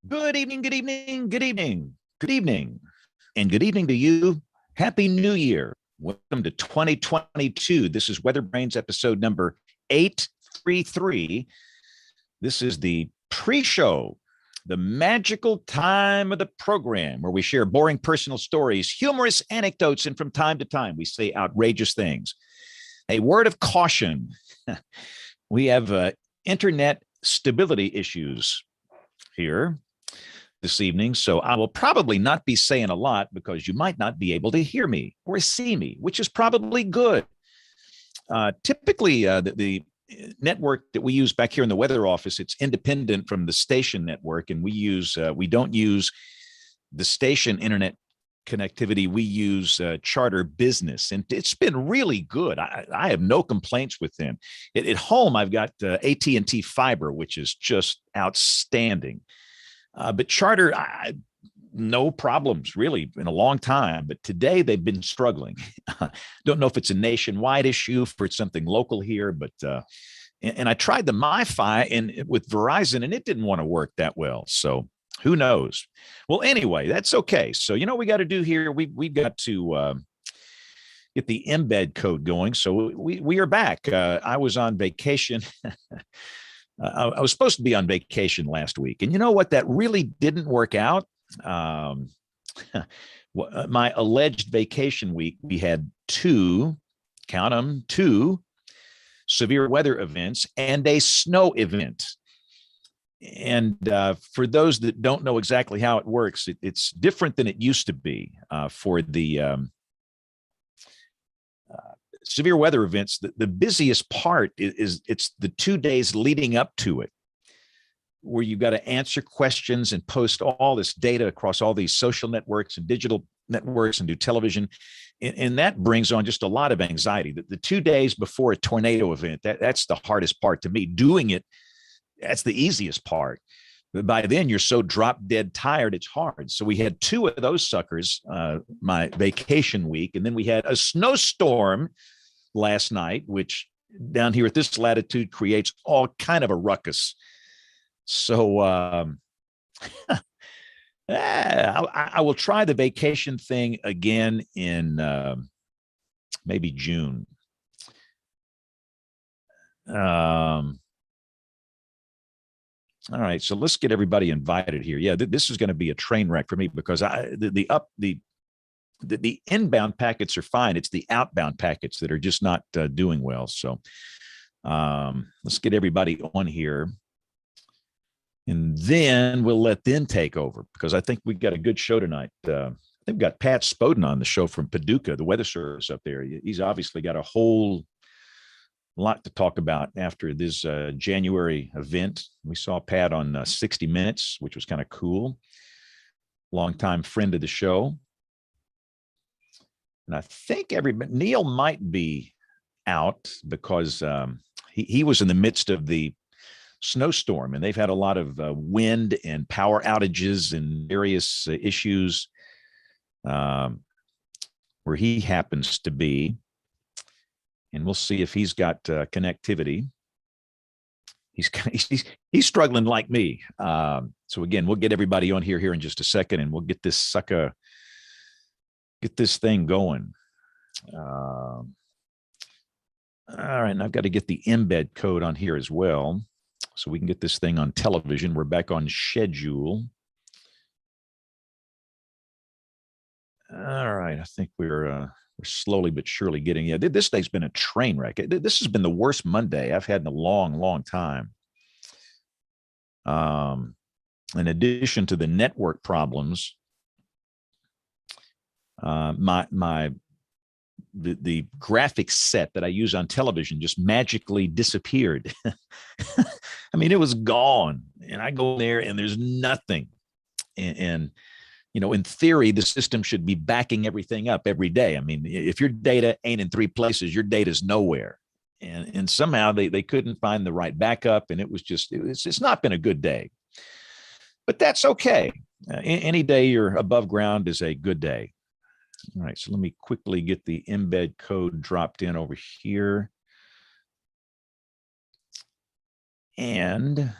Good evening, good evening, good evening, good evening, and good evening to you. Happy New Year. Welcome to 2022. This is WeatherBrains episode number 833. This is the pre show, the magical time of the program where we share boring personal stories, humorous anecdotes, and from time to time we say outrageous things. A word of caution we have internet stability issues here this evening. So I will probably not be saying a lot because you might not be able to hear me or see me, which is probably good. Typically, the network that we use back here in the weather office, it's independent from the station network, and we don't use the station internet connectivity. We use Charter Business, and it's been really good. I have no complaints with them. At home, I've got AT&T Fiber, which is just outstanding. But Charter, no problems really in a long time. But today they've been struggling. Don't know if it's a nationwide issue, if it's something local here, but and I tried the MiFi and with Verizon, and it didn't want to work that well. So who knows? Well, anyway, that's okay. So you know what we got to do here? We've got to get the embed code going. So we are back. I was on vacation. I was supposed to be on vacation last week. And you know what? That really didn't work out. My alleged vacation week, we had count them, two severe weather events and a snow event. And for those that don't know exactly how it works, it's different than it used to be for the severe weather events. The busiest part is it's the 2 days leading up to it, where you've got to answer questions and post all this data across all these social networks and digital networks and do television. And that brings on just a lot of anxiety. The 2 days before a tornado event, that's the hardest part to me. Doing it, that's the easiest part. But by then you're so drop dead tired, it's hard. So we had two of those suckers, my vacation week. And then we had a snowstorm last night, which down here at this latitude creates all kind of a ruckus. So I will try the vacation thing again in maybe June. All right, so let's get everybody invited here. Yeah, this is going to be a train wreck for me because the inbound packets are fine. It's the outbound packets that are just not doing well. So let's get everybody on here. And then we'll let them take over because I think we've got a good show tonight. They've got Pat Spoden on the show from Paducah, the weather service up there. He's obviously got a whole lot to talk about after this January event. We saw Pat on 60 Minutes, which was kind of cool. Longtime friend of the show. And I think Neil might be out because he was in the midst of the snowstorm, and they've had a lot of wind and power outages and various issues where he happens to be. And we'll see if he's got connectivity. He's struggling like me. So again, we'll get everybody on here in just a second, and we'll get this thing going. All right, and I've got to get the embed code on here as well, so we can get this thing on television. We're back on schedule. All right, I think we're slowly but surely getting. Yeah, this day's been a train wreck. This has been the worst Monday I've had in a long, long time. In addition to the network problems, the graphics set that I use on television just magically disappeared. I mean, it was gone, and I go there and there's nothing. And you know, in theory, the system should be backing everything up every day. I mean, if your data ain't in three places, your data's nowhere. And somehow they couldn't find the right backup, and it's not been a good day. But that's okay. Any day you're above ground is a good day. All right, so let me quickly get the embed code dropped in over here. And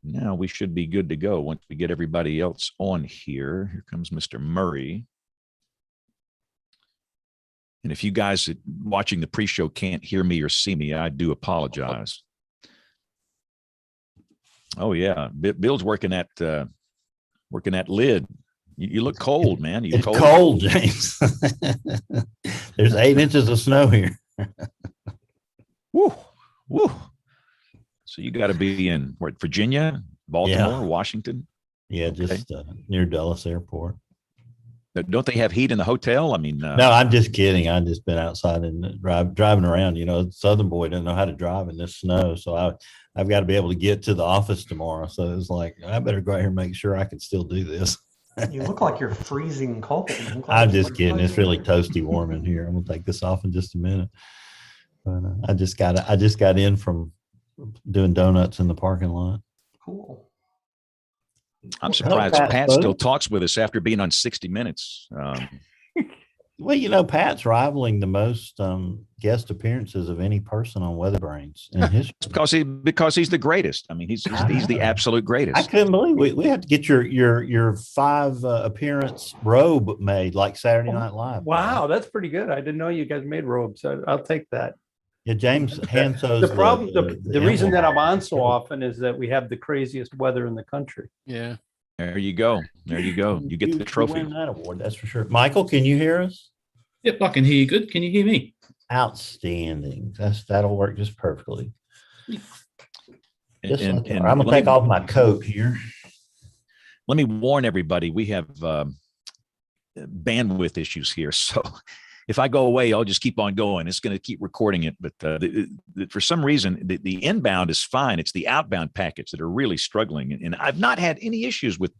Now we should be good to go once we get everybody else on here. Here comes Mr. Murray. And if you guys watching the pre-show can't hear me or see me, I do apologize. Oh yeah, Bill's working at lid. You look cold, man. It's cold, James. There's 8 inches of snow here. Woo, woo. So you got to be in Virginia, Baltimore, Washington. Yeah, just near Dulles Airport. Don't they have heat in the hotel? I mean, no, I'm just kidding. I've just been outside and driving around. You know, Southern boy doesn't know how to drive in this snow, so I've got to be able to get to the office tomorrow. So it's like I better go out here and make sure I can still do this. You look like you're freezing cold. I'm just kidding. It's really toasty warm in here. I'm gonna take this off in just a minute. But I just got in from doing donuts in the parking lot. Cool. I'm surprised Pat still talks with us after being on 60 Minutes. Well, you know, Pat's rivaling the most guest appearances of any person on WeatherBrains in history. because he's the greatest. I mean, he's the absolute greatest. I couldn't believe we had to get your 5 appearance robe made like Saturday Night Live. Wow, that's pretty good. I didn't know you guys made robes. I'll take that. Yeah, James Hanso's the problem. The reason that I'm on so often is that we have the craziest weather in the country. Yeah. There you go. There you go. You get the trophy. You win that award, that's for sure. Michael, can you hear us? Yep, I can hear you good. Can you hear me? Outstanding. That'll work just perfectly. And I'm gonna take off my coat here. Let me warn everybody, we have bandwidth issues here. So if I go away, I'll just keep on going. It's going to keep recording it. But for some reason, the inbound is fine. It's the outbound packets that are really struggling. And I've not had any issues with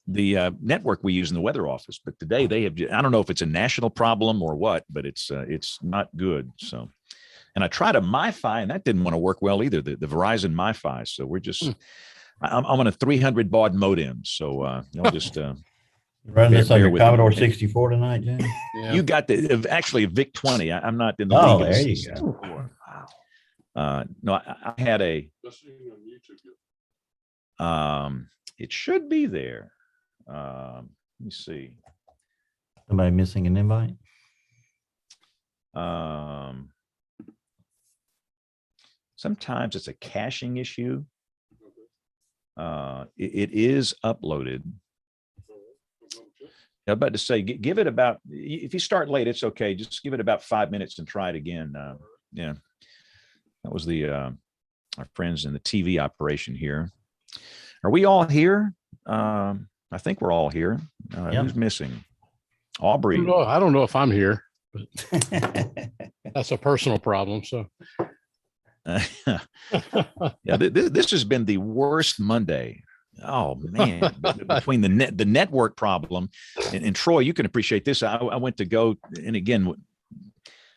the network we use in the weather office. But today they have, I don't know if it's a national problem or what, but it's not good. So, and I tried a MiFi and that didn't want to work well either, the Verizon MiFi. So we're just, I'm on a 300 baud modem. So I'll just... Running this on your Commodore 64 tonight, James? Yeah. You got actually a VIC 20. I'm not in the league. Oh, there you go. Wow. No, I had a. It should be there. Let me see. Somebody missing an invite? Sometimes it's a caching issue. It is uploaded. I'm about to say, give it about, if you start late, it's okay. Just give it about 5 minutes and try it again. Yeah, that was our friends in the TV operation here. Are we all here? I think we're all here. Yep. Who's missing? Aubrey. I don't know if I'm here, but that's a personal problem. So, yeah, this has been the worst Monday. Oh man! Between the network problem and Troy, you can appreciate this. I went to go, and again,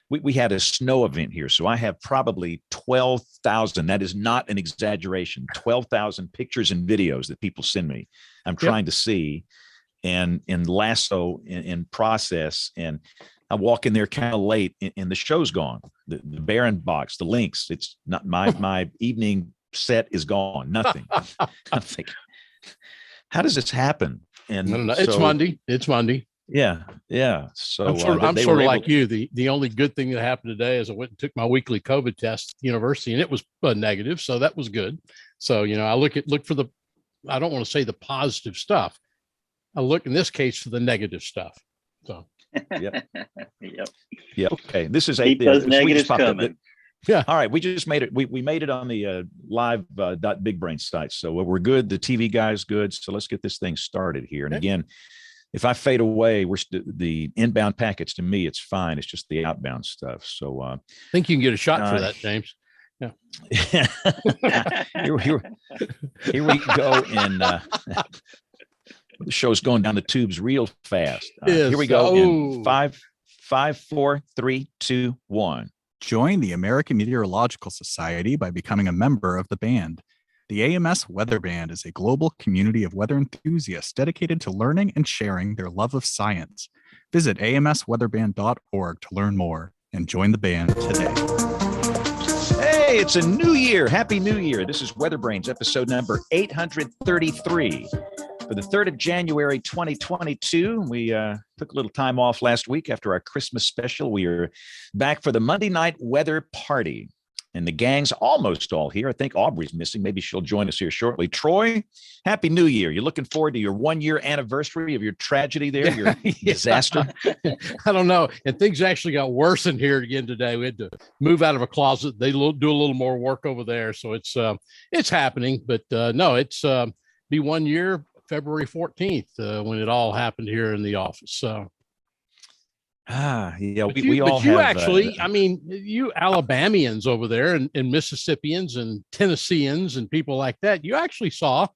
we had a snow event here, so I have probably 12,000. That is not an exaggeration. 12,000 pictures and videos that people send me. I'm trying to see, and lasso and process, and I walk in there kind of late, and the show's gone. The Baron box, the links. It's not my evening set is gone. Nothing. I'm thinking, how does this happen? And I don't know. It's Monday. It's Monday. Yeah. So I'm sort of like you. The only good thing that happened today is I went and took my weekly COVID test at university, and it was negative. So that was good. So, I look for I don't want to say the positive stuff. I look in this case for the negative stuff. So. Yep. Yeah. Okay. This is Keep those negatives coming. Yeah. All right. We just made it. We made it on the live.bigbrain site. So we're good. The TV guy's good. So let's get this thing started here. And again, if I fade away, the inbound packets to me, it's fine. It's just the outbound stuff. So I think you can get a shot for that, James. Yeah. Here we go. And the show's going down the tubes real fast. Here we go. In 5, 4, 3, 2, 1. Join the American Meteorological Society by becoming a member of the band. The AMS Weather Band is a global community of weather enthusiasts dedicated to learning and sharing their love of science. Visit amsweatherband.org to learn more and join the band today. Hey, it's a new year. Happy New Year. This is WeatherBrains, episode number 833. For the 3rd of January, 2022, we took a little time off last week after our Christmas special. We are back for the Monday night weather party. And the gang's almost all here. I think Aubrey's missing. Maybe she'll join us here shortly. Troy, Happy New Year. You're looking forward to your 1-year anniversary of your tragedy there, your disaster? I don't know. And things actually got worse in here again today. We had to move out of a closet. They do a little more work over there. So it's happening. But no, it's be 1 year, February 14th, when it all happened here in the office. So. Yeah, But we all have. Actually, I mean, you Alabamians over there and Mississippians and Tennesseans and people like that, you actually saw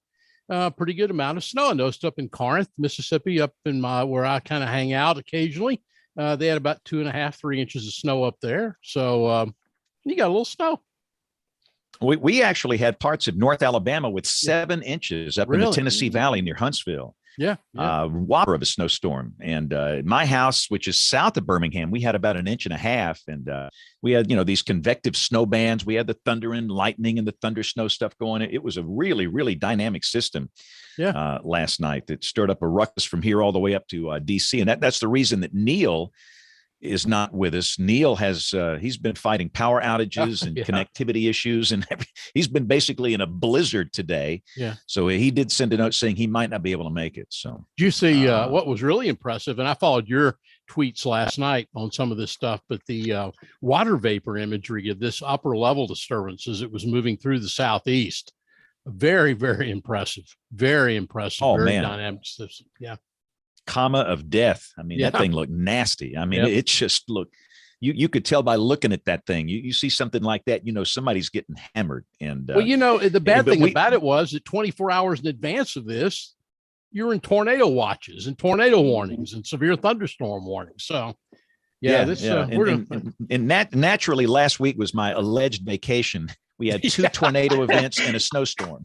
a pretty good amount of snow. I noticed up in Corinth, Mississippi, up in where I kind of hang out occasionally. They had about 2.5, 3 inches of snow up there. So you got a little snow. We actually had parts of North Alabama with 7 inches up in the Tennessee Valley near Huntsville. Yeah. Whopper of a snowstorm. And my house, which is south of Birmingham, we had about 1.5 inches. And we had, these convective snow bands. We had the thunder and lightning and the thunder snow stuff going. It was a really, really dynamic system last night that stirred up a ruckus from here all the way up to DC. And that's the reason that Neil is not with us. Neil has he's been fighting power outages and connectivity issues, and he's been basically in a blizzard today. Yeah. So he did send a note saying he might not be able to make it. So did you see what was really impressive? And I followed your tweets last night on some of this stuff, but the water vapor imagery of this upper level disturbance as it was moving through the southeast. Very, very impressive. Very impressive. Oh, very man. dynamic system. Yeah. Comma of death. I mean, that thing looked nasty. I mean, it just looked, you could tell by looking at that thing. You see something like that, somebody's getting hammered. And well, the bad thing about it was that 24 hours in advance of this, you're in tornado watches and tornado warnings and severe thunderstorm warnings. So naturally last week was my alleged vacation. We had 2 tornado events and a snowstorm.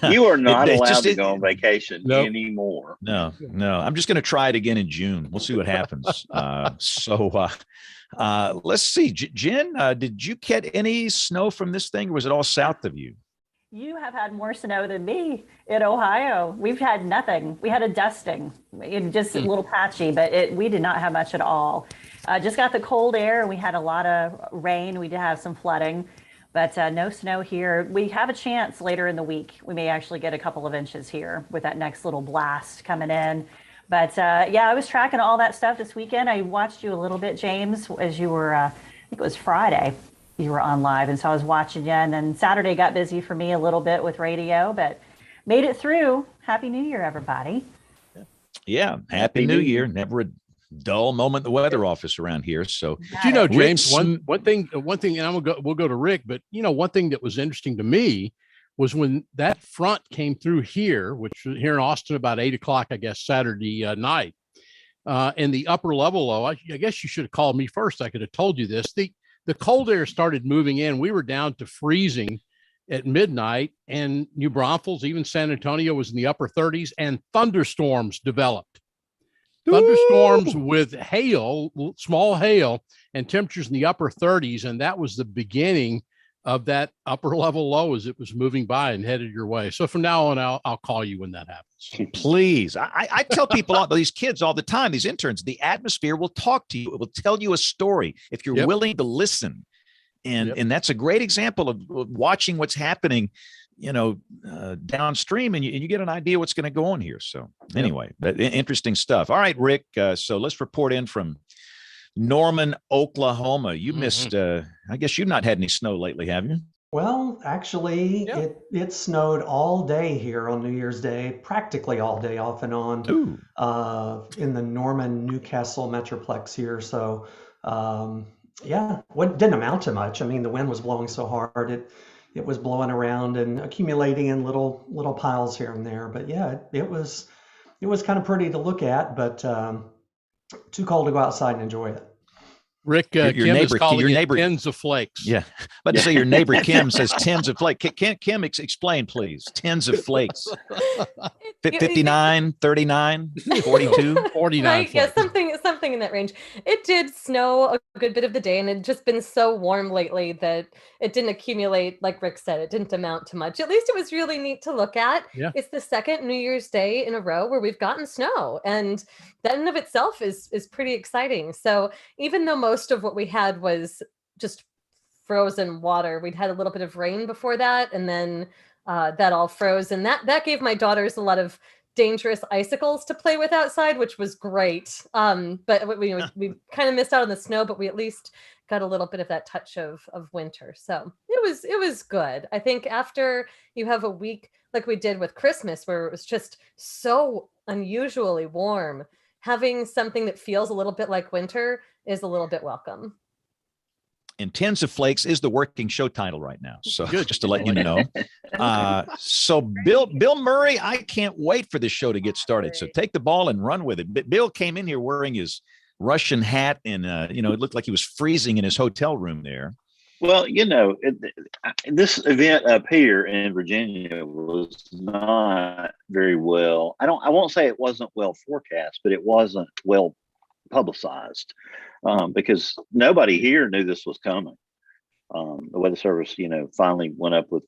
You are not allowed to go on vacation anymore. No. I'm just going to try it again in June. We'll see what happens. Let's see. Jen, did you get any snow from this thing, or was it all south of you? You have had more snow than me in Ohio. We've had nothing. We had a dusting, just a little patchy, but we did not have much at all. Just got the cold air. We had a lot of rain. We did have some flooding. But no snow here. We have a chance later in the week. We may actually get a couple of inches here with that next little blast coming in. But I was tracking all that stuff this weekend. I watched you a little bit, James, as you were, I think it was Friday, you were on live. And so I was watching you. And then Saturday got busy for me a little bit with radio, but made it through. Happy New Year, everybody. Yeah, Happy New Year. Never a dull moment in the weather office around here. So, James, one thing, and we'll go to Rick, but one thing that was interesting to me was when that front came through here, which was here in Austin about 8:00, I guess, Saturday night, and the upper level low, I guess you should have called me first. I could have told you this. The cold air started moving in. We were down to freezing at midnight, and New Braunfels, even San Antonio was in the upper 30s, and thunderstorms developed. Thunderstorms with hail, small hail, and temperatures in the upper 30s. And that was the beginning of that upper level low as it was moving by and headed your way. So from now on, I'll call you when that happens. Please. I tell people, these kids all the time, these interns, the atmosphere will talk to you. It will tell you a story if you're willing to listen. And that's a great example of watching what's happening downstream, and you get an idea what's going to go on here. So anyway, but interesting stuff. All right, Rick. So let's report in from Norman, Oklahoma. You missed, I guess you've not had any snow lately, have you? Well, actually, it snowed all day here on New Year's Day, practically all day off and on in the Norman, Newcastle Metroplex here. So, didn't amount to much. I mean, the wind was blowing so hard, it was blowing around and accumulating in little piles here and there. But yeah, it was kind of pretty to look at, but too cold to go outside and enjoy it. Rick, your Kim neighbor, is calling your it neighbor, tens of flakes. Yeah, but to say your neighbor Kim says tens of flakes. Kim, explain, please. Tens of flakes. 59, 39, 42, 49. Right? Yeah, flakes. something in that range. It did snow a good bit of the day, and it just been so warm lately that it didn't accumulate, like Rick said, it didn't amount to much. At least it was really neat to look at. Yeah. It's the second New Year's Day in a row where we've gotten snow, and that in of itself is pretty exciting. So even though most of what we had was just frozen water, we'd had a little bit of rain before that, and then that all froze, and that gave my daughters a lot of dangerous icicles to play with outside, which was great. But we kind of missed out on the snow, but we at least got a little bit of that touch of winter. So it was good. I think after you have a week like we did with Christmas, where it was just so unusually warm, having something that feels a little bit like winter is a little bit welcome. And Tens of Flakes is the working show title right now. So just to let you know. So Bill Murray, I can't wait for this show to get started. So take the ball and run with it. But Bill came in here wearing his Russian hat and, it looked like he was freezing in his hotel room there. Well, this event up here in Virginia was not very well. I won't say it wasn't well forecast, but it wasn't well publicized. Because nobody here knew this was coming. The Weather Service, finally went up with,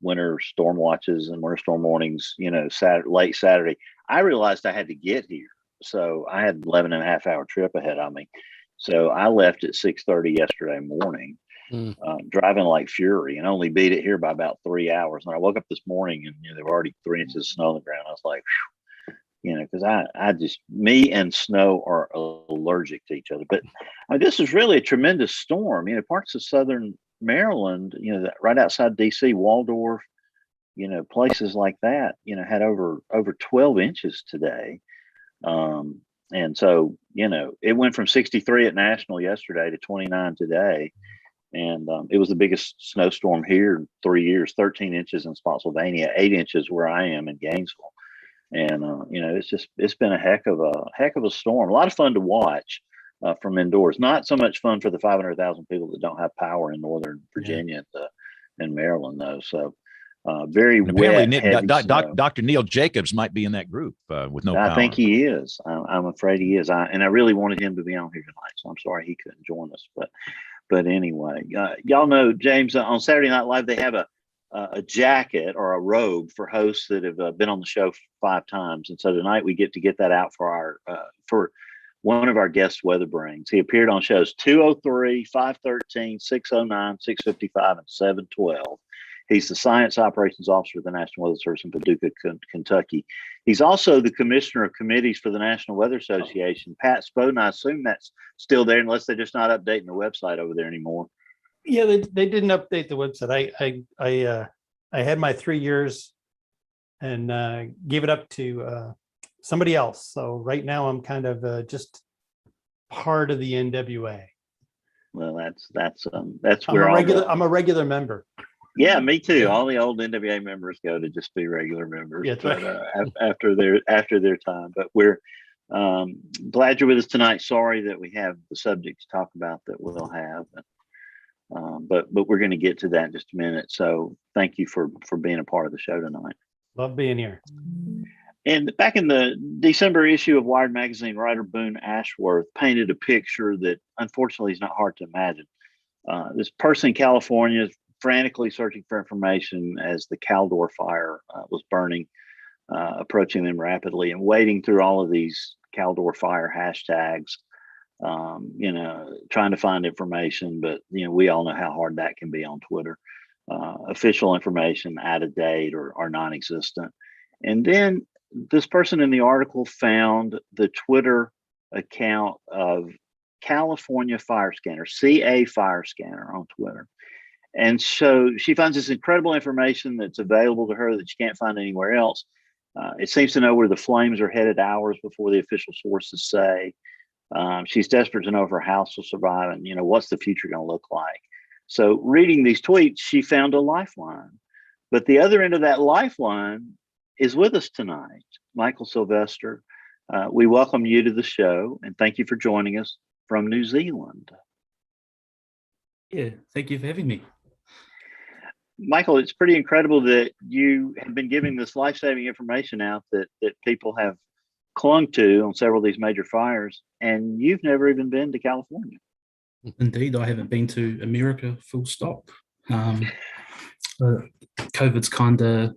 winter storm watches and winter storm warnings, late Saturday. I realized I had to get here. So I had 11 and a half hour trip ahead of me. So I left at 6:30 yesterday morning, driving like fury, and only beat it here by about 3 hours. And I woke up this morning and there were already 3 inches of snow on the ground. I was like, because I just, me and snow are allergic to each other. But this is really a tremendous storm. Parts of southern Maryland, right outside DC, Waldorf, places like that, had over 12 inches today. And so, it went from 63 at National yesterday to 29 today. And it was the biggest snowstorm here in 3 years, 13 inches in Spotsylvania, 8 inches where I am in Gainesville. And it's been a heck of a storm. A lot of fun to watch from indoors. Not so much fun for the 500,000 people that don't have power in Northern Virginia and Maryland, though. So very wet. Dr. Neil Jacobs might be in that group with no power. I think he is. I'm afraid he is. I really wanted him to be on here tonight, so I'm sorry he couldn't join us. But anyway, y'all know, James, on Saturday Night Live they have a jacket or a robe for hosts that have been on the show 5 times. And so tonight we get that out for for one of our guest WeatherBrains. He appeared on shows 203, 513, 609, 655, and 712. He's the Science Operations Officer of the National Weather Service in Paducah, Kentucky. He's also the Commissioner of Committees for the National Weather Association. Pat Spoden, I assume that's still there unless they're just not updating the website over there anymore. Yeah, they didn't update the website. I had my 3 years and gave it up to somebody else. So right now I'm kind of just part of the NWA. Well, that's where I'm a regular member. Yeah, me too. All the old NWA members go to just be regular members. Yeah, that's right. After their time. But we're glad you're with us tonight. Sorry that we have the subject to talk about that we'll have. But we're going to get to that in just a minute. So thank you for being a part of the show tonight. Love being here. And back in the December issue of Wired magazine, writer Boone Ashworth painted a picture that unfortunately is not hard to imagine. This person in California is frantically searching for information as the Caldor fire was burning, approaching them rapidly, and wading through all of these Caldor fire hashtags. Trying to find information, but we all know how hard that can be on Twitter. Official information out of date or non-existent. And then this person in the article found the Twitter account of California Fire Scanner, CA Fire Scanner on Twitter. And so she finds this incredible information that's available to her that she can't find anywhere else. It seems to know where the flames are headed hours before the official sources say. She's desperate to know if her house will survive and, what's the future going to look like. So reading these tweets, she found a lifeline. But the other end of that lifeline is with us tonight. Michael Sylvester, we welcome you to the show and thank you for joining us. from New Zealand. Yeah, thank you for having me. Michael, it's pretty incredible that you have been giving this life-saving information out that people have clung to on several of these major fires, and you've never even been to California. Indeed, I haven't been to America, full stop. COVID's kind of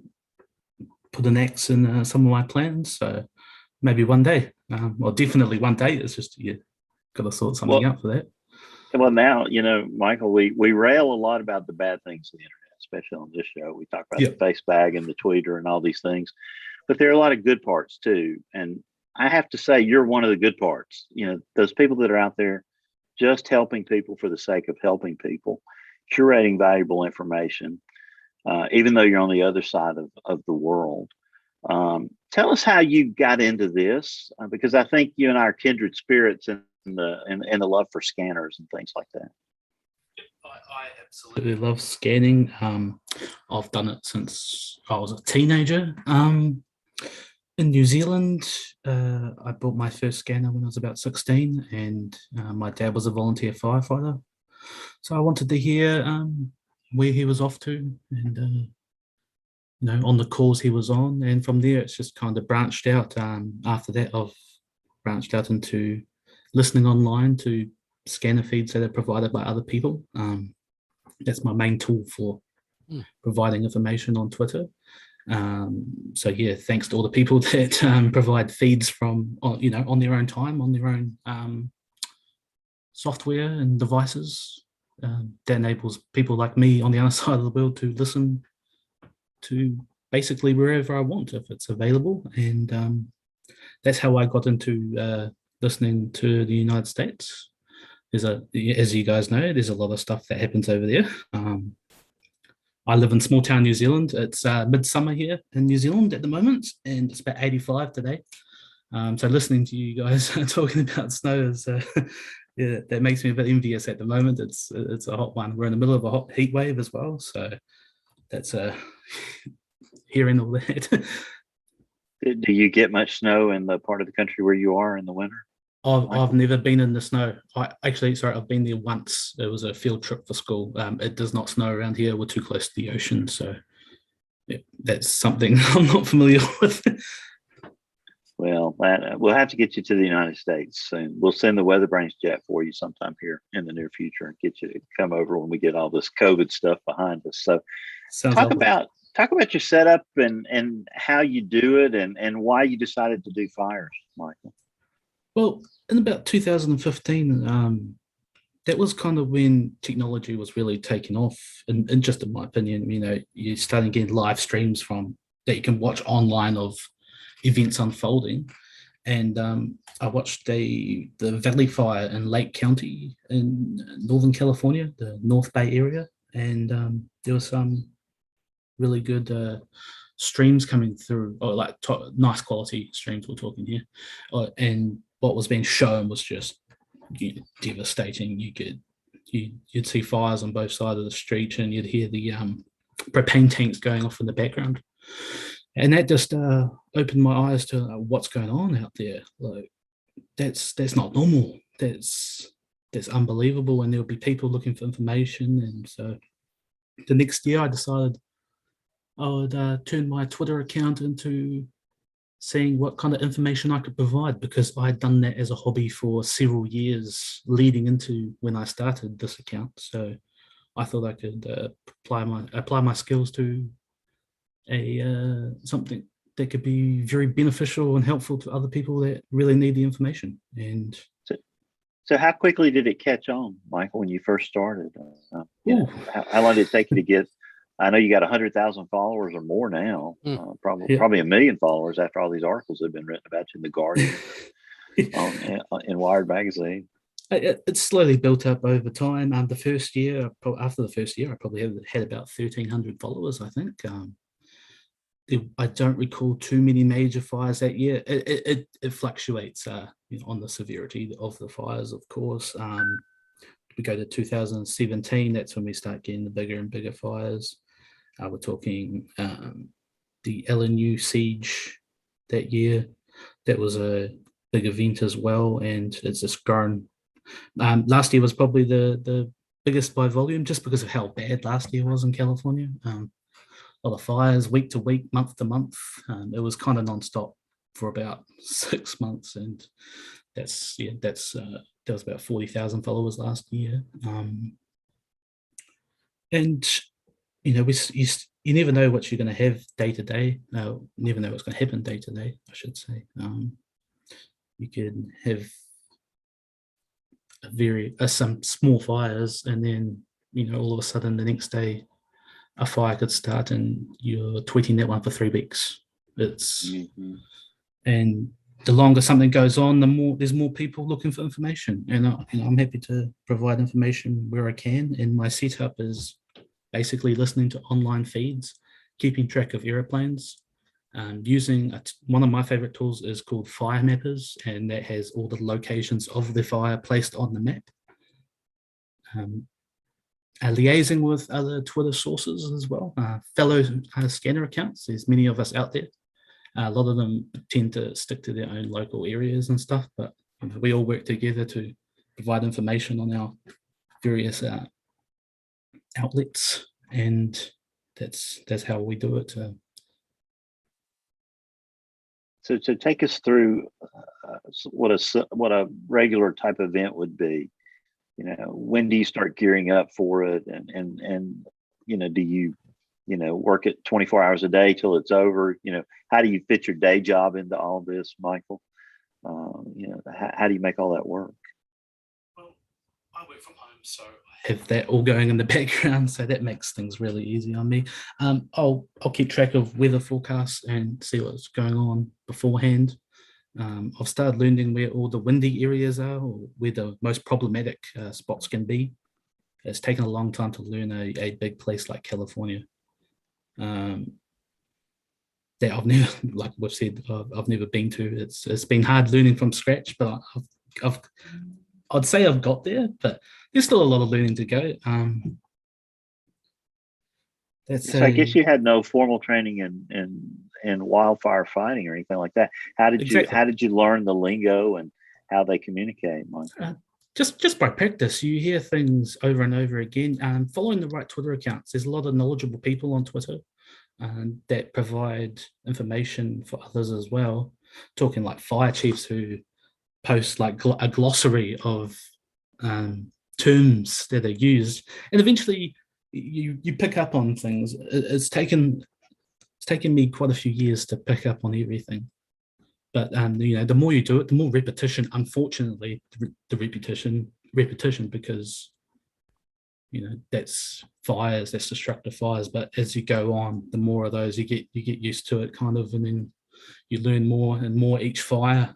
put an axe in some of my plans, so maybe one day, well, definitely one day. It's just got to sort something out for that. Well, now, Michael, we rail a lot about the bad things of the internet, especially on this show. We talk about the face bag and the tweeter and all these things, but there are a lot of good parts too. And I have to say, you're one of the good parts. Those people that are out there just helping people for the sake of helping people, curating valuable information, even though you're on the other side of the world. Tell us how you got into this, because I think you and I are kindred spirits in the love for scanners and things like that. I absolutely love scanning. I've done it since I was a teenager. In New Zealand, I bought my first scanner when I was about 16, and my dad was a volunteer firefighter. So I wanted to hear where he was off to and, on the calls he was on. And from there, it's just kind of branched out. After that, I've branched out into listening online to scanner feeds that are provided by other people. That's my main tool for providing information on Twitter. So yeah, thanks to all the people that provide feeds from on their own time, on their own software and devices, that enables people like me on the other side of the world to listen to basically wherever I want if it's available. And that's how I got into listening to the United States. As you guys know, there's a lot of stuff that happens over there. I live in small town New Zealand. It's midsummer here in New Zealand at the moment, and it's about 85 today. So listening to you guys talking about snow is, that makes me a bit envious at the moment. It's a hot one. We're in the middle of a hot heat wave as well. So that's hearing all that. Do you get much snow in the part of the country where you are in the winter? I've never been in the snow. I've been there once. It was a field trip for school. It does not snow around here. We're too close to the ocean, so that's something I'm not familiar with. Well, we'll have to get you to the United States soon. We'll send the WeatherBrains jet for you sometime here in the near future and get you to come over when we get all this COVID stuff behind us. So talk about your setup and how you do it and why you decided to do fires, Michael. Well, in about 2015, that was kind of when technology was really taking off. And just in my opinion, you're starting getting live streams that you can watch online of events unfolding. And I watched the Valley Fire in Lake County in Northern California, the North Bay area. And there was some really good streams coming through, or like nice quality streams we're talking here. And what was being shown was just devastating. You'd see fires on both sides of the street, and you'd hear the propane tanks going off in the background, and that just opened my eyes to what's going on out there. Like that's not normal. That's unbelievable, and there'll be people looking for information. And so the next year, I decided I would turn my Twitter account into seeing what kind of information I could provide, because I had done that as a hobby for several years leading into when I started this account. So I thought I could apply my skills to something that could be very beneficial and helpful to other people that really need the information. And so how quickly did it catch on, Michael, when you first started? How long did it take you to get? I know you got 100,000 followers or more now, probably 1 million followers after all these articles have been written about you in The Guardian, in Wired magazine. It's slowly built up over time. After the first year, I probably had about 1,300 followers, I think. I don't recall too many major fires that year. It fluctuates on the severity of the fires, of course. We go to 2017, that's when we start getting the bigger and bigger fires. We're talking the LNU siege that year. That was a big event as well, and it's just grown Last year was probably the biggest by volume, just because of how bad last year was in California. A lot of fires, week to week, month to month. It was kind of nonstop for about 6 months, and there was about 40,000 followers last year. And you never know what you're going to have day to day. No, never know what's going to happen day to day, I should say. You can have some small fires, and then all of a sudden the next day a fire could start, and you're tweeting that one for 3 weeks. And the longer something goes on, the more there's more people looking for information. And I'm happy to provide information where I can. And my setup is basically listening to online feeds, keeping track of airplanes, using one of my favorite tools is called Fire Mappers, and that has all the locations of the fire placed on the map. Liaising with other Twitter sources as well, fellow scanner accounts. There's many of us out there. A lot of them tend to stick to their own local areas and stuff, but we all work together to provide information on our various outlets, and that's how we do it. So take us through what a regular type event would be. When do you start gearing up for it, and do you work it 24 hours a day till it's over? How do you fit your day job into all this, Michael? How do you make all that work? Well, I work from home, so I have that all going in the background, so that makes things really easy on me. I'll keep track of weather forecasts and see what's going on beforehand. I've started learning where all the windy areas are, or where the most problematic spots can be. It's taken a long time to learn a big place like California. That I've never, like we've said, I've never been to. It's been hard learning from scratch, but I'd say I've got there, but there's still a lot of learning to go. So I guess you had no formal training in wildfire fighting or anything like that. How did you learn the lingo and how they communicate, Mike? Just by practice. You hear things over and over again. Following the right Twitter accounts. There's a lot of knowledgeable people on Twitter that provide information for others as well. Talking like fire chiefs who post like a glossary of terms that are used, and eventually you pick up on things. It's taken me quite a few years to pick up on everything, but the more you do it, the more repetition. Unfortunately, the repetition, because that's fires, that's destructive fires. But as you go on, the more of those you get used to it, kind of, and then you learn more and more each fire.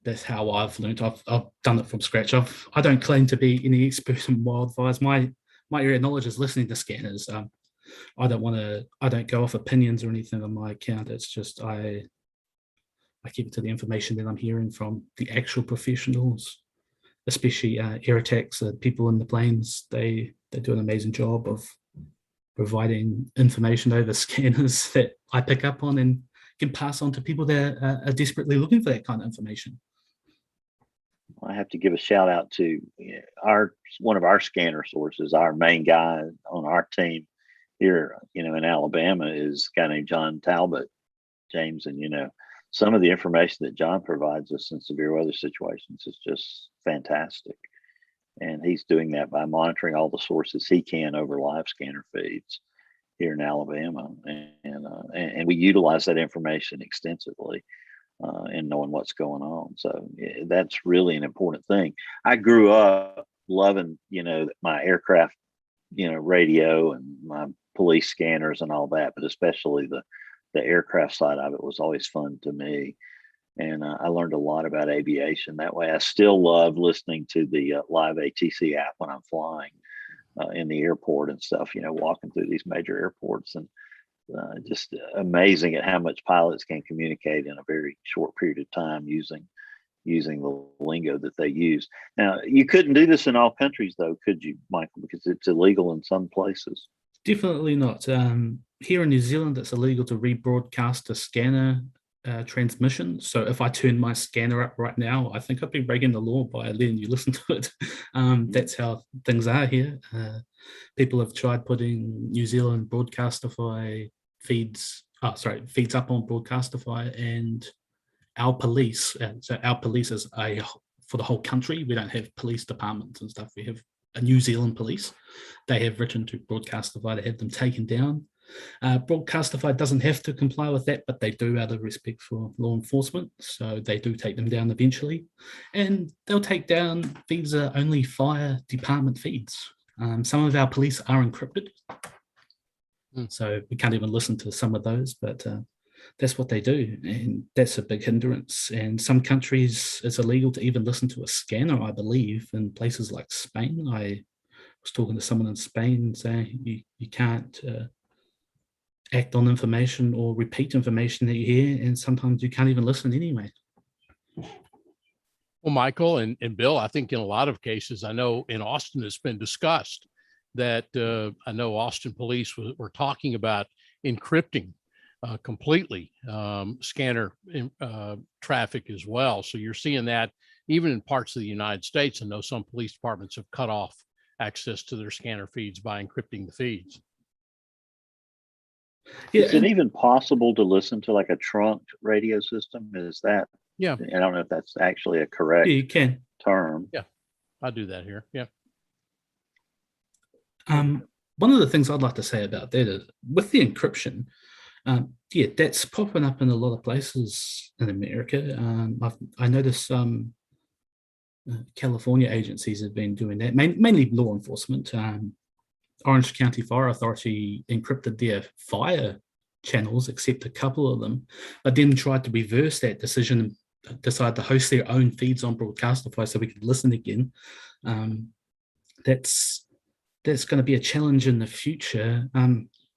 That's how I've learned. I've done it from scratch. I don't claim to be any expert in wildfires. My area of knowledge is listening to scanners. I don't go off opinions or anything on my account. It's just I keep it to the information that I'm hearing from the actual professionals, especially air attacks, people in the planes. They do an amazing job of providing information over scanners that I pick up on and can pass on to people that are desperately looking for that kind of information. I have to give a shout out to one of our scanner sources. Our main guy on our team here, in Alabama, is a guy named John Talbot, James, and some of the information that John provides us in severe weather situations is just fantastic. And he's doing that by monitoring all the sources he can over live scanner feeds here in Alabama, and we utilize that information extensively in knowing what's going on. So that's really an important thing. I grew up loving, my aircraft, radio and my police scanners and all that, but especially the aircraft side of it was always fun to me. And I learned a lot about aviation that way. I still love listening to the live ATC app when I'm flying in the airport and stuff, walking through these major airports, and just amazing at how much pilots can communicate in a very short period of time using the lingo that they use. Now, you couldn't do this in all countries, though, could you, Michael? Because it's illegal in some places. Definitely not. Here in New Zealand, it's illegal to rebroadcast a scanner transmission. So if I turn my scanner up right now, I think I'd be breaking the law by letting you listen to it. That's how things are here. People have tried putting New Zealand Broadcastify feeds up on Broadcastify, and our police. So our police is for the whole country. We don't have police departments and stuff. We have a New Zealand police. They have written to Broadcastify to have them taken down. Broadcastify doesn't have to comply with that, but they do out of respect for law enforcement. So they do take them down eventually. And they'll take down feeds that are only fire department feeds. Some of our police are encrypted. So we can't even listen to some of those, but that's what they do. And that's a big hindrance. And some countries, it's illegal to even listen to a scanner, I believe, in places like Spain. I was talking to someone in Spain saying you can't act on information or repeat information that you hear, and sometimes you can't even listen anyway. Well, Michael and Bill, I think in a lot of cases, I know in Austin it's been discussed that I know Austin police were talking about encrypting completely scanner traffic as well. So you're seeing that even in parts of the United States. I know some police departments have cut off access to their scanner feeds by encrypting the feeds. Yeah, is it even possible to listen to like a trunked radio system? Is that? Yeah. I don't know if that's actually a correct you can. term. Yeah, I do that here. Yeah. One of the things I'd like to say about that is with the encryption, that's popping up in a lot of places in America. I noticed California agencies have been doing that, mainly law enforcement. Orange County Fire Authority encrypted their fire channels, except a couple of them, but then tried to reverse that decision and decide to host their own feeds on Broadcastify so we could listen again. That's going to be a challenge in the future.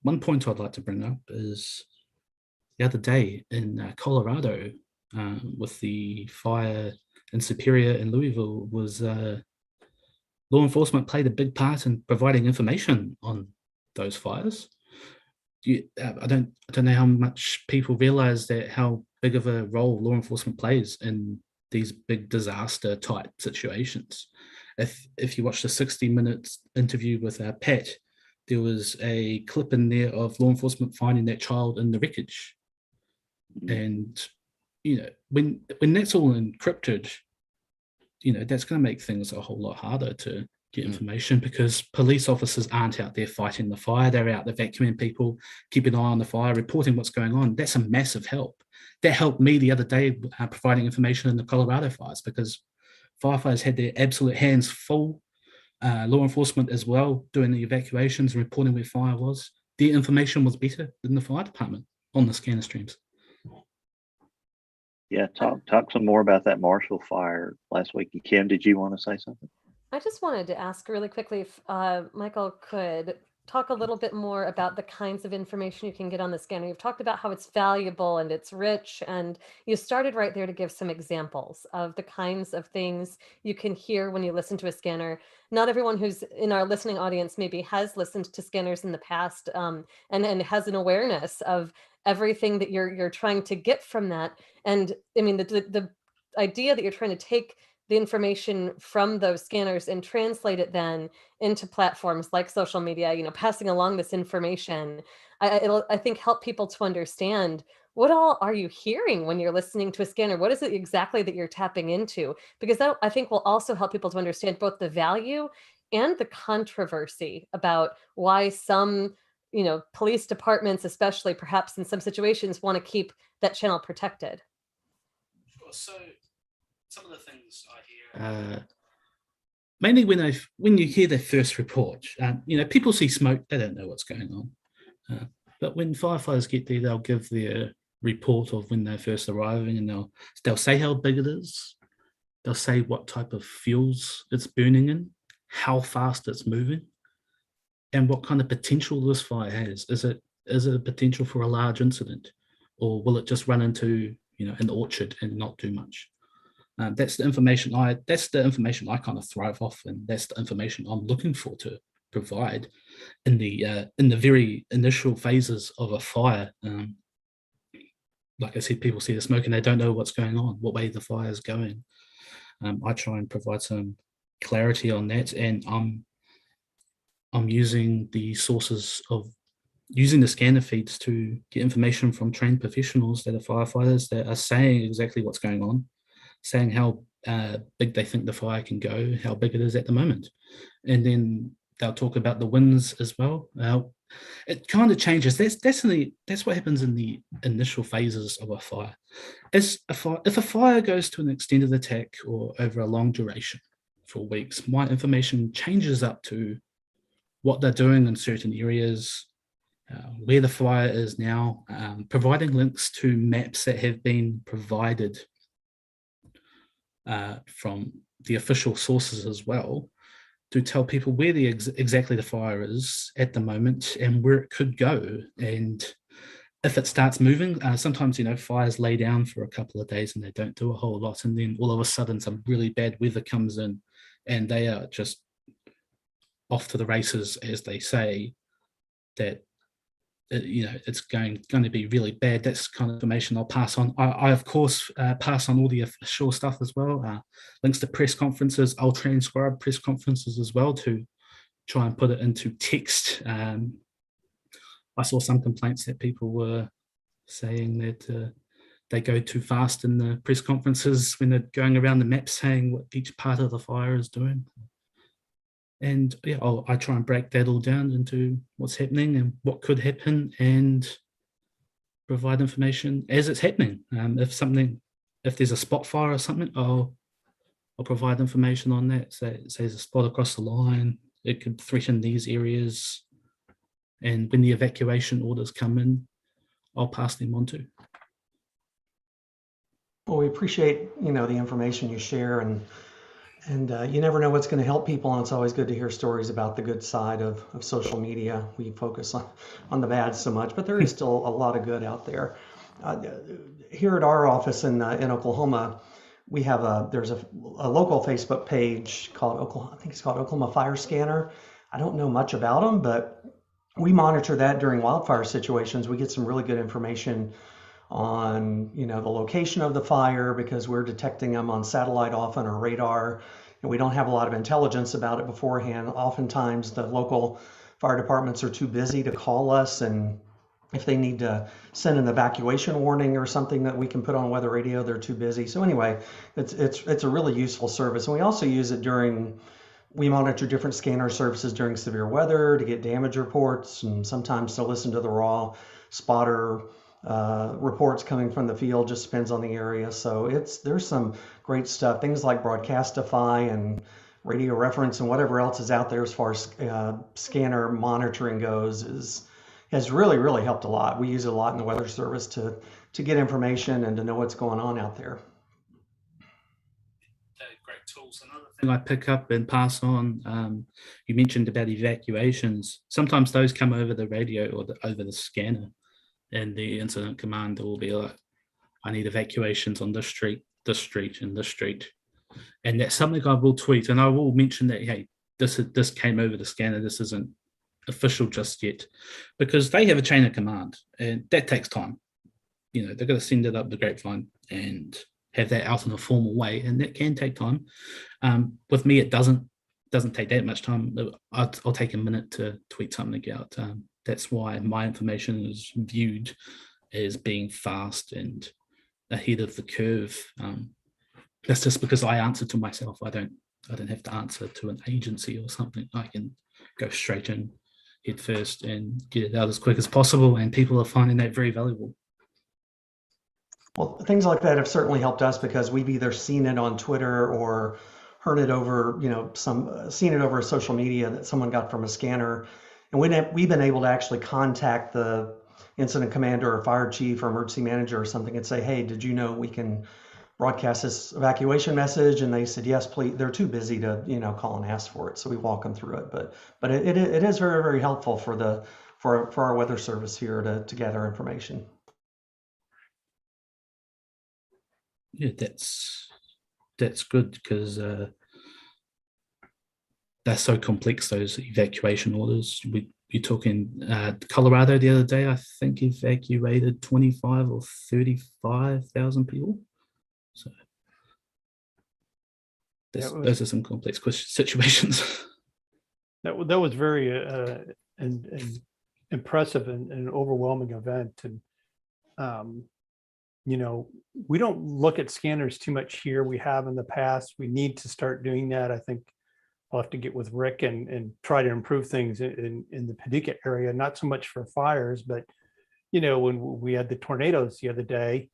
One point I'd like to bring up is the other day in Colorado with the fire in Superior and Louisville was law enforcement played a big part in providing information on those fires. I don't know how much people realize that how big of a role law enforcement plays in these big disaster type situations. If you watch the 60 Minutes interview with Pat, there was a clip in there of law enforcement finding that child in the wreckage. And, when that's all encrypted, that's going to make things a whole lot harder to get information because police officers aren't out there fighting the fire. They're out there vacuuming people, keeping an eye on the fire, reporting what's going on. That's a massive help. That helped me the other day providing information in the Colorado fires because firefighters had their absolute hands full. Law enforcement as well, doing the evacuations and reporting where fire was. Their information was better than the fire department on the scanner streams. Yeah, talk some more about that Marshall fire last week. Kim, did you want to say something? I just wanted to ask really quickly if Michael could talk a little bit more about the kinds of information you can get on the scanner. You've talked about how it's valuable and it's rich, and you started right there to give some examples of the kinds of things you can hear when you listen to a scanner. Not everyone who's in our listening audience maybe has listened to scanners in the past and has an awareness of everything that you're trying to get from that. And I mean, the idea that you're trying to take the information from those scanners and translate it then into platforms like social media, passing along this information, it'll, I think, help people to understand what all are you hearing when you're listening to a scanner? What is it exactly that you're tapping into? Because that, I think, will also help people to understand both the value and the controversy about why some, police departments, especially perhaps in some situations, want to keep that channel protected. Sure. So some of the things I hear, mainly when you hear their first report, people see smoke, they don't know what's going on. But when firefighters get there, they'll give their report of when they're first arriving, and they'll say how big it is. They'll say what type of fuels it's burning in, how fast it's moving, and what kind of potential this fire has. Is it a potential for a large incident, or will it just run into an orchard and not do much? That's the information I kind of thrive off, and that's the information I'm looking for to provide in the very initial phases of a fire. like I said, people see the smoke and they don't know what's going on, what way the fire is going. I try and provide some clarity on that, and I'm using the sources of using the scanner feeds to get information from trained professionals that are firefighters that are saying exactly what's going on, saying how big they think the fire can go, how big it is at the moment. And then they'll talk about the winds as well. It kind of changes. That's what happens in the initial phases of a fire. If a fire goes to an extended attack or over a long duration for weeks, my information changes up to what they're doing in certain areas, where the fire is now, providing links to maps that have been provided from the official sources as well, to tell people where exactly the fire is at the moment and where it could go. And if it starts moving, sometimes, fires lay down for a couple of days and they don't do a whole lot. And then all of a sudden some really bad weather comes in and they are just off to the races, as they say, that it's going to be really bad. That's kind of information I'll pass on. I of course pass on all the official stuff as well, links to press conferences. I'll transcribe press conferences as well to try and put it into text. I saw some complaints that people were saying that they go too fast in the press conferences when they're going around the map saying what each part of the fire is doing. And yeah, I try and break that all down into what's happening and what could happen, and provide information as it's happening. If there's a spot fire or something, I'll provide information on that. Say there's a spot across the line, it could threaten these areas, and when the evacuation orders come in, I'll pass them on to. Well, we appreciate the information you share, and you never know what's going to help people, and it's always good to hear stories about the good side of social media. We focus on the bad so much, but there is still a lot of good out there. Here at our office in Oklahoma, we have there's a local Facebook page called Oklahoma Fire Scanner. I don't know much about them, but we monitor that during wildfire situations. We get some really good information on the location of the fire, because we're detecting them on satellite often, or radar, and we don't have a lot of intelligence about it beforehand. Oftentimes the local fire departments are too busy to call us, and if they need to send an evacuation warning or something that we can put on weather radio, they're too busy. So anyway, it's a really useful service, and we also use it we monitor different scanner services during severe weather to get damage reports, and sometimes to listen to the raw spotter reports coming from the field. Just depends on the area. So there's some great stuff. Things like Broadcastify and Radio Reference and whatever else is out there as far as scanner monitoring goes has really, really helped a lot. We use it a lot in the Weather Service to get information and to know what's going on out there. Great tools. Another thing I pick up and pass on, you mentioned about evacuations. Sometimes those come over the radio or over the scanner, and the incident commander will be like, I need evacuations on this street, and this street. And that's something I will tweet, and I will mention that, hey, this came over the scanner, this isn't official just yet, because they have a chain of command, and that takes time. They're going to send it up the grapevine and have that out in a formal way, and that can take time. With me, it doesn't take that much time. I'll take a minute to tweet something out. That's why my information is viewed as being fast and ahead of the curve. That's just because I answer to myself. I don't have to answer to an agency or something. I can go straight in, head first, and get it out as quick as possible. And people are finding that very valuable. Well, things like that have certainly helped us, because we've either seen it on Twitter or heard it over, seen it over social media that someone got from a scanner. And we've been able to actually contact the incident commander or fire chief or emergency manager or something and say, hey, did you know we can broadcast this evacuation message? And they said, yes, please. They're too busy to, call and ask for it. So we walk them through it. But it is very, very helpful for our weather service here to gather information. Yeah, that's good, because they're so complex, those evacuation orders. you're talking Colorado the other day, I think evacuated 25 or 35,000 people. So those are some complex situations. That was very and impressive and an overwhelming event. And you know, we don't look at scanners too much here. We have in the past. We need to start doing that. I think I'll have to get with Rick and try to improve things in the Paducah area, not so much for fires, but, you know, when we had the tornadoes the other day,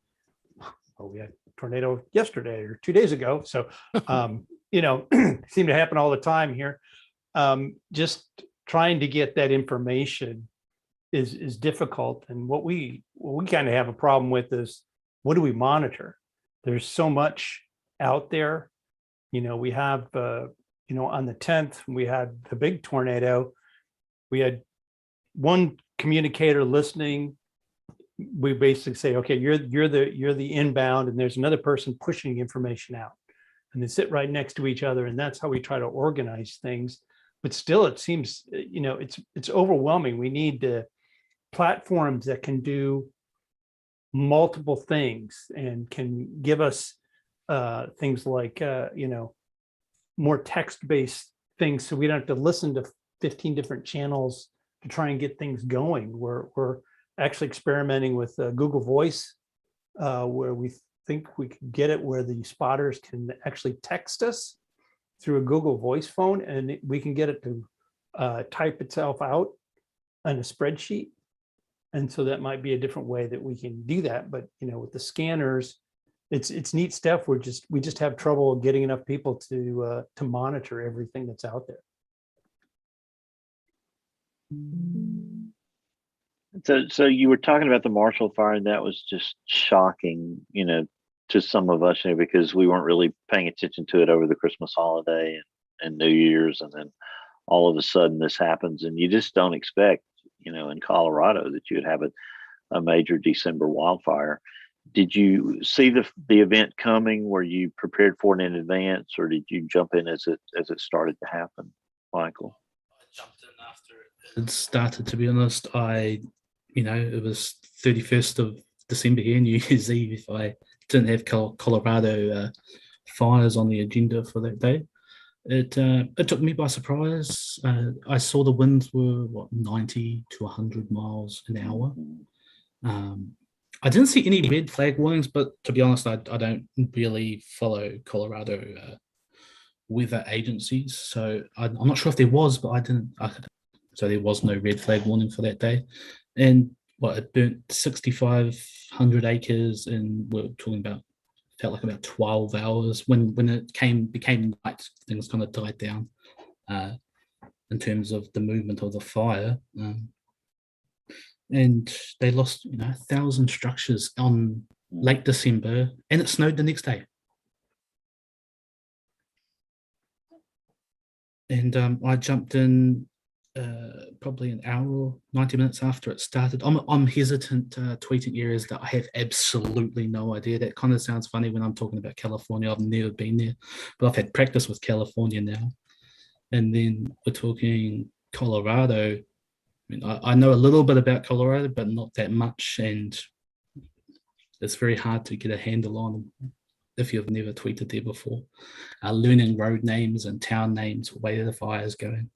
we had a tornado yesterday or 2 days ago. So, you know, seem to happen all the time here. Just trying to get that information is difficult. And what we kind of have a problem with is, what do we monitor? There's so much out there. You know, we have, you know, on the 10th, we had the big tornado. We had one communicator listening. We basically say, okay, you're the inbound, and there's another person pushing information out, and they sit right next to each other. And that's how we try to organize things. But still, it seems, you know, it's overwhelming. We need platforms that can do multiple things and can give us things like, you know, more text-based things, so we don't have to listen to 15 different channels to try and get things going. We're actually experimenting with Google Voice, where we think we can get it where the spotters can actually text us through a Google Voice phone, and we can get it to type itself out on a spreadsheet. And so that might be a different way that we can do that. But, you know, with the scanners, it's neat stuff. We just have trouble getting enough people to monitor everything that's out there. So you were talking about the Marshall Fire, and that was just shocking, you know, to some of us, you know, because we weren't really paying attention to it over the Christmas holiday and New Year's, and then all of a sudden this happens, and you just don't expect, you know, in Colorado that you would have a major December wildfire. Did you see the event coming? Were you prepared for it in advance, or did you jump in as it started to happen, Michael? I jumped in after it started, to be honest. You know, it was 31st of December here, New Year's Eve, if I didn't have Colorado fires on the agenda for that day. It took me by surprise. I saw the winds were 90 to 100 miles an hour. I didn't see any red flag warnings, but to be honest, I don't really follow Colorado weather agencies, so I'm not sure if there was, but I didn't. So there was no red flag warning for that day, and it burnt 6,500 acres, and we're talking about, felt like about 12 hours. When it became night, things kind of died down in terms of the movement of the fire. And they lost, you know, 1,000 structures on late December, and it snowed the next day. And I jumped in probably an hour or 90 minutes after it started. I'm hesitant tweeting areas that I have absolutely no idea. That kind of sounds funny when I'm talking about California. I've never been there, but I've had practice with California now. And then we're talking Colorado. I mean, I know a little bit about Colorado, but not that much, and it's very hard to get a handle on if you've never tweeted there before. Learning road names and town names, where the fire is going.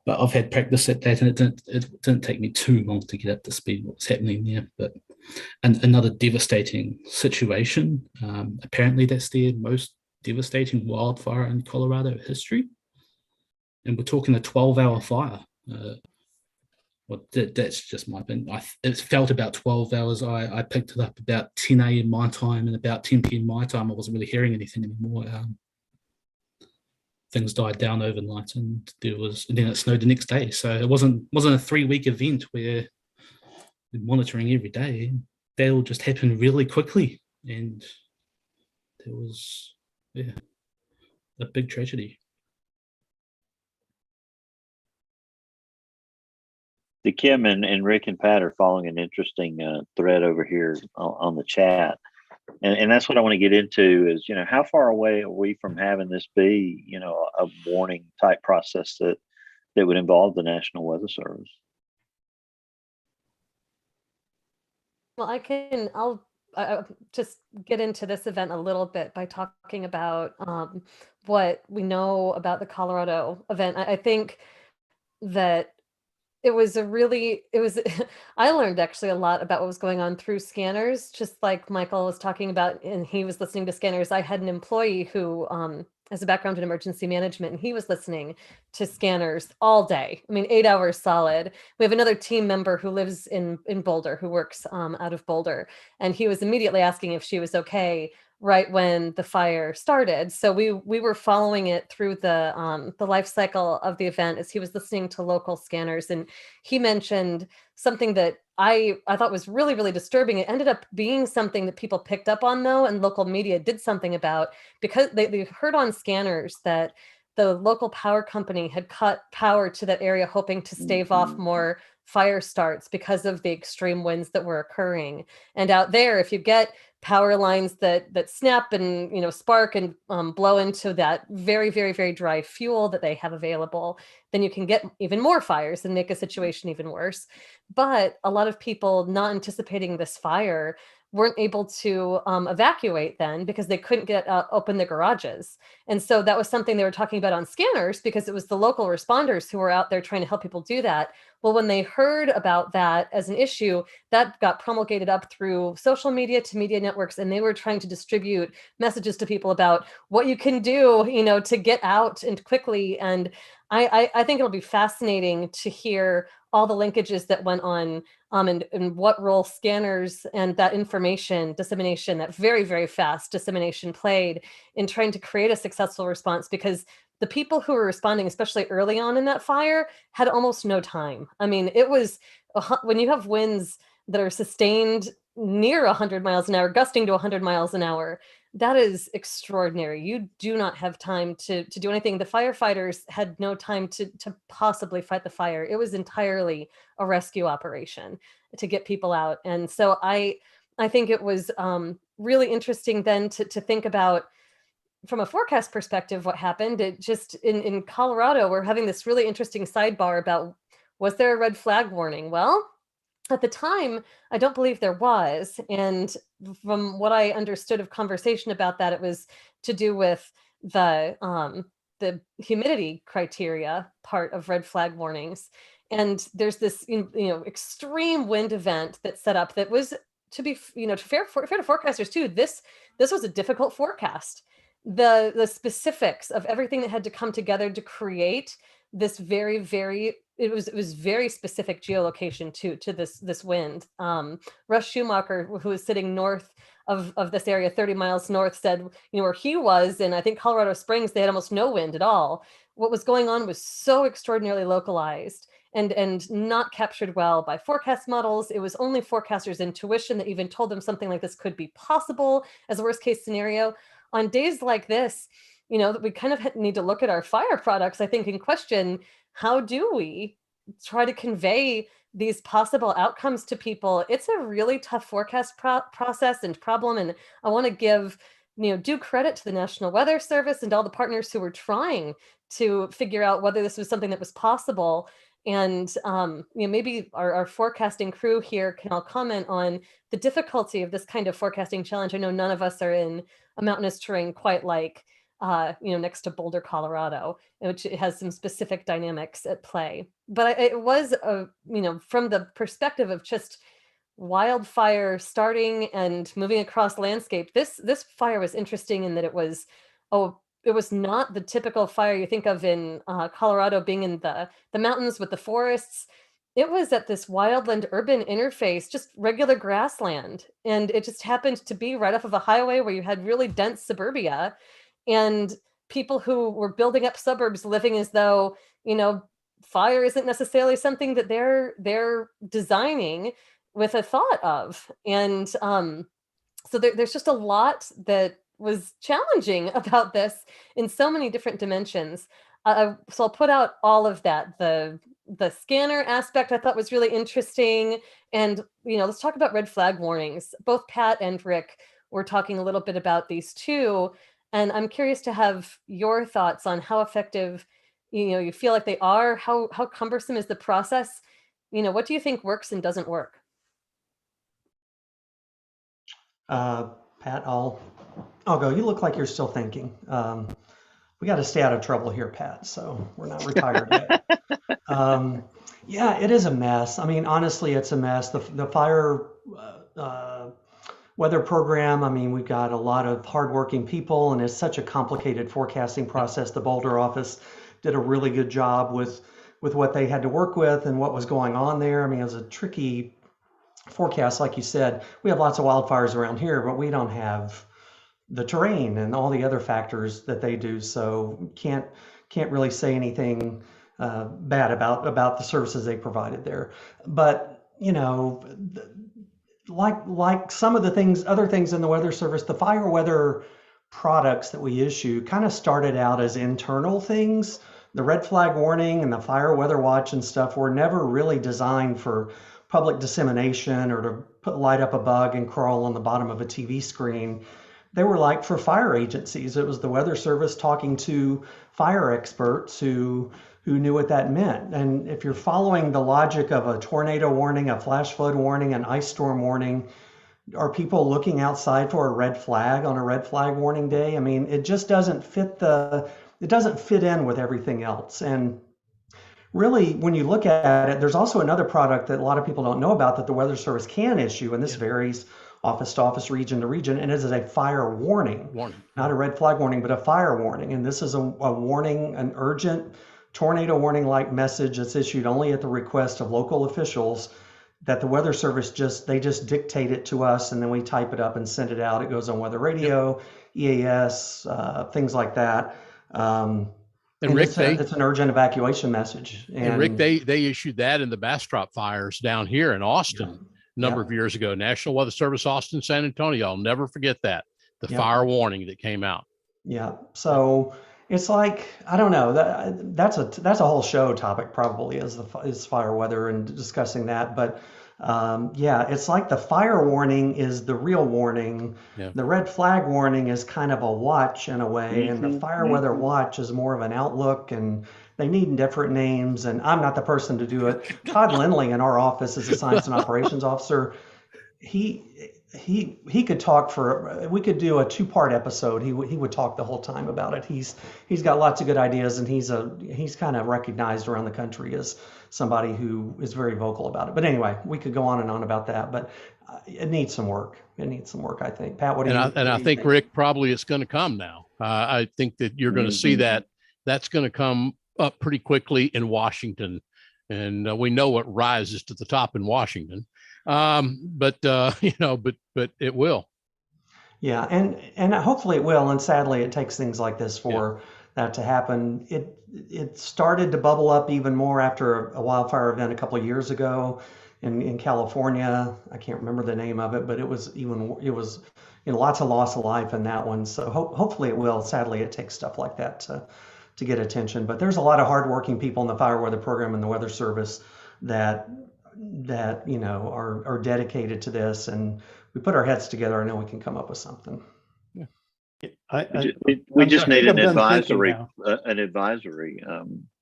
But I've had practice at that, and it didn't take me too long to get up to speed what's happening there. But another devastating situation. Apparently, that's the most devastating wildfire in Colorado history, and we're talking a 12-hour fire. Well, that's just my opinion. It felt about 12 hours. I picked it up about 10 a.m. my time, and about 10 p.m. my time, I wasn't really hearing anything anymore. Things died down overnight, and then it snowed the next day. So it wasn't a 3-week event where we're monitoring every day. That all just happened really quickly, and there was a big tragedy. The Kim and Rick and Pat are following an interesting thread over here on the chat. And that's what I want to get into is, you know, how far away are we from having this be, you know, a warning type process that would involve the National Weather Service? Well, I'll just get into this event a little bit by talking about what we know about the Colorado event. I think that it was I learned actually a lot about what was going on through scanners, just like Michael was talking about, and he was listening to scanners. I had an employee who has a background in emergency management, and he was listening to scanners all day. I mean, 8 hours solid. We have another team member who lives in Boulder, who works out of Boulder, and he was immediately asking if she was okay right when the fire started. So we were following it through the life cycle of the event as he was listening to local scanners. And he mentioned something that I thought was really, really disturbing. It ended up being something that people picked up on, though, and local media did something about, because they heard on scanners that the local power company had cut power to that area, hoping to stave off more fire starts because of the extreme winds that were occurring. And out there, if you get power lines that snap and spark and blow into that very, very, very dry fuel that they have available, then you can get even more fires and make a situation even worse. But a lot of people not anticipating this fire weren't able to evacuate then, because they couldn't get open the garages. And so that was something they were talking about on scanners, because it was the local responders who were out there trying to help people do that. Well, when they heard about that as an issue, that got promulgated up through social media to media networks, and they were trying to distribute messages to people about what you can do, to get out and quickly. And I think it'll be fascinating to hear all the linkages that went on, and what role scanners and that information dissemination, that very, very fast dissemination, played in trying to create a successful response, because the people who were responding, especially early on in that fire, had almost no time. I mean, it was when you have winds that are sustained near 100 miles an hour, gusting to 100 miles an hour, that is extraordinary. You do not have time to do anything. The firefighters had no time to possibly fight the fire. It was entirely a rescue operation to get people out. And so I think it was really interesting then to think about, from a forecast perspective, what happened. It just in Colorado, we're having this really interesting sidebar about, was there a red flag warning? Well, at the time, I don't believe there was. And from what I understood of conversation about that, it was to do with the humidity criteria part of red flag warnings. And there's this extreme wind event that's set up that was, to be fair to forecasters too, this was a difficult forecast. The specifics of everything that had to come together to create this very, very, it was very specific geolocation to this wind. Russ Schumacher, who was sitting north of this area, 30 miles north, said, where he was, and I think Colorado Springs, they had almost no wind at all. What was going on was so extraordinarily localized and not captured well by forecast models. It was only forecasters' intuition that even told them something like this could be possible as a worst case scenario. On days like this, that we kind of need to look at our fire products, I think, and question, how do we try to convey these possible outcomes to people? It's a really tough forecast process and problem. And I want to give, due credit to the National Weather Service and all the partners who were trying to figure out whether this was something that was possible. And maybe our forecasting crew here can all comment on the difficulty of this kind of forecasting challenge. I know none of us are in a mountainous terrain quite like next to Boulder, Colorado, which has some specific dynamics at play. But it was from the perspective of just wildfire starting and moving across landscape, this fire was interesting in that it was not the typical fire you think of in Colorado, being in the mountains with the forests. It was at this wildland urban interface, just regular grassland. And it just happened to be right off of a highway where you had really dense suburbia, and people who were building up suburbs living as though, fire isn't necessarily something that they're designing with a thought of. And so there's just a lot that was challenging about this in so many different dimensions. So I'll put out all of that. The scanner aspect I thought was really interesting. And, let's talk about red flag warnings. Both Pat and Rick were talking a little bit about these too. And I'm curious to have your thoughts on how effective, you feel like they are, how cumbersome is the process? What do you think works and doesn't work? Pat, I'll go. You look like you're still thinking. We got to stay out of trouble here, Pat. So we're not retired yet. Yeah, it is a mess. I mean, honestly, it's a mess. The fire weather program. I mean, we've got a lot of hardworking people, and it's such a complicated forecasting process. The Boulder office did a really good job with what they had to work with and what was going on there. I mean, it was a tricky forecast, like you said. We have lots of wildfires around here, but we don't have the terrain and all the other factors that they do. So can't really say anything bad about the services they provided there. But you know, like some of the other things in the Weather Service, the fire weather products that we issue kind of started out as internal things. The red flag warning and the fire weather watch and stuff were never really designed for public dissemination or to light up a bug and crawl on the bottom of a TV screen. They were like for fire agencies. It was the Weather Service talking to fire experts who knew what that meant. And if you're following the logic of a tornado warning, a flash flood warning, an ice storm warning, are people looking outside for a red flag on a red flag warning day? I mean, it just doesn't fit in with everything else. And really, when you look at it, there's also another product that a lot of people don't know about that the Weather Service can issue, and this varies office to office, region to region, and it is a fire warning. Not a red flag warning, but a fire warning. And this is a warning, an urgent tornado warning-like message that's issued only at the request of local officials, that the Weather Service just dictate it to us, and then we type it up and send it out. It goes on weather radio, EAS, things like that. And Rick, it's an urgent evacuation message. And Rick, they issued that in the Bastrop fires down here in Austin a number of years ago. National Weather Service, Austin, San Antonio. I'll never forget that. The fire warning that came out. Yeah. So it's like, I don't know, that's a whole show topic probably, is fire weather and discussing that. But it's like the fire warning is the real warning. Yeah. The red flag warning is kind of a watch in a way, and the fire weather watch is more of an outlook, and they need different names. And I'm not the person to do it. Todd Lindley in our office is a science and operations officer. He could talk we could do a 2-part episode. He would talk the whole time about it. He's got lots of good ideas, and he's kind of recognized around the country as somebody who is very vocal about it. But anyway, we could go on and on about that, but it needs some work. I think. Pat, what do you think? And I think, Rick, probably it's going to come now. I think that you're going to see that's going to come up pretty quickly in Washington. And we know what rises to the top in Washington. But it will. Yeah. And hopefully it will. And sadly, it takes things like this for that to happen. It started to bubble up even more after a wildfire event a couple of years ago in California. I can't remember the name of it, but it was lots of loss of life in that one. So hopefully it will. Sadly, it takes stuff like that to get attention. But there's a lot of hardworking people in the fire weather program and the Weather Service that are dedicated to this, and we put our heads together. I know we can come up with something. We just need an advisory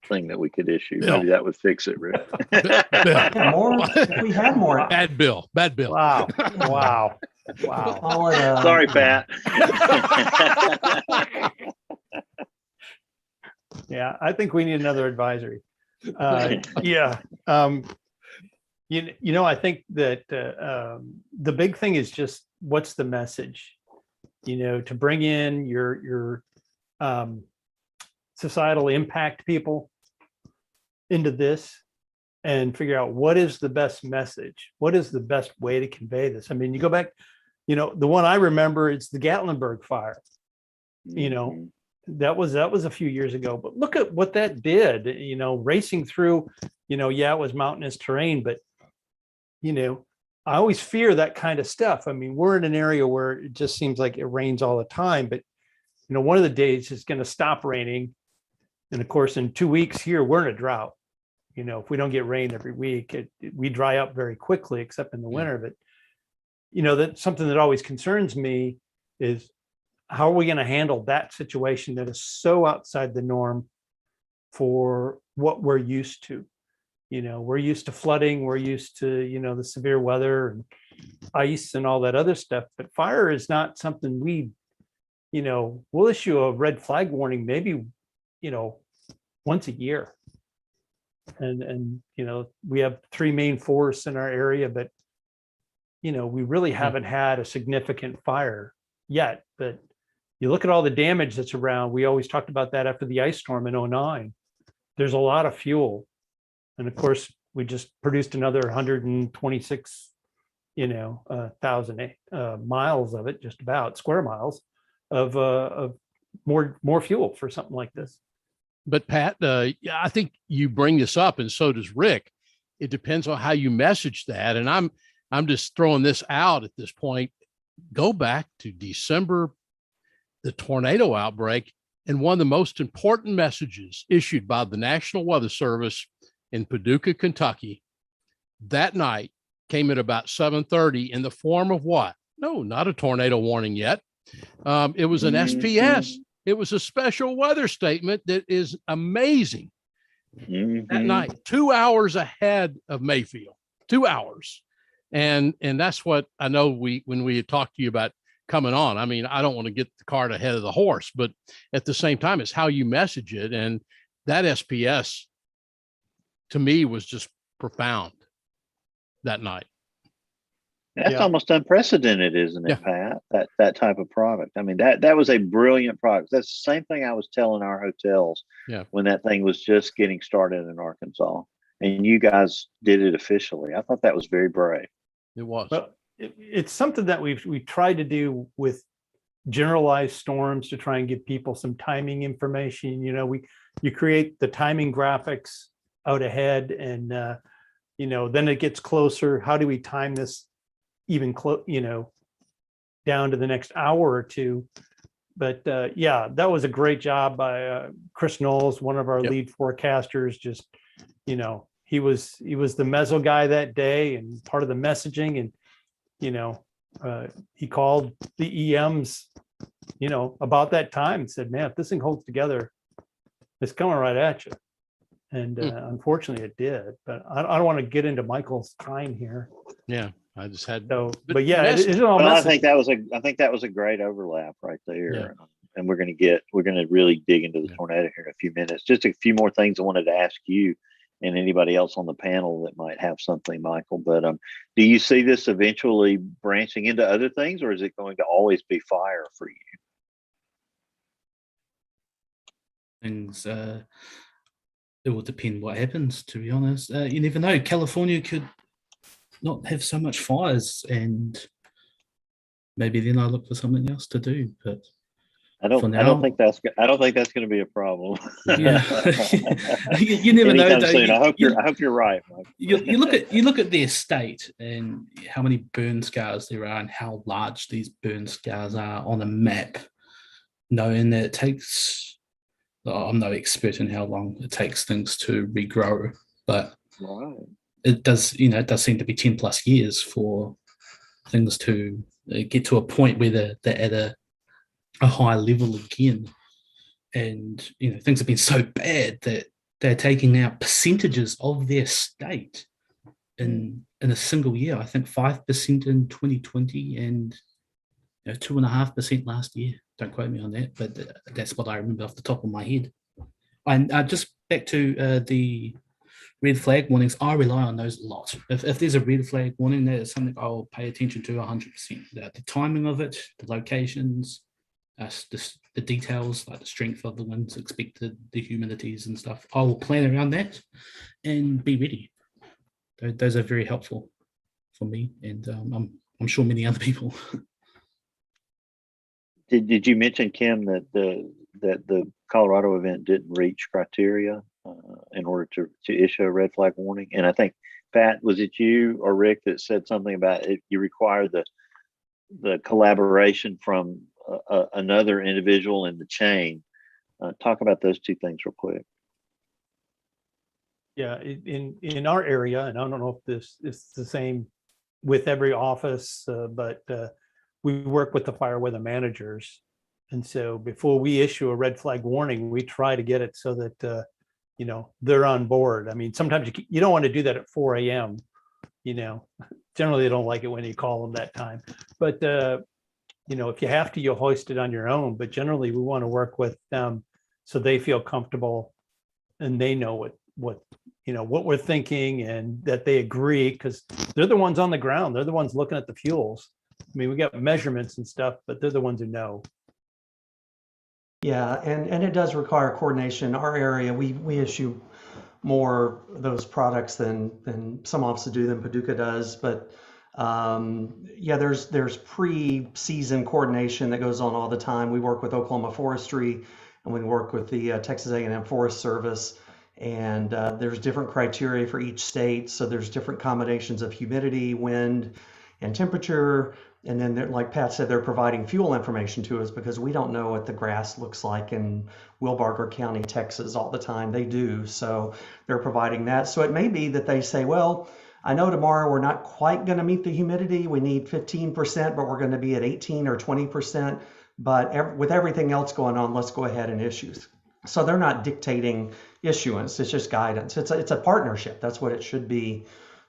thing that we could issue. Bill. Maybe that would fix it, Rick. If we had more. Bad bill. Wow. Sorry, Pat. Yeah, I think we need another advisory. I think that the big thing is just what's the message, to bring in your societal impact people into this and figure out what is the best message, what is the best way to convey this. I mean, you go back, the one I remember, it's the Gatlinburg fire. That was a few years ago, but look at what that did, racing through, it was mountainous terrain, but I always fear that kind of stuff. I mean, we're in an area where it just seems like it rains all the time, but one of the days it's going to stop raining. And of course, in 2 weeks here, we're in a drought. If we don't get rain every week, we dry up very quickly, except in the winter. But, that's something that always concerns me is, how are we going to handle that situation that is so outside the norm for what we're used to? we're used to flooding, we're used to, the severe weather and ice and all that other stuff, but fire is not something we'll issue a red flag warning maybe, once a year. And we have 3 main forests in our area, but we really haven't had a significant fire yet. But you look at all the damage that's around. We always talked about that after the ice storm in '09. There's a lot of fuel. And of course, we just produced another 126, thousand miles of it, just about square miles of more fuel for something like this. But Pat, I think you bring this up, and so does Rick. It depends on how you message that. And I'm just throwing this out at this point. Go back to December, the tornado outbreak, and one of the most important messages issued by the National Weather Service in Paducah, Kentucky, that night came at about 7:30 in the form of what? No, not a tornado warning yet. It was an SPS. It was a special weather statement that is amazing. That night, 2 hours ahead of Mayfield, 2 hours. And that's what I know when we had talked to you about coming on. I mean, I don't want to get the cart ahead of the horse, but at the same time, it's how you message it. And that SPS to me was just profound that night. That's almost unprecedented, isn't it, Pat? That type of product. I mean, that was a brilliant product. That's the same thing I was telling our hotels when that thing was just getting started in Arkansas. And you guys did it officially. I thought that was very brave. It was. Well, it's something that we tried to do with generalized storms to try and give people some timing information. You create the timing graphics out ahead, and then it gets closer. How do we time this even down to the next hour or two? But that was a great job by Chris Knowles, one of our lead forecasters. Just he was the meso guy that day and part of the messaging, and he called the EMs about that time and said, man, if this thing holds together, it's coming right at you. And unfortunately it did, but I don't want to get into Michael's time here. I just had but yeah, it's all well, I think that was a great overlap right there. And we're going to really dig into the tornado here in a few minutes. Just a few more things I wanted to ask you and anybody else on the panel that might have something, Michael. But do you see this eventually branching into other things, or is it going to always be fire for you? Things it will depend what happens, to be honest. You never know. California could not have so much fires, and maybe then I look for something else to do. But I don't think that's going to be a problem. Yeah. you never know. Though. Soon. I hope you're right, Mike. You look at their state and how many burn scars there are and how large these burn scars are on a map, knowing that it takes. I'm no expert in how long it takes things to regrow, but it does seem to be 10 plus years for things to get to a point where they're at a high level again. And things have been so bad that they're taking out percentages of their state in a single year. I think 5% in 2020 and 2.5% last year. Don't quote me on that, but that's what I remember off the top of my head. And just back to the red flag warnings, I rely on those a lot. If there's a red flag warning, that is something I'll pay attention to 100%. The timing of it, the locations, the details, like the strength of the winds expected, the humidities and stuff. I will plan around that and be ready. Those are very helpful for me, and I'm sure many other people. Did you mention, Kim, that the Colorado event didn't reach criteria in order to issue a red flag warning? And I think, Pat, was it you or Rick that said something about it? You require the collaboration from another individual in the chain. Talk about those two things real quick. Yeah, in our area, and I don't know if this is the same with every office, but we work with the fire weather managers. And so before we issue a red flag warning, we try to get it so that they're on board. I mean, sometimes you don't want to do that at 4 a.m. Generally they don't like it when you call them that time, but if you have to, you'll hoist it on your own. But generally we want to work with them so they feel comfortable and they know what we're thinking, and that they agree, because they're the ones on the ground. They're the ones looking at the fuels. I mean, we got measurements and stuff, but they're the ones who know. Yeah, and it does require coordination. Our area, we issue more of those products than some offices do, than Paducah does. But yeah, there's pre-season coordination that goes on all the time. We work with Oklahoma Forestry, and we work with the Texas A&M Forest Service. And there's different criteria for each state. So there's different combinations of humidity, wind, and temperature. And then, like Pat said, they're providing fuel information to us, because we don't know what the grass looks like in Wilbarger County, Texas all the time. They do. So they're providing that. So it may be that they say, well, I know tomorrow we're not quite going to meet the humidity. We need 15%, but we're going to be at 18 or 20%. But with everything else going on, let's go ahead and issue. So they're not dictating issuance. It's just guidance. It's a partnership. That's what it should be,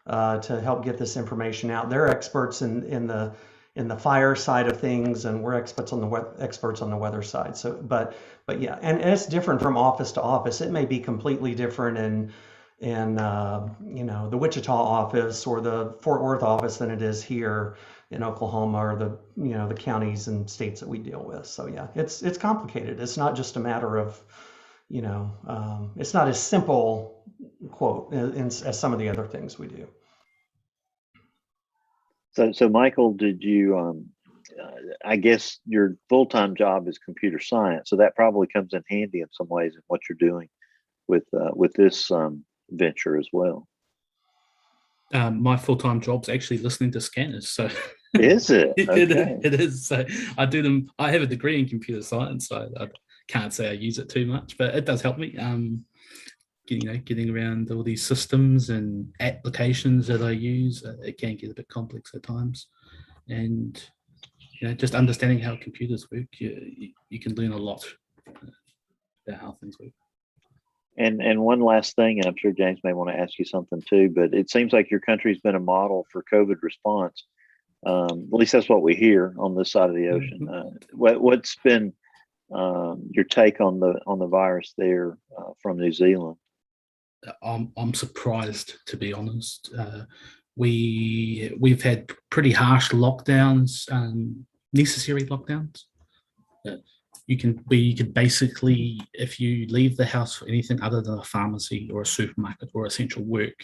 to help get this information out. They're experts in the fire side of things, and we're experts on the weather side. So, but yeah, and it's different from office to office. It may be completely different in the Wichita office or the Fort Worth office than it is here in Oklahoma, or the counties and states that we deal with. So yeah, it's complicated. It's not just a matter of, it's not as simple, quote, as some of the other things we do. So Michael, did you? I guess your full-time job is computer science, so that probably comes in handy in some ways in what you're doing with this venture as well. My full-time job's actually listening to scanners. So is it? Okay. It is. So I do them. I have a degree in computer science, so I can't say I use it too much, but it does help me. Getting around all these systems and applications that I use, it can get a bit complex at times, and just understanding how computers work, you can learn a lot about how things work. And one last thing, and I'm sure James may want to ask you something too, but it seems like your country's been a model for COVID response. At least that's what we hear on this side of the ocean. What's been your take on the virus there from New Zealand? I'm surprised, to be honest. We've had pretty harsh lockdowns, necessary lockdowns. You could basically, if you leave the house for anything other than a pharmacy or a supermarket or essential work,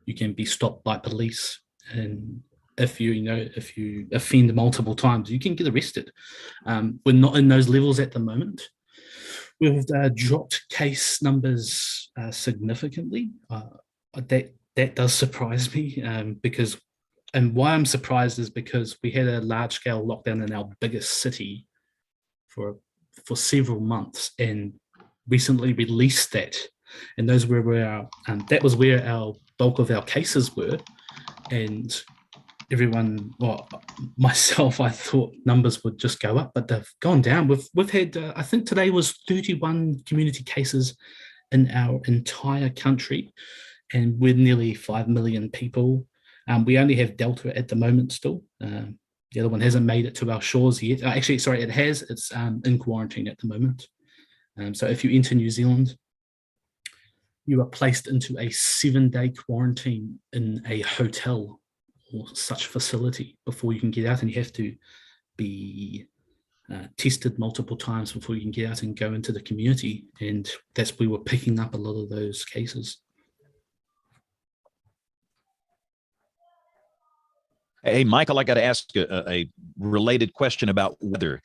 you can be stopped by police. And if you offend multiple times, you can get arrested. We're not in those levels at the moment. We've dropped case numbers significantly. That does surprise me, and why I'm surprised is because we had a large-scale lockdown in our biggest city for several months, and recently released that, and those were where that was where our bulk of our cases were, and everyone, well, myself, I thought numbers would just go up, but they've gone down. We've had, I think today was 31 community cases in our entire country, and we're nearly 5 million people. We only have Delta at the moment still. The other one hasn't made it to our shores yet. Actually, sorry, it has. It's in quarantine at the moment. So if you enter New Zealand, you are placed into a 7-day quarantine in a hotel or such facility before you can get out, and you have to be tested multiple times before you can get out and go into the community. And that's where we're picking up a lot of those cases. Hey, Michael, I got to ask a related question about weather.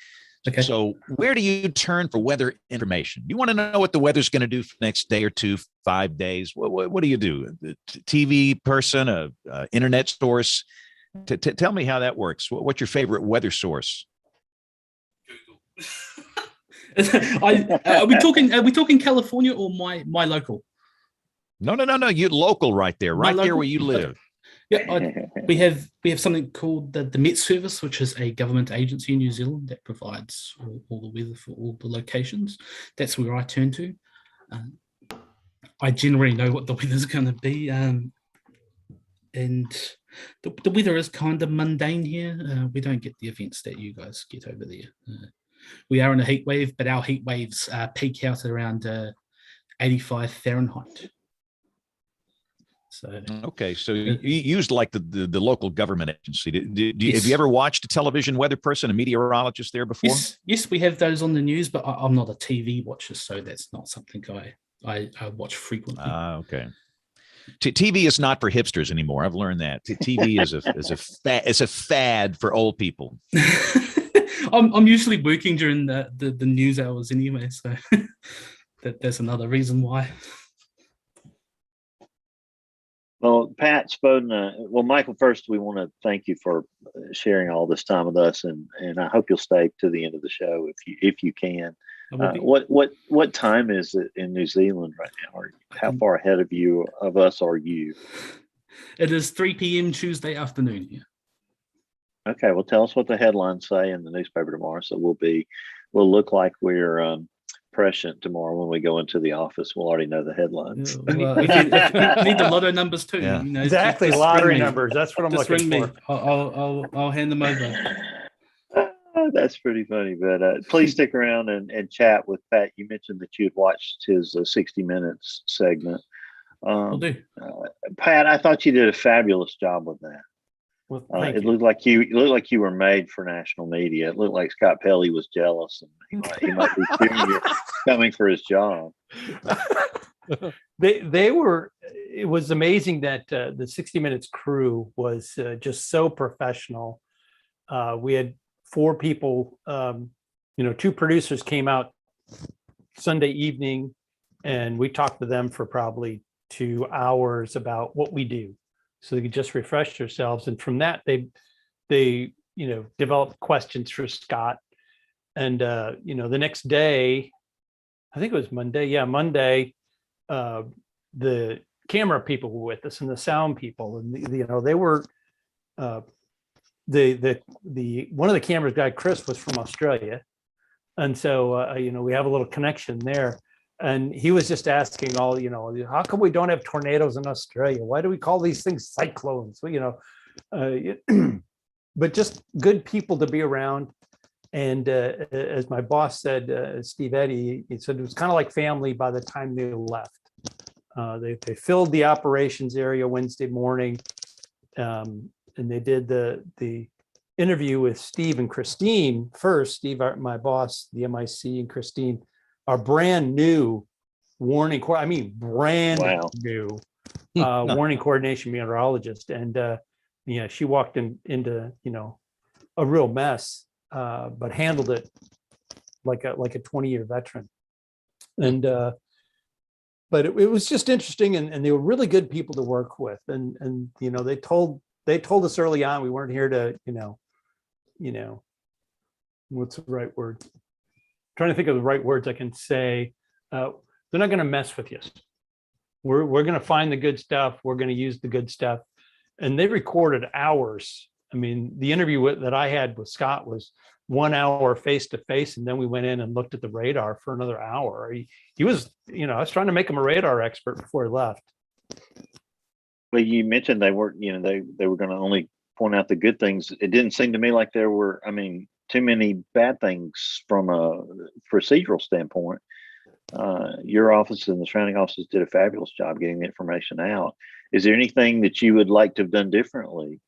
Okay. So where do you turn for weather information? You want to know what the weather's going to do for the next day or two, 5 days. What do you do? A TV person, a internet source? Tell me how that works. What's your favorite weather source? Google. Are we talking California or my local? No. You local right there where you live. Okay. Yeah, we have something called the Met Service, which is a government agency in New Zealand that provides all the weather for all the locations. That's where I turn to. I generally know what the weather's going to be, and the weather is kind of mundane here. We don't get the events that you guys get over there. We are in a heat wave, but our heat waves peak out at around 85 Fahrenheit. So okay, so you used like the local government agency. Have you ever watched a television weather person, a meteorologist there before? Yes, we have those on the news, but I'm not a TV watcher, so that's not something I watch frequently. Okay. TV is not for hipsters anymore. I've learned that. TV is a fad for old people. I'm usually working during the news hours anyway, so that's another reason why. Well, Pat, Spoden, well, Michael, first, we want to thank you for sharing all this time with us, and I hope you'll stay to the end of the show if you can. What time is it in New Zealand right now? How far ahead of us are you? It is 3 p.m. Tuesday afternoon here. Okay, well, tell us what the headlines say in the newspaper tomorrow. So we'll look like we're prescient tomorrow when we go into the office. We'll already know the headlines. Well, if you need the lotto numbers too. Yeah. Exactly, just lottery ring me. numbers. That's what I'm Just looking ring for. me. I'll hand them over. That's pretty funny, but please stick around and chat with Pat. You mentioned that you had watched his 60 Minutes segment. Will do. Pat, I thought you did a fabulous job with that. Well, thank It you. looked like you were made for national media. It looked like Scott Pelley was jealous, and he might be cheering you coming for his job. It was amazing that the 60 Minutes crew was just so professional. We had 4 people, 2 producers came out Sunday evening, and we talked to them for probably 2 hours about what we do, so they could just refresh themselves. And from that, they developed questions for Scott. And the next day, I think it was Monday. Yeah, Monday, the camera people were with us and the sound people, and they were the one of the cameras guy, Chris, was from Australia, and so we have a little connection there. And he was just asking all, how come we don't have tornadoes in Australia? Why do we call these things cyclones? But just good people to be around. And as my boss said, Steve Eddy, he said it was kind of like family by the time they left. They filled the operations area Wednesday morning, and they did the interview with Steve and Christine first. Steve, my boss, the MIC, and Christine are brand new warning coordination meteorologist. And she walked into a real mess, but handled it like a 20-year veteran. And but it was just interesting, and they were really good people to work with. And they told us early on we weren't here to what's the right word? Trying to think of the right words I can say. They're not going to mess with you. We're going to find the good stuff. We're going to use the good stuff. And they recorded hours. I mean, the interview that I had with Scott was 1 hour face to face, and then we went in and looked at the radar for another hour. He was, I was trying to make him a radar expert before he left. Well, you mentioned they weren't, they were going to only point out the good things. It didn't seem to me like there were, too many bad things from a procedural standpoint. Your office and the surrounding offices did a fabulous job getting the information out. Is there anything that you would like to have done differently,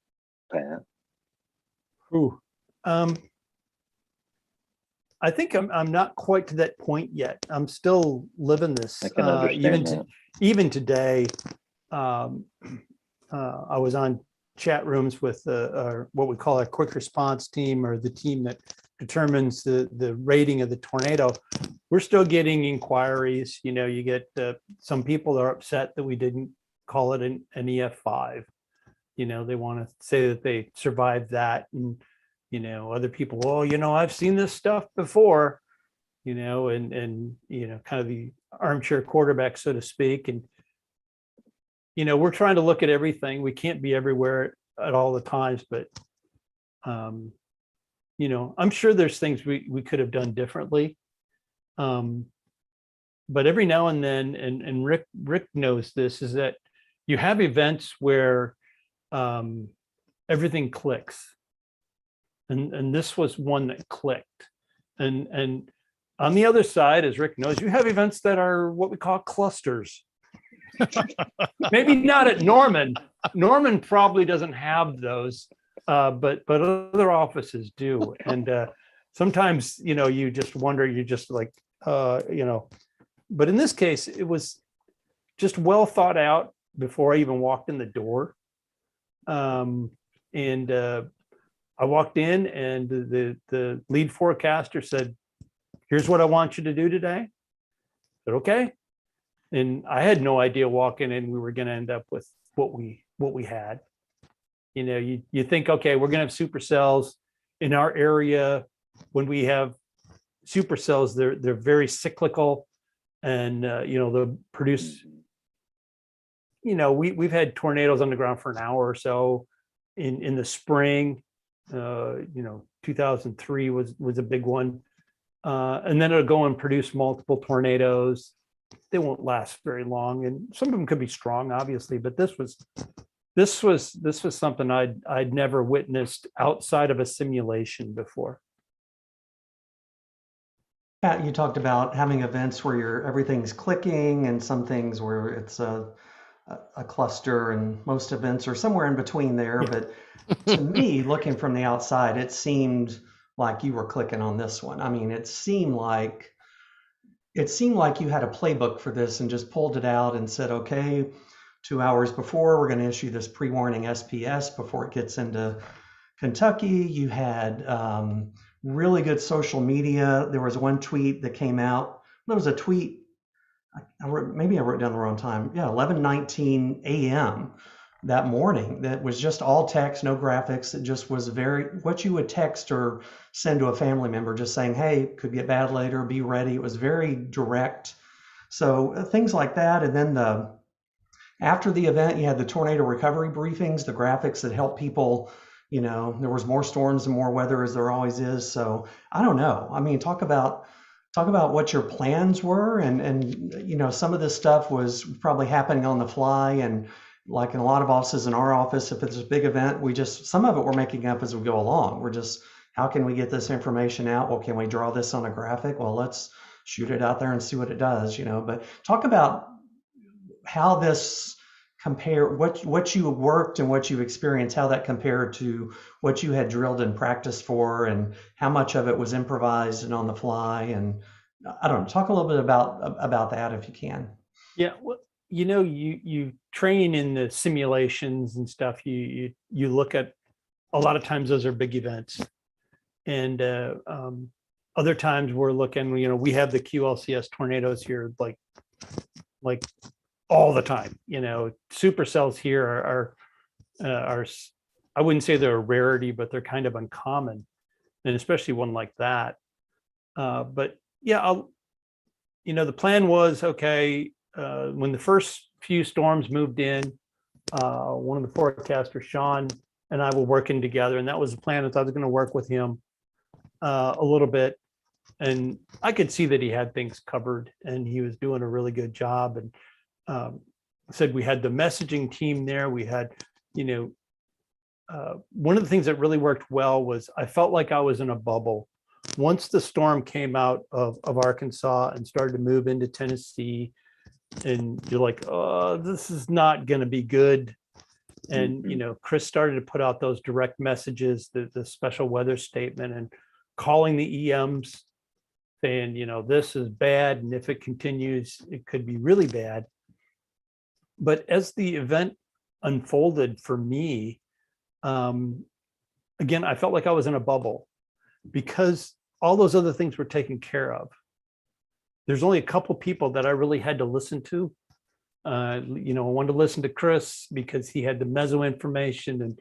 Pat? I think I'm not quite to that point yet. I'm still living this. I can understand even today, I was on chat rooms with what we call a quick response team, or the team that determines the rating of the tornado. We're still getting inquiries. You get some people are upset that we didn't call it an EF5. They want to say that they survived that, and other people, well, I've seen this stuff before, and kind of the armchair quarterback, so to speak. And we're trying to look at everything. We can't be everywhere at all the times, but I'm sure there's things we could have done differently. but every now and then, and Rick knows this, is that you have events where everything clicks. And this was one that clicked. And on the other side, as Rick knows, you have events that are what we call clusters. Maybe not at Norman. Norman probably doesn't have those, but other offices do. And sometimes, you just wonder, you're just like, but in this case, it was just well thought out before I even walked in the door. I walked in, and the lead forecaster said, "Here's what I want you to do today." I said, "Okay." And I had no idea walking in we were going to end up with what we had. You think, okay, we're going to have supercells in our area. When we have supercells, they're very cyclical, and they'll produce. We've had tornadoes on the ground for an hour or so in the spring. 2003 was a big one, and then it'll go and produce multiple tornadoes. They won't last very long, and some of them could be strong, obviously, but this was something I'd never witnessed outside of a simulation before. Pat, you talked about having events where everything's clicking, and some things where it's a cluster, and most events are somewhere in between there. Yeah. But to me, looking from the outside, it seemed like you were clicking on this one. I mean, it seemed like you had a playbook for this and just pulled it out and said, okay, 2 hours before, we're going to issue this pre-warning SPS before it gets into Kentucky. You had really good social media. There was one tweet that came out. There was a tweet, maybe I wrote down the wrong time. Yeah, 11:19 a.m. that morning. That was just all text, no graphics. It just was what you would text or send to a family member, just saying, hey, could get bad later, be ready. It was very direct. So things like that. And then after the event, you had the tornado recovery briefings, the graphics that help people. There was more storms and more weather, as there always is. So I don't know. I mean, talk about what your plans were, and some of this stuff was probably happening on the fly, and like in a lot of offices, in our office, if it's a big event, some of it we're making up as we go along. We're just, how can we get this information out? Well, can we draw this on a graphic? Well, let's shoot it out there and see what it does, but talk about how this compare, what you worked and what you experienced, how that compared to what you had drilled and practiced for, and how much of it was improvised and on the fly. And I don't know, talk a little bit about that if you can. Yeah, well, you train in the simulations and stuff. You look at, a lot of times those are big events, and other times we're looking. We have the QLCS tornadoes here, like all the time. Supercells here are I wouldn't say they're a rarity, but they're kind of uncommon, and especially one like that. But yeah, the plan was, okay, when the first few storms moved in, one of the forecasters, Sean, and I were working together, and that was the plan. I was going to work with him a little bit, and I could see that he had things covered, and he was doing a really good job. And said we had the messaging team there. We had, one of the things that really worked well was I felt like I was in a bubble. Once the storm came out of Arkansas and started to move into Tennessee, and you're like, oh, this is not going to be good. And, Chris started to put out those direct messages, the special weather statement, and calling the EMs saying, this is bad. And if it continues, it could be really bad. But as the event unfolded for me, again, I felt like I was in a bubble because all those other things were taken care of. There's only a couple people that I really had to listen to. I wanted to listen to Chris because he had the meso information and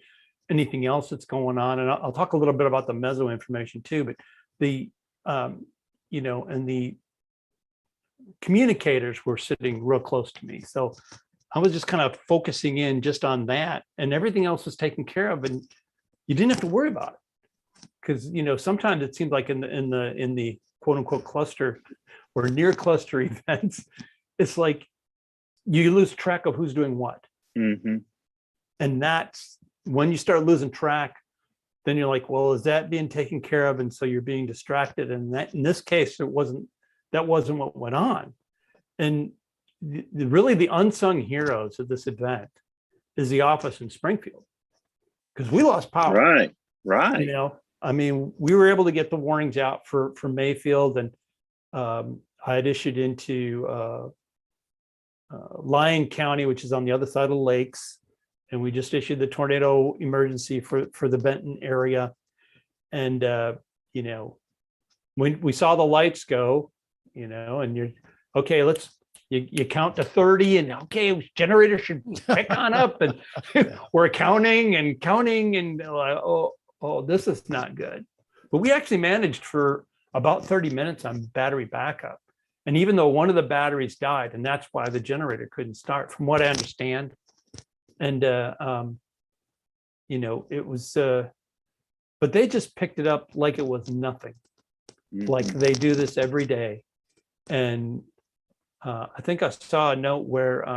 anything else that's going on. And I'll talk a little bit about the meso information too, but the, and the communicators were sitting real close to me. So I was just kind of focusing in just on that, and everything else was taken care of, and you didn't have to worry about it. Because sometimes it seemed like in the quote unquote cluster or near cluster events, it's like you lose track of who's doing what. Mm-hmm. And that's when you start losing track, then you're like, well, is that being taken care of? And so you're being distracted. And that, in this case, that wasn't what went on. And really the unsung heroes of this event is the office in Springfield, because we lost power. Right. You know, I mean, we were able to get the warnings out for Mayfield, and I had issued into Lyon County, which is on the other side of the lakes. And we just issued the tornado emergency for the Benton area. And, you know, when we saw the lights go, you know, and you're, okay, you count to 30 and okay, generator should pick on up, and we're counting and oh, this is not good. But we actually managed for about 30 minutes on battery backup. And even though one of the batteries died, and that's why the generator couldn't start, from what I understand. And, you know, it was, but they just picked it up like it was nothing. Like they do this every day. And I think I saw a note where,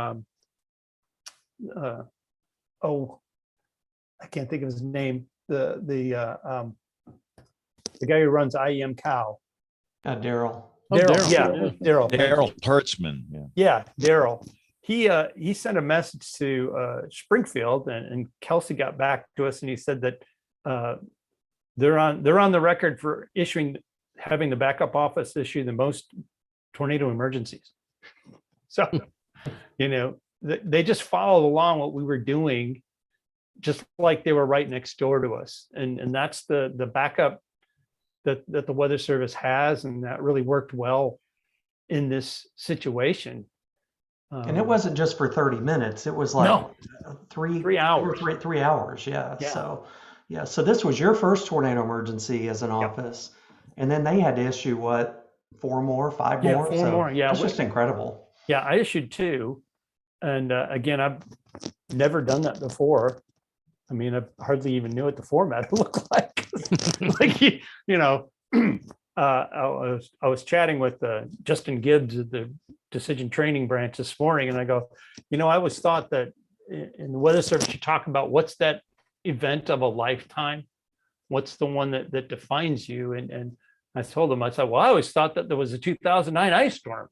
oh, I can't think of his name. The guy who runs IEM Cow. Daryl. Daryl, yeah, Daryl. Daryl Hertzman. Yeah, Daryl. He sent a message to Springfield, and Kelsey got back to us, and he said that they're on the record for having the backup office issue the most tornado emergencies. So, you know, they just followed along what we were doing, just like they were right next door to us, and that's the backup that the Weather Service has, and that really worked well in this situation. And it wasn't just for 30 minutes. It was like No. 3 hours. 3 hours. Yeah. Yeah. So this was your first tornado emergency as an office. And then they had to issue what, 4 more, 5 Yeah, more? 4 more. Yeah. That's just incredible. Yeah, I issued 2. And again, I've never done that before. I mean, I hardly even knew what the format looked like. Like, you know, I was chatting with Justin Gibbs at the Decision Training Branch this morning, and I go, you know, I always thought that in the Weather Service, you talk about what's that event of a lifetime? What's the one that defines you? And I told him, I said, well, I always thought that there was a 2009 ice storm.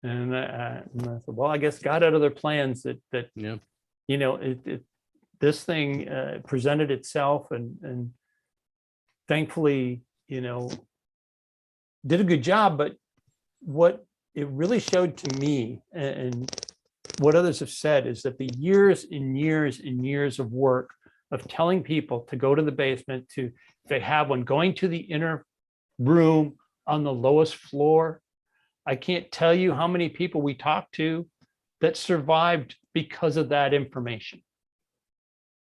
And I said, well, I guess God had other plans that Yeah. you know, this thing presented itself, and thankfully, you know, did a good job. But what it really showed to me, and what others have said, is that the years and years and years of work of telling people to go to the basement, if they have one, going to the inner room on the lowest floor. I can't tell you how many people we talked to that survived because of that information.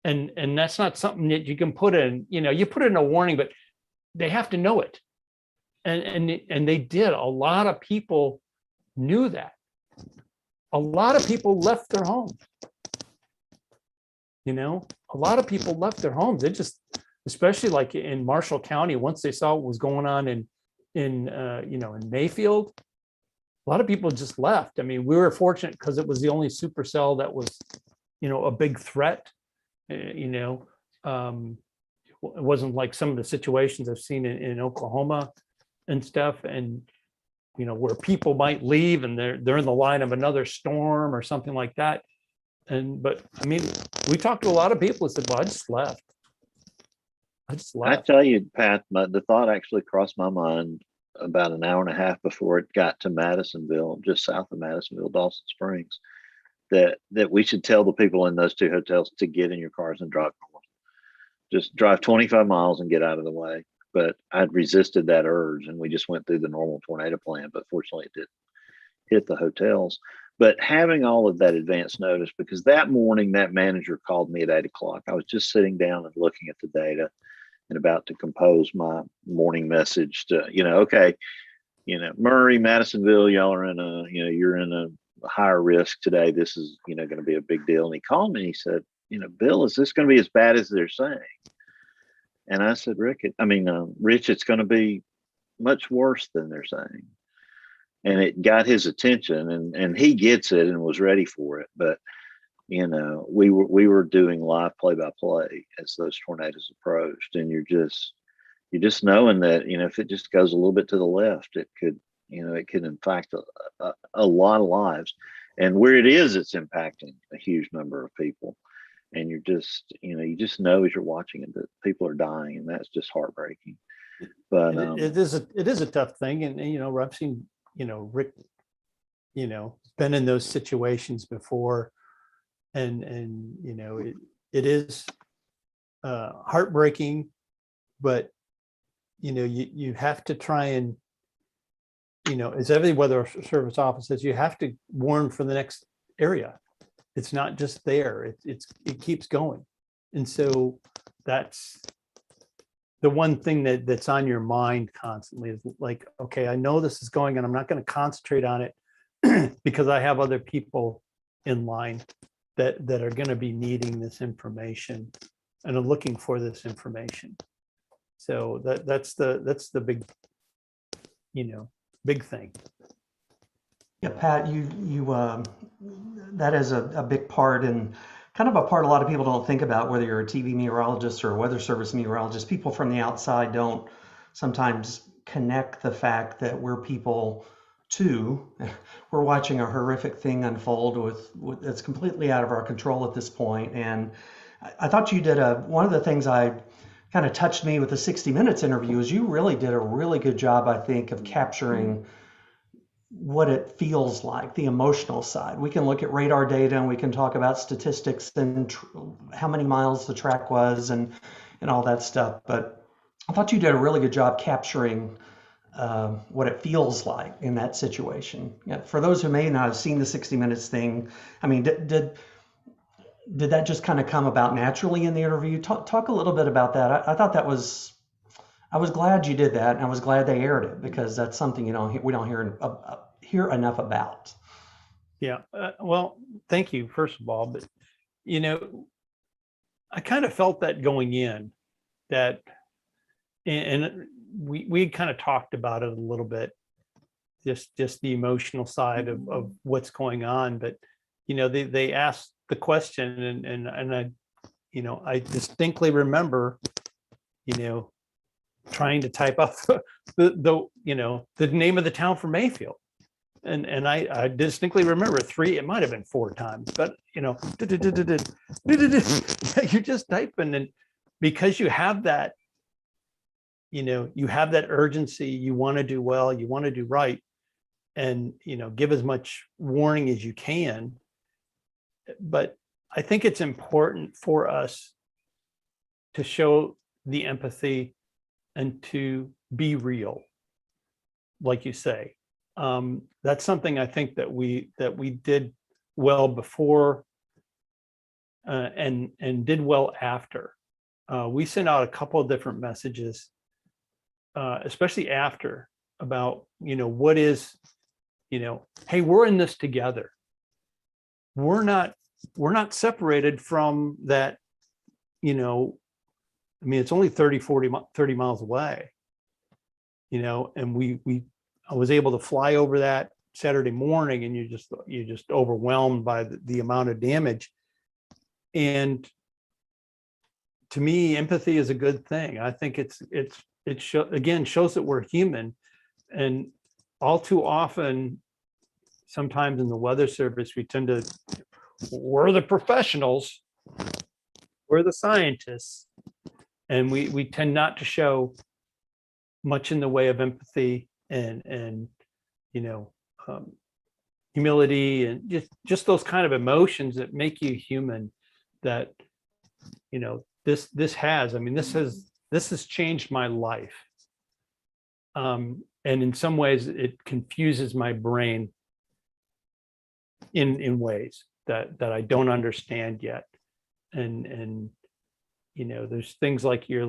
And that's not something that you can put in, you know, you put in a warning, but they have to know it. And they did. A lot of people knew that. A lot of people left their homes. You know, a lot of people left their homes. They just, especially like in Marshall County, once they saw what was going on in you know, in Mayfield, a lot of people just left. I mean, we were fortunate because it was the only supercell that was, you know, a big threat. You know, it wasn't like some of the situations I've seen in Oklahoma and stuff, and you know, where people might leave and they're in the line of another storm or something like that. But I mean, we talked to a lot of people who said, well, I just left. I tell you, Pat, the thought actually crossed my mind about an hour and a half before it got to Madisonville, just south of Madisonville, Dawson Springs, that we should tell the people in those 2 hotels to get in your cars and drive north. Just drive 25 miles and get out of the way. But I'd resisted that urge, and we just went through the normal tornado plan. But fortunately, it didn't hit the hotels. But having all of that advance notice, because that morning that manager called me at 8 o'clock. I was just sitting down and looking at the data and about to compose my morning message to, you know, okay, you know, Murray, Madisonville, y'all are in a, you know, you're in a higher risk today. This is, you know, going to be a big deal. And he called me and he said, you know, Bill, is this going to be as bad as they're saying? And I said, Rich, it's going to be much worse than they're saying. And it got his attention, and he gets it and was ready for it. But we were doing live play-by-play as those tornadoes approached, and you're just knowing that if it just goes a little bit to the left, it could impact a lot of lives. And where it is, it's impacting a huge number of people. And you just know as you're watching it that people are dying, and that's just heartbreaking. But it is a tough thing, and I've seen Rick, been in those situations before, and it is heartbreaking, but you have to try and as every weather service office says, you have to warn for the next area. It's not just there; it keeps going, and so that's the one thing that's on your mind constantly is like, okay, I know this is going on. I'm not going to concentrate on it because I have other people in line that are going to be needing this information and are looking for this information. So that's the big, big thing. Yeah, Pat, that is a big part, and kind of a part a lot of people don't think about, whether you're a TV meteorologist or a weather service meteorologist. People from the outside don't sometimes connect the fact that we're people too. We're watching a horrific thing unfold with that's completely out of our control at this point. And I thought you did one of the things I kind of touched me with the 60 Minutes interview is you really did a really good job, I think, of capturing what it feels like, the emotional side. We can look at radar data and we can talk about statistics and how many miles the track was and all that stuff. But I thought you did a really good job capturing what it feels like in that situation. Yeah, for those who may not have seen the 60 Minutes thing, I mean, did that just kind of come about naturally in the interview? Talk a little bit about that. I thought I was glad you did that, and I was glad they aired it, because that's something we don't hear enough about. Yeah, well, thank you, first of all. But I kind of felt that going in, that, and we kind of talked about it a little bit, just the emotional side of what's going on. But they asked the question, and I distinctly remember trying to type up the name of the town for Mayfield. And I distinctly remember it might have been 4 times, but you're just typing, and because you have that, you have that urgency, you want to do well, you want to do right, and give as much warning as you can. But I think it's important for us to show the empathy and to be real, like you say. That's something I think that we did well before, and did well after. We sent out a couple of different messages, especially after, about what is, hey, we're in this together. We're not separated from that. I mean, it's only 30 miles away, and I was able to fly over that Saturday morning, and you're just overwhelmed by the amount of damage. And to me, empathy is a good thing. I think it shows that we're human. And all too often, sometimes in the weather service, we're the professionals, we're the scientists, and we tend not to show much in the way of empathy and humility, and just those kind of emotions that make you human. That this has changed my life, and in some ways it confuses my brain in ways that I don't understand yet. And there's things like you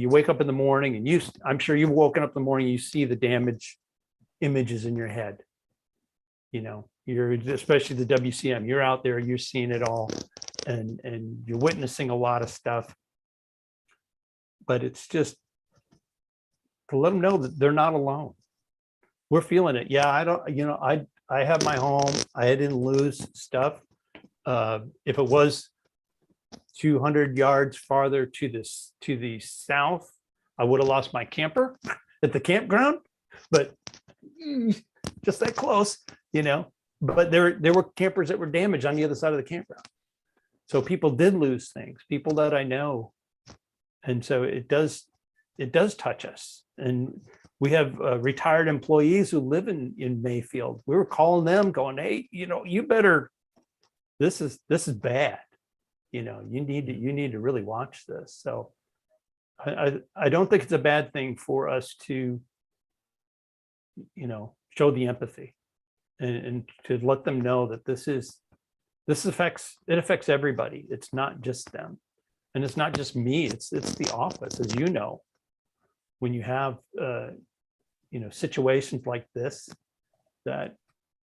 wake up in the morning, and I'm sure you've woken up in the morning, you see the damage images in your head. You're, especially the WCM, you're out there, you're seeing it all, and you're witnessing a lot of stuff. But it's just, to let them know that they're not alone. We're feeling it. Yeah, I have my home. I didn't lose stuff. If it was 200 yards farther to the south, I would have lost my camper at the campground, but just that close, but there were campers that were damaged on the other side of the campground. So people did lose things, people that I know. And so it does touch us. And we have retired employees who live in Mayfield. We were calling them going, hey, you better, this is bad. You need to really watch this. So I don't think it's a bad thing for us to, show the empathy and to let them know that this affects everybody. It's not just them. And it's not just me, it's the office, as you know, when you have, situations like this, that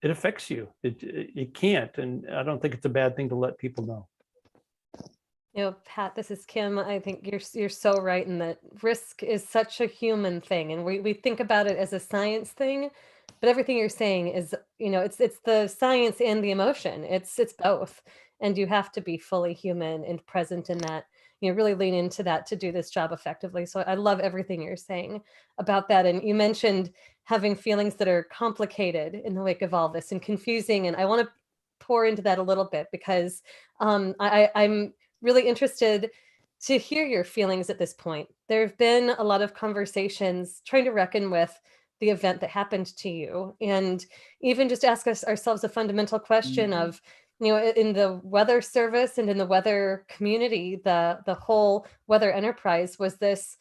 it affects you. It can't. And I don't think it's a bad thing to let people know. Pat, this is Kim. I think you're so right in that risk is such a human thing, and we think about it as a science thing, but everything you're saying is, it's the science and the emotion. It's both, and you have to be fully human and present in that. Really lean into that to do this job effectively. So I love everything you're saying about that. And you mentioned having feelings that are complicated in the wake of all this and confusing, and I want to pour into that a little bit because I'm really interested to hear your feelings at this point. There have been a lot of conversations trying to reckon with the event that happened to you, and even just ask ourselves a fundamental question of, in the weather service and in the weather community, the whole weather enterprise, was this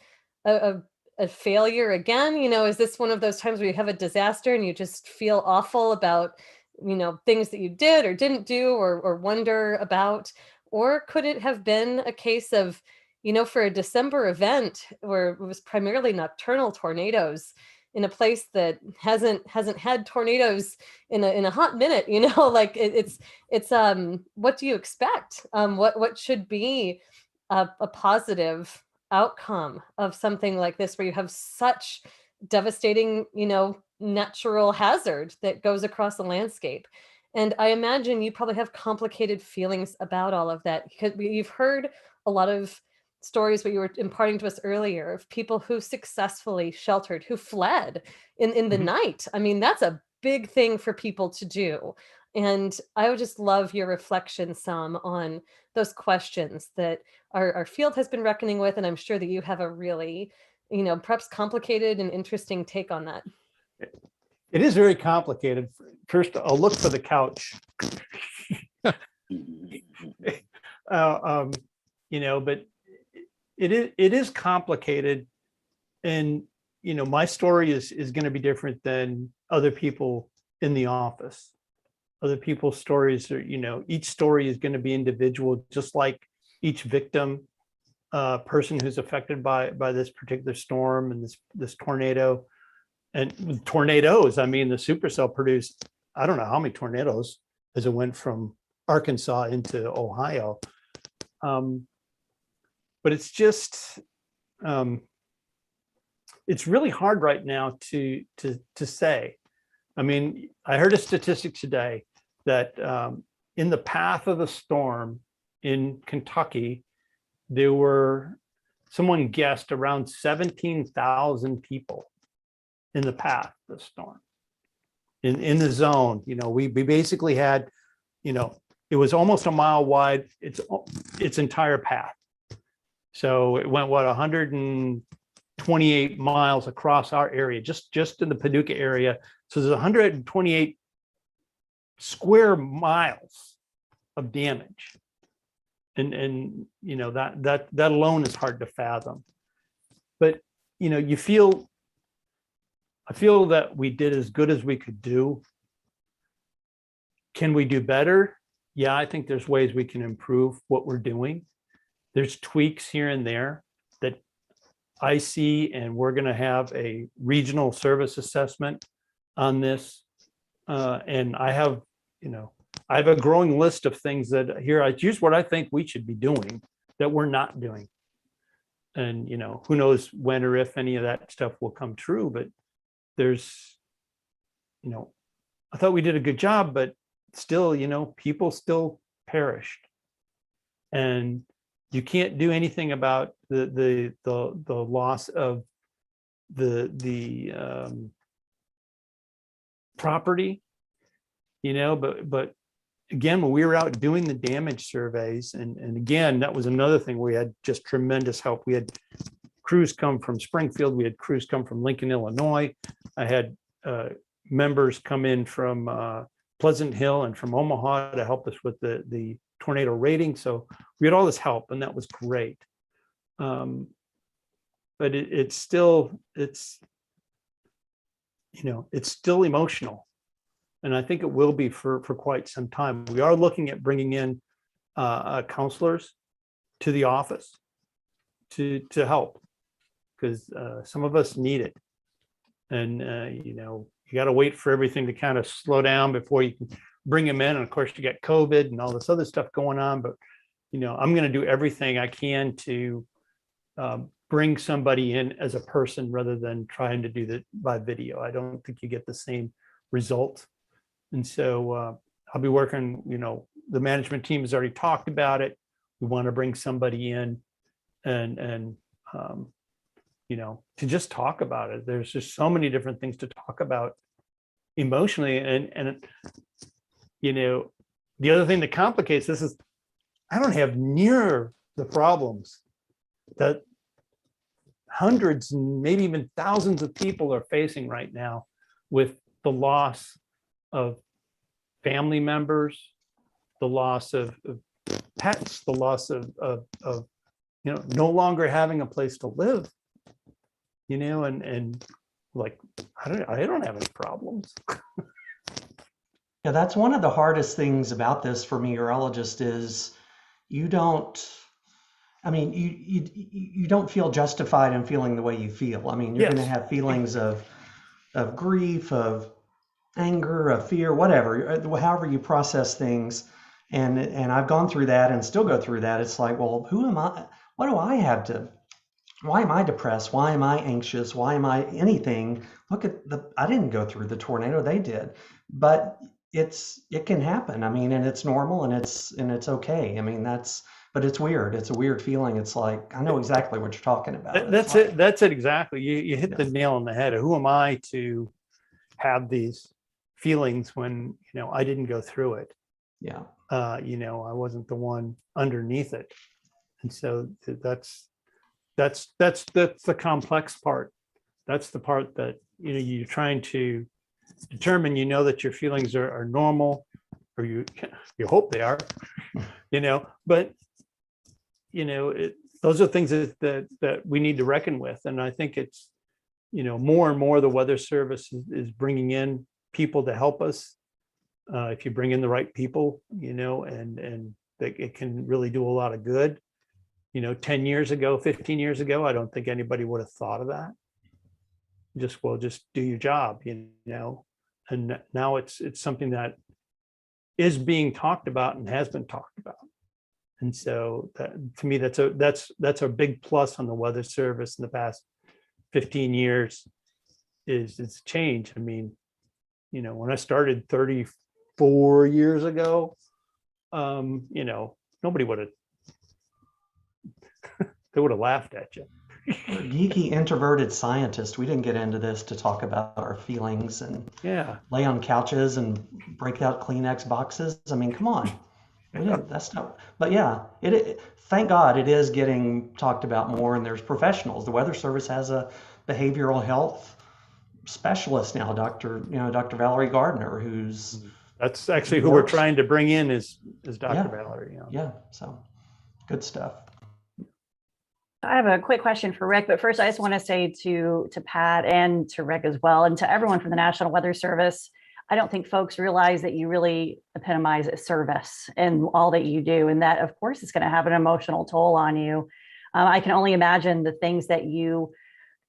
a failure again? Is this one of those times where you have a disaster and you just feel awful about, things that you did or didn't do or wonder about? Or could it have been a case of, for a December event where it was primarily nocturnal tornadoes in a place that hasn't had tornadoes in a hot minute, like it's what do you expect? What should be a positive outcome of something like this, where you have such devastating, natural hazard that goes across the landscape? And I imagine you probably have complicated feelings about all of that, because you've heard a lot of stories, what you were imparting to us earlier, of people who successfully sheltered, who fled in the night. I mean, that's a big thing for people to do. And I would just love your reflection some on those questions that our field has been reckoning with. And I'm sure that you have a really, perhaps complicated and interesting take on that. It is very complicated. First, I'll look for the couch. But it is complicated, and my story is going to be different than other people in the office. Other people's stories are, each story is going to be individual, just like each victim, person who's affected by this particular storm and this tornado. And with tornadoes, I mean, the supercell produced, I don't know how many tornadoes as it went from Arkansas into Ohio. But it's just, it's really hard right now to say. I mean, I heard a statistic today that in the path of the storm in Kentucky, someone guessed around 17,000 people in the path of the storm, in the zone. We basically had, it was almost a mile wide, its entire path. So it went 128 miles across our area, just in the Paducah area. So there's 128 square miles of damage, and that alone is hard to fathom. But I feel that we did as good as we could do. Can we do better? Yeah, I think there's ways we can improve what we're doing. There's tweaks here and there that I see, and we're going to have a regional service assessment on this. And I have a growing list of things that here's what I think we should be doing that we're not doing. And, who knows when or if any of that stuff will come true, but there's, I thought we did a good job, but still, people still perished. And you can't do anything about the loss of the property, but again, when we were out doing the damage surveys, and again, that was another thing, we had just tremendous help. We had crews come from Springfield, we had crews come from Lincoln, Illinois. I had members come in from Pleasant Hill and from Omaha to help us with the tornado rating. So we had all this help, and that was great. But it's still emotional. And I think it will be for quite some time. We are looking at bringing in counselors to the office to help, because some of us need it. And, you got to wait for everything to kind of slow down before you can bring them in. And of course, you got COVID and all this other stuff going on. But, I'm going to do everything I can to bring somebody in as a person rather than trying to do that by video. I don't think you get the same result. And so I'll be working, the management team has already talked about it. We want to bring somebody in and to just talk about it. There's just so many different things to talk about emotionally. And the other thing that complicates this is I don't have near the problems that hundreds, maybe even thousands of people are facing right now with the loss of family members, the loss of pets, the loss of no longer having a place to live, and like, I don't have any problems. Yeah, that's one of the hardest things about this for meteorologists is you don't feel justified in feeling the way you feel. I mean, you're Yes. going to have feelings of grief, of anger, of fear, whatever, however you process things. And I've gone through that and still go through that. It's like, well, who am I? What do I have to? Why am I depressed? Why am I anxious? Why am I anything? Look at I didn't go through the tornado, they did. But it can happen. I mean, and it's normal and it's okay. I mean, but it's weird. It's a weird feeling. It's like, I know exactly what you're talking about. That's it. That's it. Exactly. You hit the nail on the head. Who am I to have these feelings when, I didn't go through it? Yeah. I wasn't the one underneath it. And so that's the complex part. That's the part that, you're trying to determine, that your feelings are normal, or you hope they are, but those are things that we need to reckon with. And I think it's, more and more the Weather Service is bringing in people to help us. If you bring in the right people, and it can really do a lot of good. 10 years ago, 15 years ago, I don't think anybody would have thought of that. Just do your job, and now it's something that is being talked about and has been talked about. And so to me, that's a big plus on the Weather Service in the past 15 years is it's change. I mean, when I started 34 years ago, nobody would have, they would have laughed at you. We're geeky, introverted scientists. We didn't get into this to talk about our feelings and lay on couches and break out Kleenex boxes. I mean, come on. That's not, but yeah, thank God it is getting talked about more, and there's professionals. The Weather Service has a behavioral health specialist now, Dr. Valerie Gardner, who's that's actually who we're trying to bring in is Dr. Valerie. Yeah, so good stuff. I have a quick question for Rick, but first I just want to say to Pat and to Rick as well, and to everyone from the National Weather Service, I don't think folks realize that you really epitomize service in all that you do. And that, of course, is going to have an emotional toll on you. I can only imagine the things that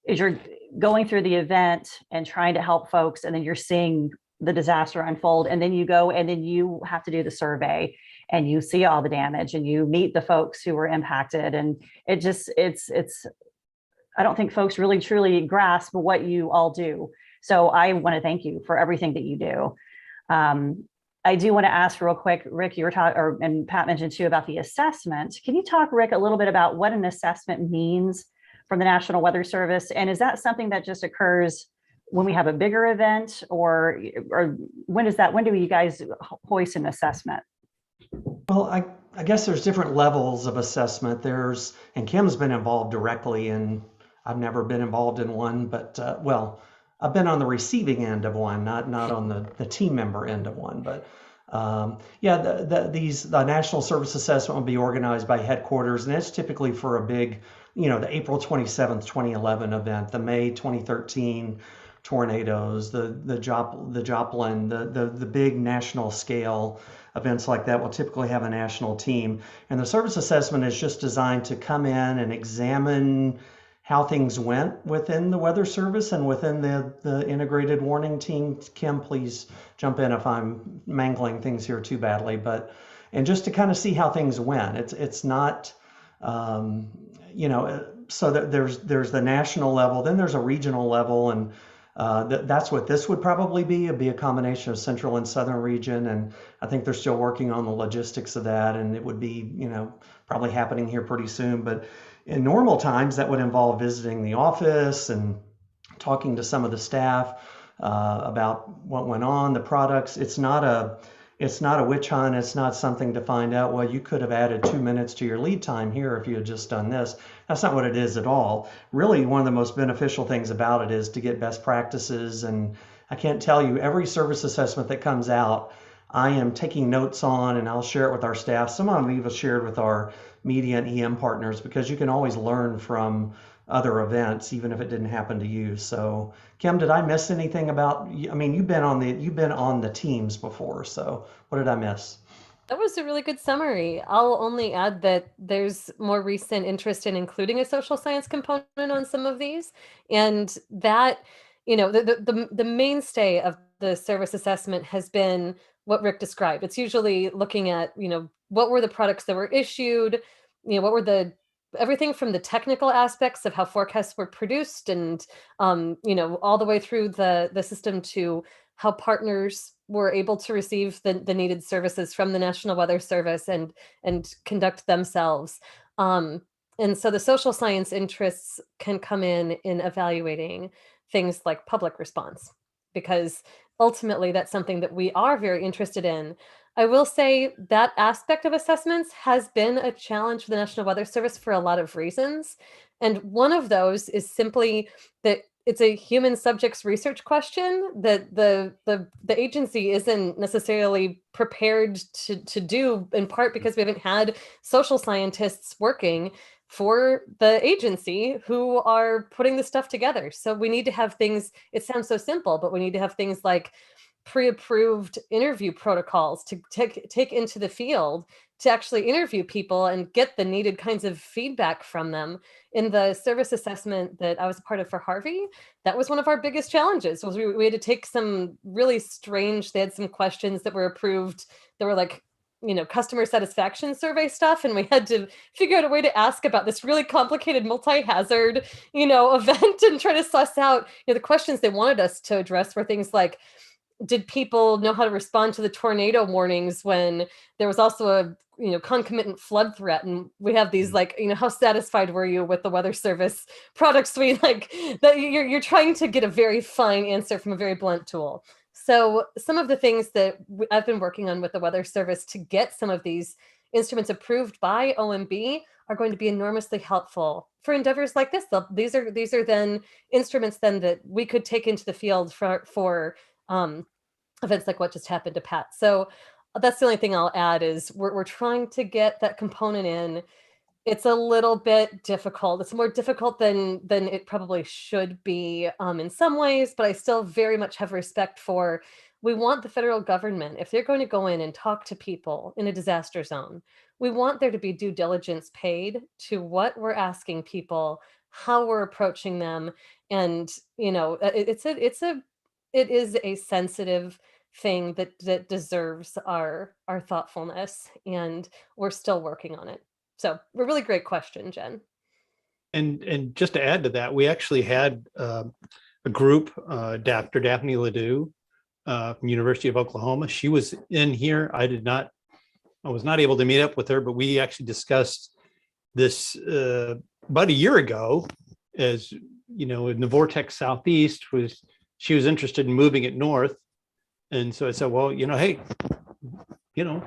as you're going through the event and trying to help folks, and then you're seeing the disaster unfold, and then you go and then you have to do the survey. and you see all the damage and you meet the folks who were impacted. And it's I don't think folks really truly grasp what you all do. So I want to thank you for everything that you do. I do want to ask real quick, Rick, you were talking, and Pat mentioned too about the assessment. Can you talk, Rick, a little bit about what an assessment means from the National Weather Service? And is that something that just occurs when we have a bigger event, or when do you guys hoist an assessment? Well, I guess there's different levels of assessment. And Kim's been involved directly, and I've never been involved in one, but I've been on the receiving end of one, not on the team member end of one. But the National Service Assessment will be organized by headquarters, and it's typically for a big, the April 27th, 2011 event, the May 2013 tornadoes, the Joplin, the big national scale events like that will typically have a national team. And the service assessment is just designed to come in and examine how things went within the Weather Service and within the integrated warning team. Kim, please jump in if I'm mangling things here too badly, and just to kind of see how things went. It's not, so that there's the national level, then there's a regional level, and that's what this would probably be. It'd be a combination of central and southern region, and I think they're still working on the logistics of that, and it would be, probably happening here pretty soon. But in normal times, that would involve visiting the office and talking to some of the staff about what went on, the products. It's not a witch hunt. It's not something to find out, well, you could have added 2 minutes to your lead time here if you had just done this. That's not what it is at all. Really, one of the most beneficial things about it is to get best practices. And I can't tell you, every service assessment that comes out, I am taking notes on, and I'll share it with our staff. Some of them even shared with our media and EM partners, because you can always learn from other events, even if it didn't happen to you. So, Kim, did I miss anything about? I mean, you've been on the teams before. So, what did I miss? That was a really good summary. I'll only add that there's more recent interest in including a social science component on some of these, and that the mainstay of the service assessment has been what Rick described. It's usually looking at what were the products that were issued, what were everything from the technical aspects of how forecasts were produced, and all the way through the system to how partners were able to receive the needed services from the National Weather Service and conduct themselves. And so the social science interests can come in evaluating things like public response, because ultimately that's something that we are very interested in. I will say that aspect of assessments has been a challenge for the National Weather Service for a lot of reasons. And one of those is simply that it's a human subjects research question that the agency isn't necessarily prepared to do, in part because we haven't had social scientists working for the agency who are putting this stuff together. So we need to have things, it sounds so simple, but we need to have things like pre-approved interview protocols to take into the field to actually interview people and get the needed kinds of feedback from them. In the service assessment that I was a part of for Harvey, that was one of our biggest challenges. Was we had to take some really strange, they had some questions that were approved that were like, customer satisfaction survey stuff. And we had to figure out a way to ask about this really complicated multi-hazard, event, and try to suss out, the questions they wanted us to address were things like, did people know how to respond to the tornado warnings when there was also a concomitant flood threat? And we have these how satisfied were you with the Weather Service products? We that you're trying to get a very fine answer from a very blunt tool. So some of the things that I've been working on with the Weather Service to get some of these instruments approved by OMB are going to be enormously helpful for endeavors like this. These are then instruments then that we could take into the field for events like what just happened to Pat. So that's the only thing I'll add is we're trying to get that component in. It's a little bit difficult. It's more difficult than it probably should be in some ways, but I still very much have respect for, we want the federal government, if they're going to go in and talk to people in a disaster zone, we want there to be due diligence paid to what we're asking people, how we're approaching them. And, it is a sensitive thing that deserves our thoughtfulness, and we're still working on it. So a really great question, Jen. And just to add to that, we actually had a group, Dr. Daphne Ledoux from University of Oklahoma. She was in here. I was not able to meet up with her, but we actually discussed this about a year ago. As you know, in the Vortex Southeast, she was interested in moving it north, and so I said, well, hey,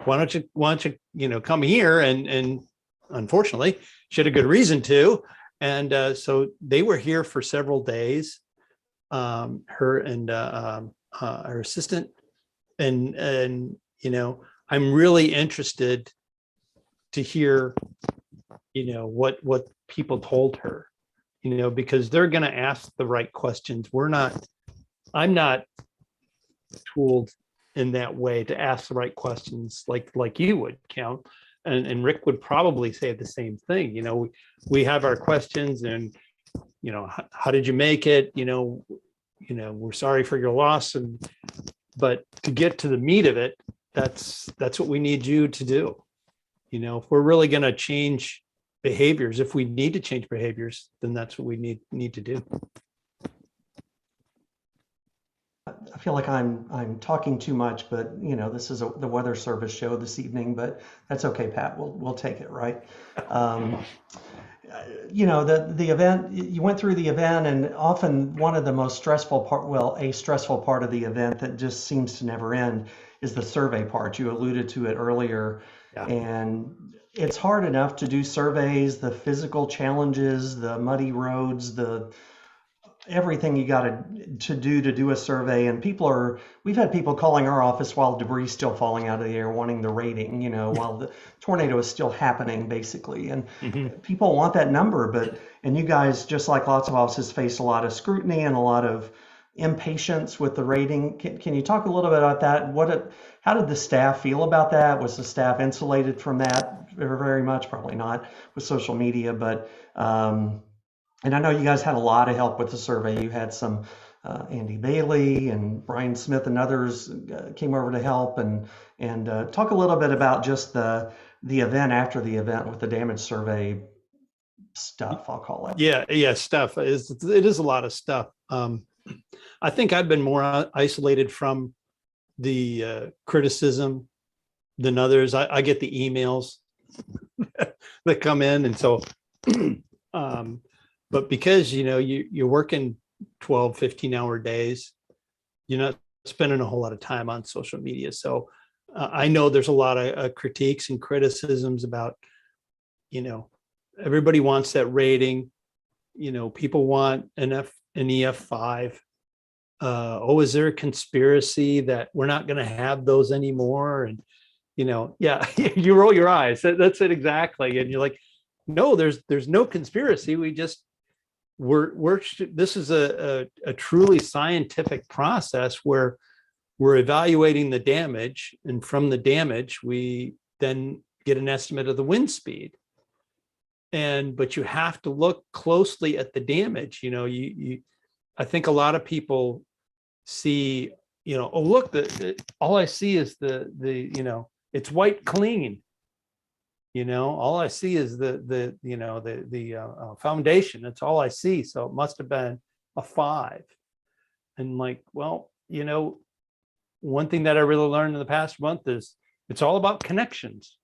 why don't you come here? And unfortunately, she had a good reason to, and so they were here for several days. Her and her assistant, and I'm really interested to hear, what people told her, because they're going to ask the right questions. I'm not tooled in that way to ask the right questions like you would, Count. And Rick would probably say the same thing. We have our questions, and, how did you make it? We're sorry for your loss. But to get to the meat of it, that's what we need you to do. If we're really going to change behaviors, if we need to change behaviors, then that's what we need to do. I feel like I'm talking too much, but this is the Weather Service show this evening, but that's okay, Pat. We'll take it, right? The event, you went through the event, and often one of the most stressful part, a stressful part of the event that just seems to never end, is the survey part. You alluded to it earlier. Yeah. And it's hard enough to do surveys, the physical challenges, the muddy roads, everything you got to do a survey. And we've had people calling our office while debris is still falling out of the air, wanting the rating, while the tornado is still happening, basically. And people want that number, and you guys, just like lots of offices, face a lot of scrutiny and a lot of impatience with the rating. Can you talk a little bit about that? How did the staff feel about that? Was the staff insulated from that very much? Probably not with social media, but and I know you guys had a lot of help with the survey. You had some Andy Bailey and Brian Smith and others came over to help, and talk a little bit about just the event after the event with the damage survey stuff, I'll call it. Yeah, stuff. It is a lot of stuff. I think I've been more isolated from the criticism than others. I get the emails that come in, and so but because you're working 12, 15-hour days, you're not spending a whole lot of time on social media. So I know there's a lot of critiques and criticisms about, everybody wants that rating. People want an EF5. Is there a conspiracy that we're not going to have those anymore? And yeah, you roll your eyes. That's it exactly. And you're like, no, there's no conspiracy. We just this is a truly scientific process where we're evaluating the damage, and from the damage we then get an estimate of the wind speed. But you have to look closely at the damage. I think a lot of people see, look, all I see is the it's white clean. All I see is the foundation. That's all I see. So it must have been a 5. And one thing that I really learned in the past month is it's all about connections.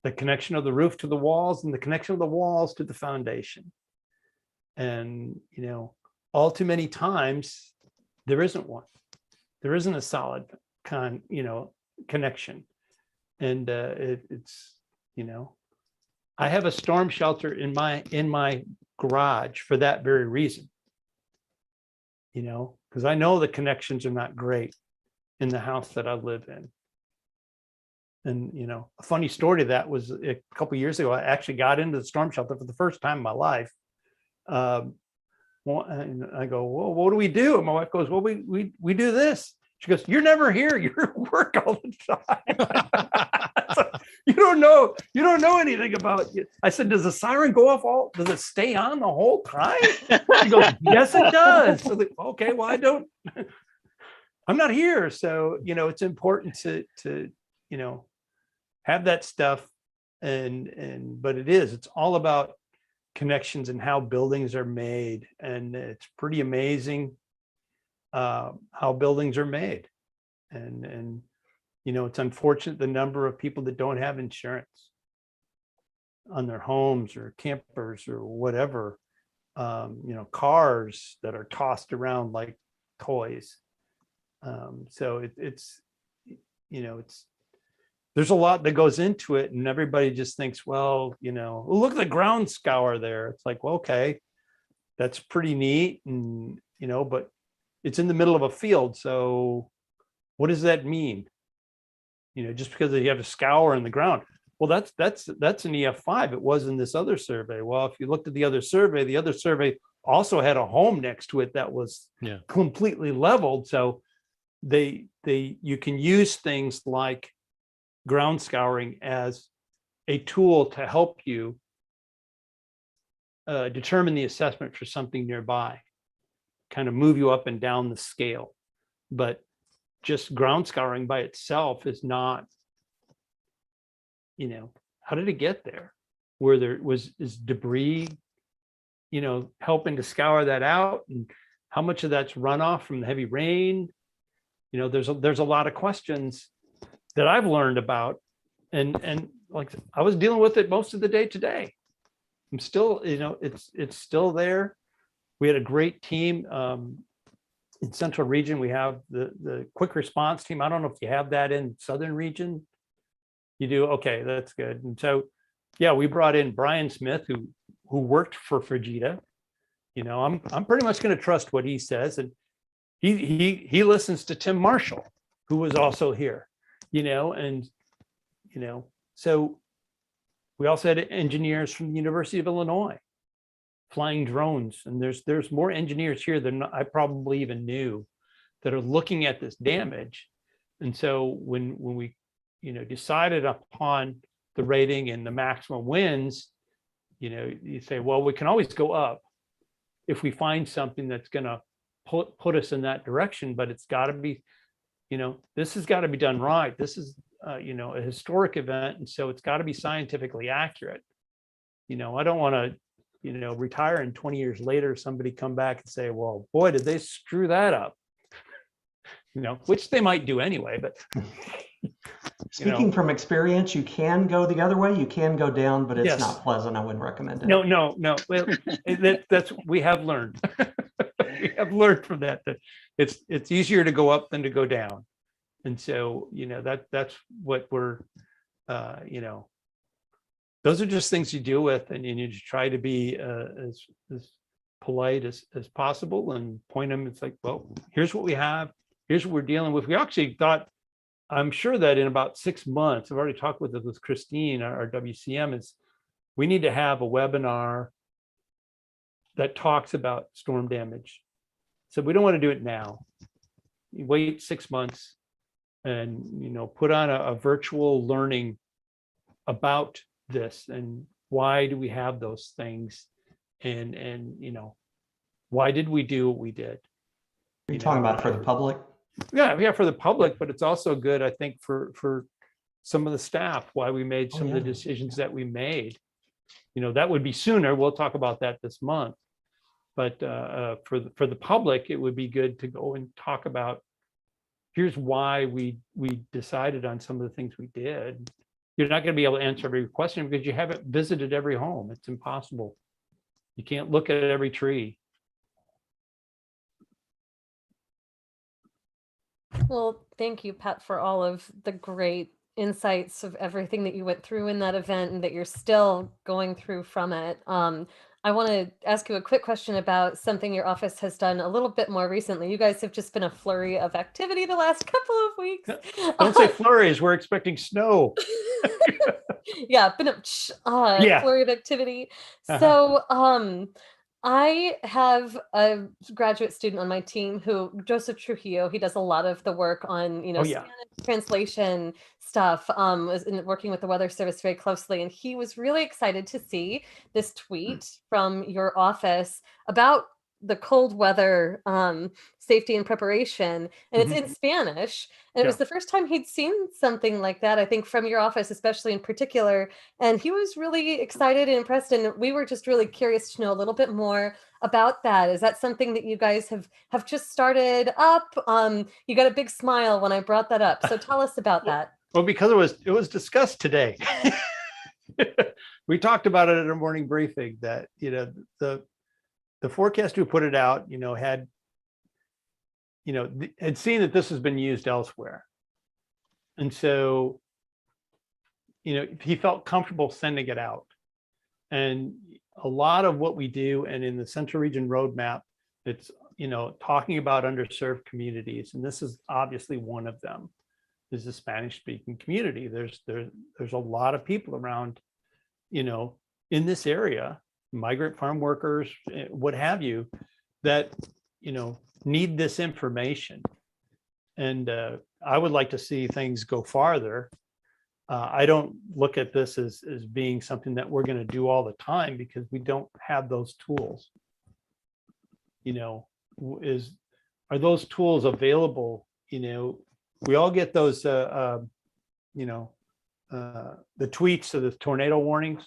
The connection of the roof to the walls, and the connection of the walls to the foundation. And, all too many times there isn't one. There isn't a solid connection. And it's I have a storm shelter in my garage for that very reason. Because I know the connections are not great in the house that I live in. And a funny story to that was a couple of years ago, I actually got into the storm shelter for the first time in my life. And I go, well, what do we do? And my wife goes, well, we do this. She goes, you're never here. You're at work all the time. So, you don't know anything about it. I said, does the siren go off does it stay on the whole time? She goes, yes, it does. So like, okay, well, I'm not here. So, it's important to, have that stuff. But it's all about connections and how buildings are made. And it's pretty amazing how buildings are made. And it's unfortunate the number of people that don't have insurance on their homes or campers or whatever, cars that are tossed around like toys. So it's there's a lot that goes into it, and everybody just thinks, well, look at the ground scour there. It's like, well, okay, that's pretty neat, and but it's in the middle of a field. So what does that mean? Just because you have a scour in the ground. Well, that's an EF5. It was in this other survey. Well, if you looked at the other survey also had a home next to it that was completely leveled. So you can use things like ground scouring as a tool to help you determine the assessment for something nearby, kind of move you up and down the scale. But just ground scouring by itself is not, how did it get there? Where there is debris, helping to scour that out, and how much of that's runoff from the heavy rain? There's a lot of questions that I've learned about, and like I was dealing with it most of the day today. I'm still, it's still there. We had a great team in Central Region. We have the quick response team. I don't know if you have that in Southern Region. You do? Okay, that's good. And so, yeah, we brought in Brian Smith, who worked for Fujita. I'm pretty much going to trust what he says, and he listens to Tim Marshall, who was also here. So we also had engineers from the University of Illinois flying drones, and there's more engineers here than I probably even knew that are looking at this damage. And so when we decided upon the rating and the maximum winds, you say, well, we can always go up if we find something that's going to put us in that direction, but it's got to be, this has got to be done right. This is a historic event, and so it's got to be scientifically accurate. I don't want to retire and 20 years later somebody come back and say, well, boy, did they screw that up. Which they might do anyway. But speaking from experience, you can go the other way, you can go down, but it's not pleasant. I wouldn't recommend it. No. Well, that's we have learned. We have learned from that it's easier to go up than to go down. And so, that's what we're, those are just things you deal with, and you just try to be as polite as possible and point them. It's like, well, here's what we have. Here's what we're dealing with. We actually thought, I'm sure that in about 6 months, I've already talked with Christine, our WCM, is we need to have a webinar that talks about storm damage. So we don't want to do it now. You wait 6 months and, put on a virtual learning about this, and why do we have those things, and why did we do what we did? Are you talking about for the public? Yeah, for the public, but it's also good, I think, for some of the staff, why we made some of the decisions that we made. That would be sooner. We'll talk about that this month. But for the public, it would be good to go and talk about, here's why we decided on some of the things we did. You're not going to be able to answer every question because you haven't visited every home. It's impossible. You can't look at every tree. Well, thank you, Pat, for all of the great insights of everything that you went through in that event and that you're still going through from it. I want to ask you a quick question about something your office has done a little bit more recently. You guys have just been a flurry of activity the last couple of weeks. Don't say flurries. We're expecting snow. Yeah, been a flurry of activity. So I have a graduate student on my team Joseph Trujillo, he does a lot of the work on, Spanish translation stuff, was working with the Weather Service very closely. And he was really excited to see this tweet from your office about the cold weather safety and preparation, and it's in Spanish. And it was the first time he'd seen something like that, I think, from your office, especially in particular. And he was really excited and impressed. And we were just really curious to know a little bit more about that. Is that something that you guys have just started up? You got a big smile when I brought that up. So tell us about that. Well, because it was discussed today. We talked about it at a morning briefing that, the forecaster who put it out, had seen that this has been used elsewhere. And so, he felt comfortable sending it out. And a lot of what we do, and in the Central Region Roadmap, it's, talking about underserved communities. And this is obviously one of them, is the Spanish speaking community. There's a lot of people around, in this area, migrant farm workers, what have you, that, need this information. And I would like to see things go farther. I don't look at this as being something that we're going to do all the time, because we don't have those tools. Are those tools available? We all get those, the tweets of the tornado warnings.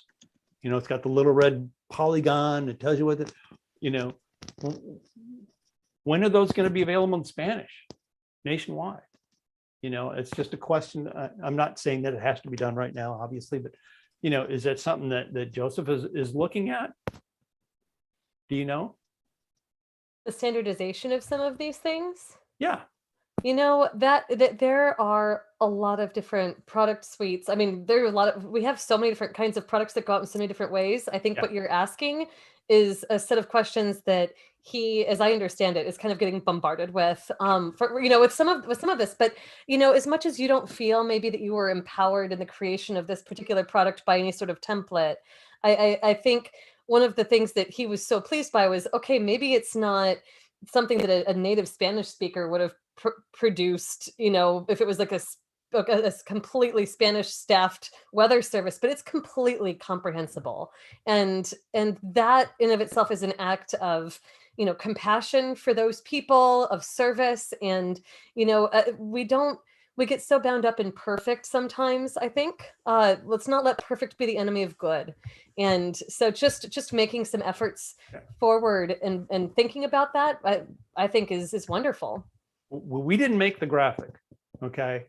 It's got the little red polygon. It tells you what when are those going to be available in Spanish nationwide? It's just a question. I'm not saying that it has to be done right now, obviously, but, is that something that Joseph is looking at? Do you know? The standardization of some of these things? Yeah. That there are a lot of different product suites. I mean, we have so many different kinds of products that go out in so many different ways. I think what you're asking is a set of questions that he, as I understand it, is kind of getting bombarded with, with some of this. But, as much as you don't feel maybe that you were empowered in the creation of this particular product by any sort of template, I think one of the things that he was so pleased by was, okay, maybe it's not something that a native Spanish speaker would have produced, if it was like a completely Spanish staffed weather service, but it's completely comprehensible. And that in of itself is an act of, compassion for those people, of service. And, we get so bound up in perfect sometimes, I think. Let's not let perfect be the enemy of good. And so just making some efforts forward and thinking about that, I think is wonderful. We didn't make the graphic. Okay.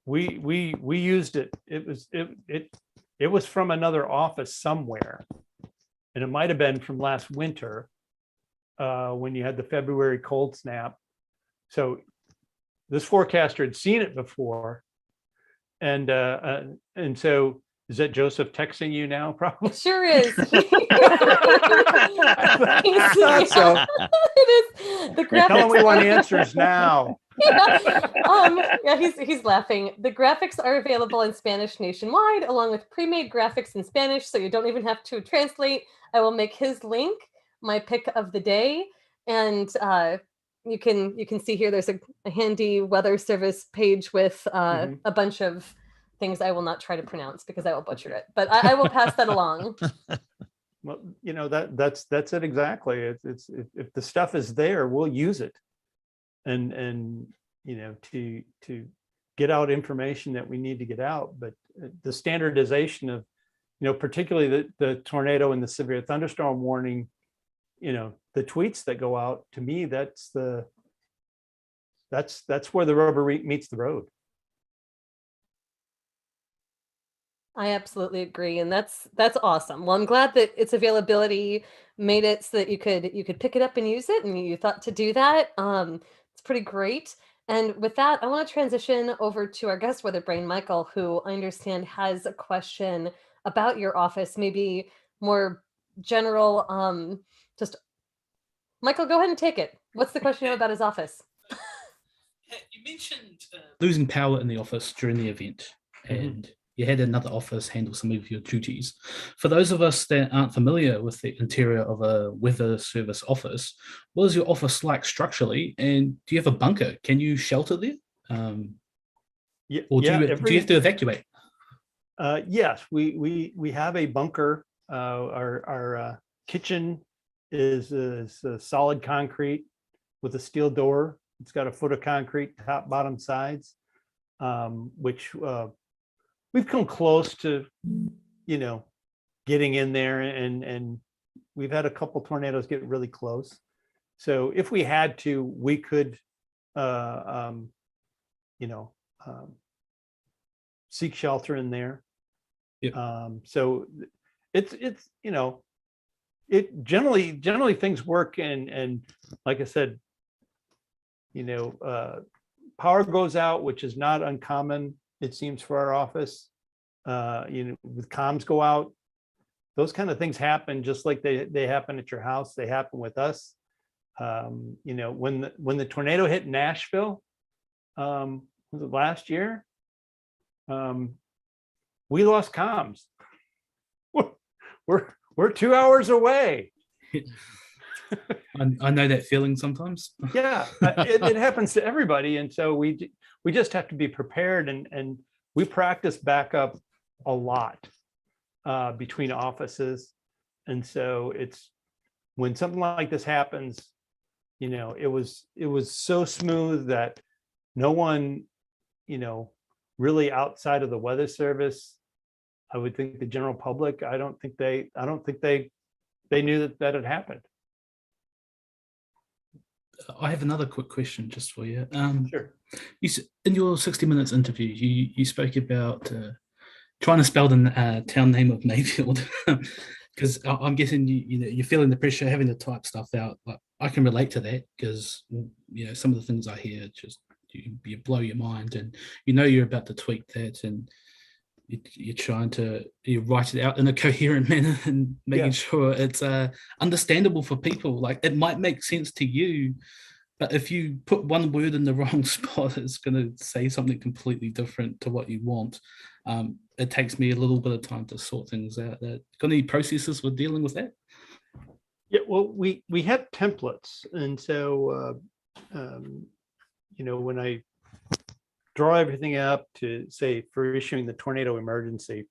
We used it. It was from another office somewhere. And it might've been from last winter, when you had the February cold snap. So this forecaster had seen it before. And so is that Joseph texting you now? Probably. It sure is. So, It is. The graphics. tell him we want answers now. He's laughing. The graphics are available in Spanish nationwide, along with pre-made graphics in Spanish, so you don't even have to translate. I will make his link my pick of the day, and you can see here there's a handy weather service page with a bunch of things I will not try to pronounce because I will butcher it, but I will pass that along. Well, that's it exactly. It's if the stuff is there, we'll use it, and to get out information that we need to get out. But the standardization of, particularly the tornado and the severe thunderstorm warning, the tweets that go out, to me, that's where the rubber meets the road. I absolutely agree, and that's awesome. Well, I'm glad that its availability made it so that you could pick it up and use it, and you thought to do that. It's pretty great. And with that, I want to transition over to our guest weather brain, Michael, who I understand has a question about your office, maybe more general. Just Michael, go ahead and take it. What's the question about his office? You mentioned losing power in the office during the event, and you had another office handle some of your duties. For those of us that aren't familiar with the interior of a weather service office, what is your office like structurally, and do you have a bunker? Can you shelter there? Or do you have to evacuate? Yes, we have a bunker. Our kitchen is a solid concrete with a steel door. It's got a foot of concrete, top, bottom, sides, which we've come close to, getting in there, and we've had a couple tornadoes get really close. So if we had to, we could, seek shelter in there. Yep. So it's it generally things work, and like I said, power goes out, which is not uncommon, it seems, for our office. With comms go out, those kind of things happen, just like they happen at your house, they happen with us. When the tornado hit Nashville, was it last year? We lost comms. We're 2 hours away. I know that feeling sometimes. Yeah, it happens to everybody, and so we just have to be prepared, and we practice backup a lot between offices, and so it's when something like this happens, it was so smooth that no one, really outside of the weather service, I would think the general public, I don't think they knew that had happened. I have another quick question just for you. Sure. In your 60 Minutes interview, you spoke about trying to spell the town name of Mayfield, because I'm guessing you're feeling the pressure having to type stuff out. Like, I can relate to that, because some of the things I hear just you blow your mind, and you're about to tweet that, and you're trying to write it out in a coherent manner and making sure it's understandable for people. Like, it might make sense to you, but if you put one word in the wrong spot, it's going to say something completely different to what you want. It takes me a little bit of time to sort things out. Got any processes with dealing with that? Yeah, well, we have templates, and so when I draw everything up to say for issuing the tornado emergency,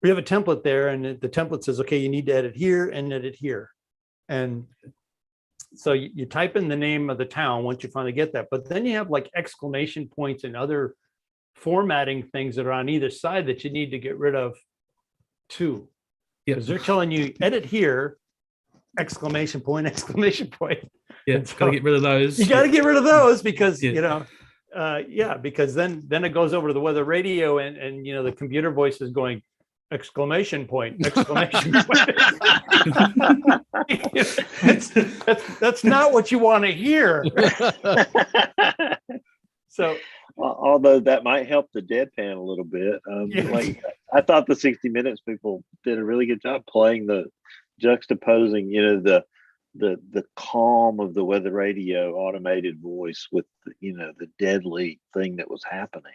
we have a template there, and the template says, okay, you need to edit here and edit here. And so you type in the name of the town once you finally get that, but then you have like exclamation points and other formatting things that are on either side that you need to get rid of too. Because they're telling you edit here, exclamation point, exclamation point. Yeah, so gotta get rid of those. You got to get rid of those because because then it goes over to the weather radio, and the computer voice is going exclamation point, exclamation point. that's not what you want to hear. So, although that might help the deadpan a little bit. Like, I thought the 60 Minutes people did a really good job playing the juxtaposing, the calm of the weather radio automated voice with the deadly thing that was happening.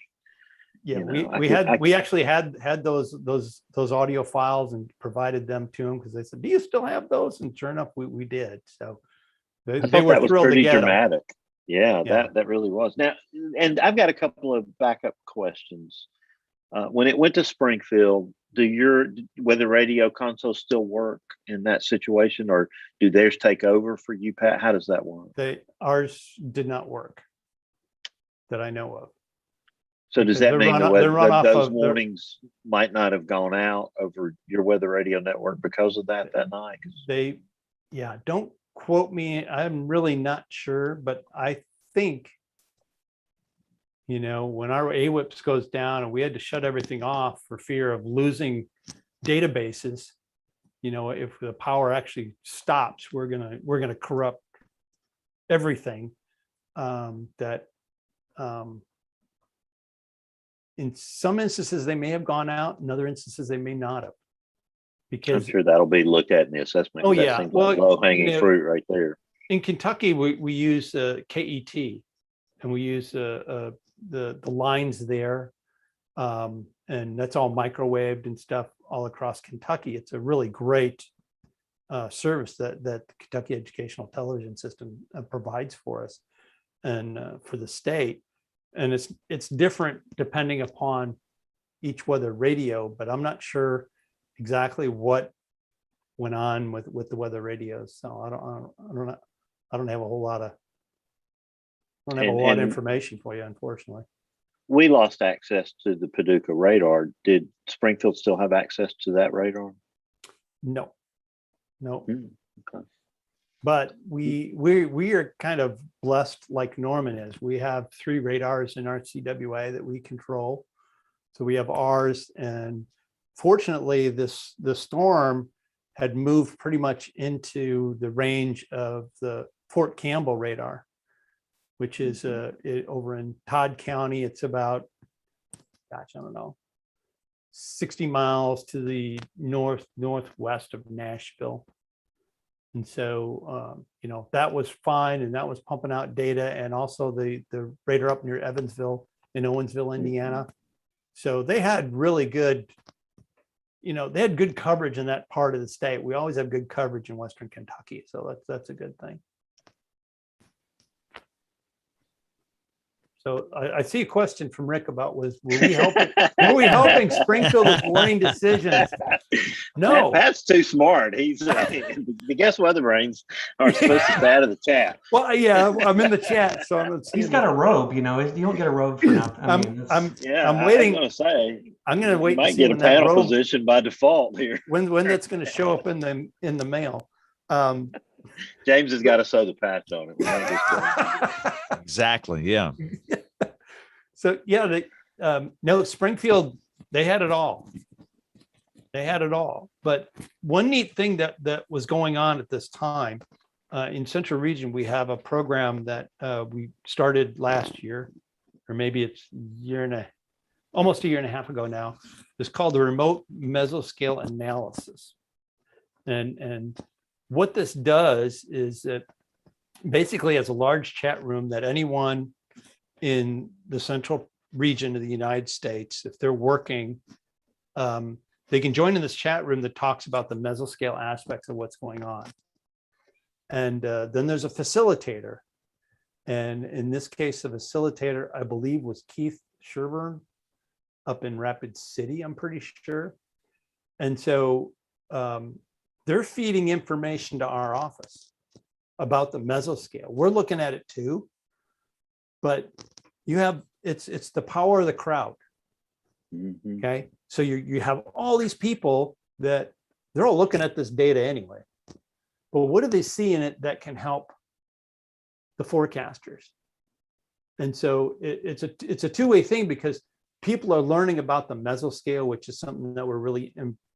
Yeah, we actually had those audio files and provided them to them, because they said, "Do you still have those?" And sure enough, we did. So they were that was thrilled pretty to get dramatic. them. Yeah, that really was. Now, and I've got a couple of backup questions. When it went to Springfield, do your weather radio consoles still work in that situation, or do theirs take over for you, Pat? How does that work? Ours did not work that I know of. So does that mean those warnings might not have gone out over your weather radio network because of that night? Don't quote me. I'm really not sure, but I think, when our AWIPS goes down and we had to shut everything off for fear of losing databases, if the power actually stops, we're gonna corrupt everything. In some instances they may have gone out, in other instances they may not have. Because I'm sure that'll be looked at in the assessment. Oh, that yeah. seems like low-hanging fruit right there. In Kentucky, we use KET, and we use the lines there, and that's all microwaved and stuff all across Kentucky. It's a really great service that the Kentucky Educational Television System provides for us and for the state. And it's different depending upon each weather radio, but I'm not sure exactly what went on with the weather radios. So I don't have a whole lot of information for you, unfortunately. We lost access to the Paducah radar. Did Springfield still have access to that radar? No. Okay. But we are kind of blessed, like Norman is. We have 3 radars in our CWA that we control. So we have ours, and fortunately, the storm had moved pretty much into the range of the Fort Campbell radar, which is over in Todd County. It's about, I don't know, 60 miles to the northwest of Nashville. And so, that was fine. And that was pumping out data, and also the radar up near Evansville in Owensville, Indiana. So they had really good, they had good coverage in that part of the state. We always have good coverage in Western Kentucky. So that's a good thing. So I see a question from Rick about were we helping Springfield with morning decisions? No, Pat's too smart. He's the guest WeatherBrains are supposed to stay out of the chat. Well, yeah, I'm in the chat, so he's got a robe. You don't get a robe for nothing. I'm waiting. I'm going to say I'm going to wait. You might get a panel position by default here. When that's going to show up in the mail. James has got to sew the patch on it. Exactly. Yeah. So yeah, no, Springfield, they had it all. But one neat thing that was going on at this time in Central Region, we have a program that we started last year, or maybe it's almost a year and a half ago now. It's called the Remote Mesoscale Analysis, and what this does is that basically has a large chat room that anyone in the Central Region of the United States, if they're working, they can join in this chat room that talks about the mesoscale aspects of what's going on. And then there's a facilitator. And in this case, the facilitator, I believe, was Keith Sherburne up in Rapid City, I'm pretty sure. And so they're feeding information to our office about the mesoscale. We're looking at it too, but it's the power of the crowd. Mm-hmm. Okay. So you have all these people that they're all looking at this data anyway, but what do they see in it that can help the forecasters? And so it's a two-way thing, because people are learning about the mesoscale, which is something that we're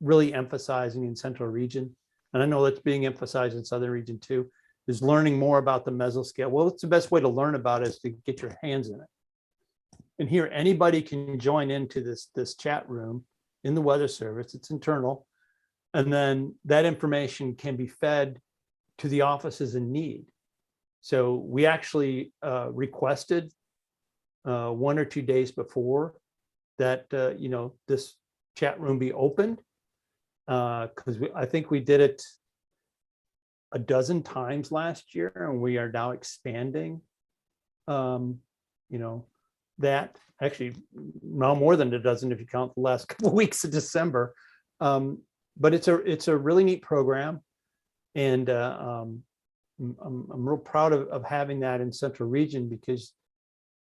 really emphasizing in Central Region. And I know that's being emphasized in Southern Region too, is learning more about the mesoscale. Well, it's the best way to learn about it is to get your hands in it. And here, anybody can join into this chat room in the Weather Service. It's internal. And then that information can be fed to the offices in need. So we actually requested 1 or 2 days before that, this chat room be opened, because I think we did it a dozen times last year, and we are now expanding, that actually now more than a dozen if you count the last couple of weeks of December. But it's a really neat program, and I'm real proud of having that in Central Region, because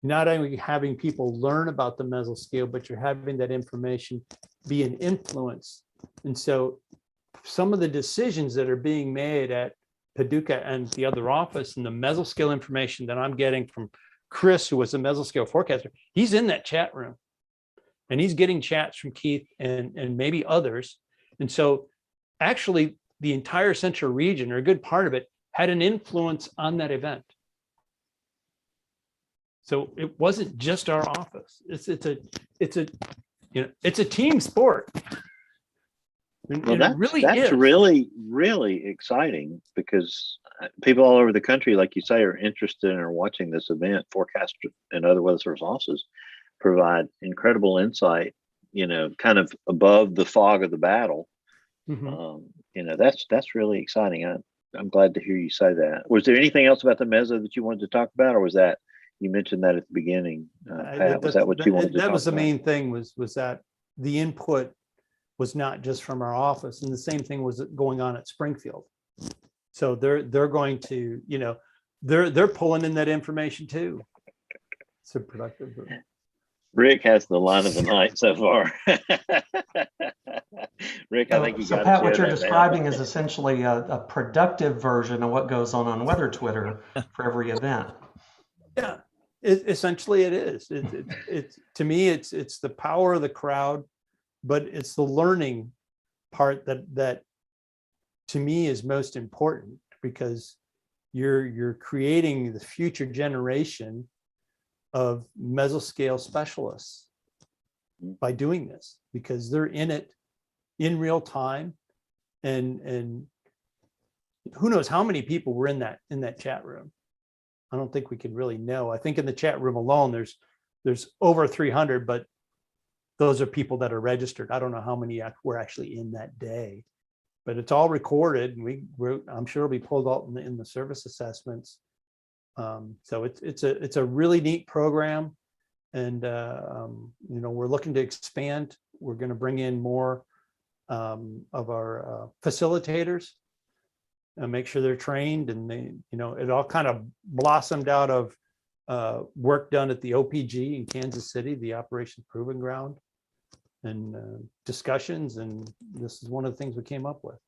not only having people learn about the mesoscale, but you're having that information be an influence. And so some of the decisions that are being made at Paducah and the other office, and the mesoscale information that I'm getting from Chris, who was a mesoscale forecaster, he's in that chat room, and he's getting chats from Keith and maybe others. And so actually the entire Central Region, or a good part of it, had an influence on that event. So it wasn't just our office. It's a team sport. Well, that's really exciting, because people all over the country, like you say, are interested in or watching this event. Forecasters and other weather service offices provide incredible insight, kind of above the fog of the battle. Mm-hmm. That's really exciting. I'm glad to hear you say that. Was there anything else about the meso that you wanted to talk about, or was that, you mentioned that at the beginning, Pat, was that what you wanted to talk about? That was the main thing, was that the input was not just from our office, and the same thing was going on at Springfield. So they're going to, you know, they're pulling in that information too. So productive. Rick has the line of the night so far. Rick, I think you So got Pat, what you're describing is essentially a productive version of what goes on Weather Twitter for every event. Yeah, essentially it is. It's to me, it's the power of the crowd, but it's the learning part that to me is most important, because you're creating the future generation of mesoscale specialists by doing this, because they're in it in real time, and who knows how many people were in that chat room. I don't think we can really know. I think in the chat room alone there's over 300, but those are people that are registered. I don't know how many were actually in that day, but it's all recorded, and I'm sure it'll be pulled out in the service assessments. So it's a really neat program, and you know, we're looking to expand. We're going to bring in more of our facilitators and make sure they're trained, and they, you know, it all kind of blossomed out of work done at the OPG in Kansas City, the Operations Proving Ground, and discussions, and this is one of the things we came up with.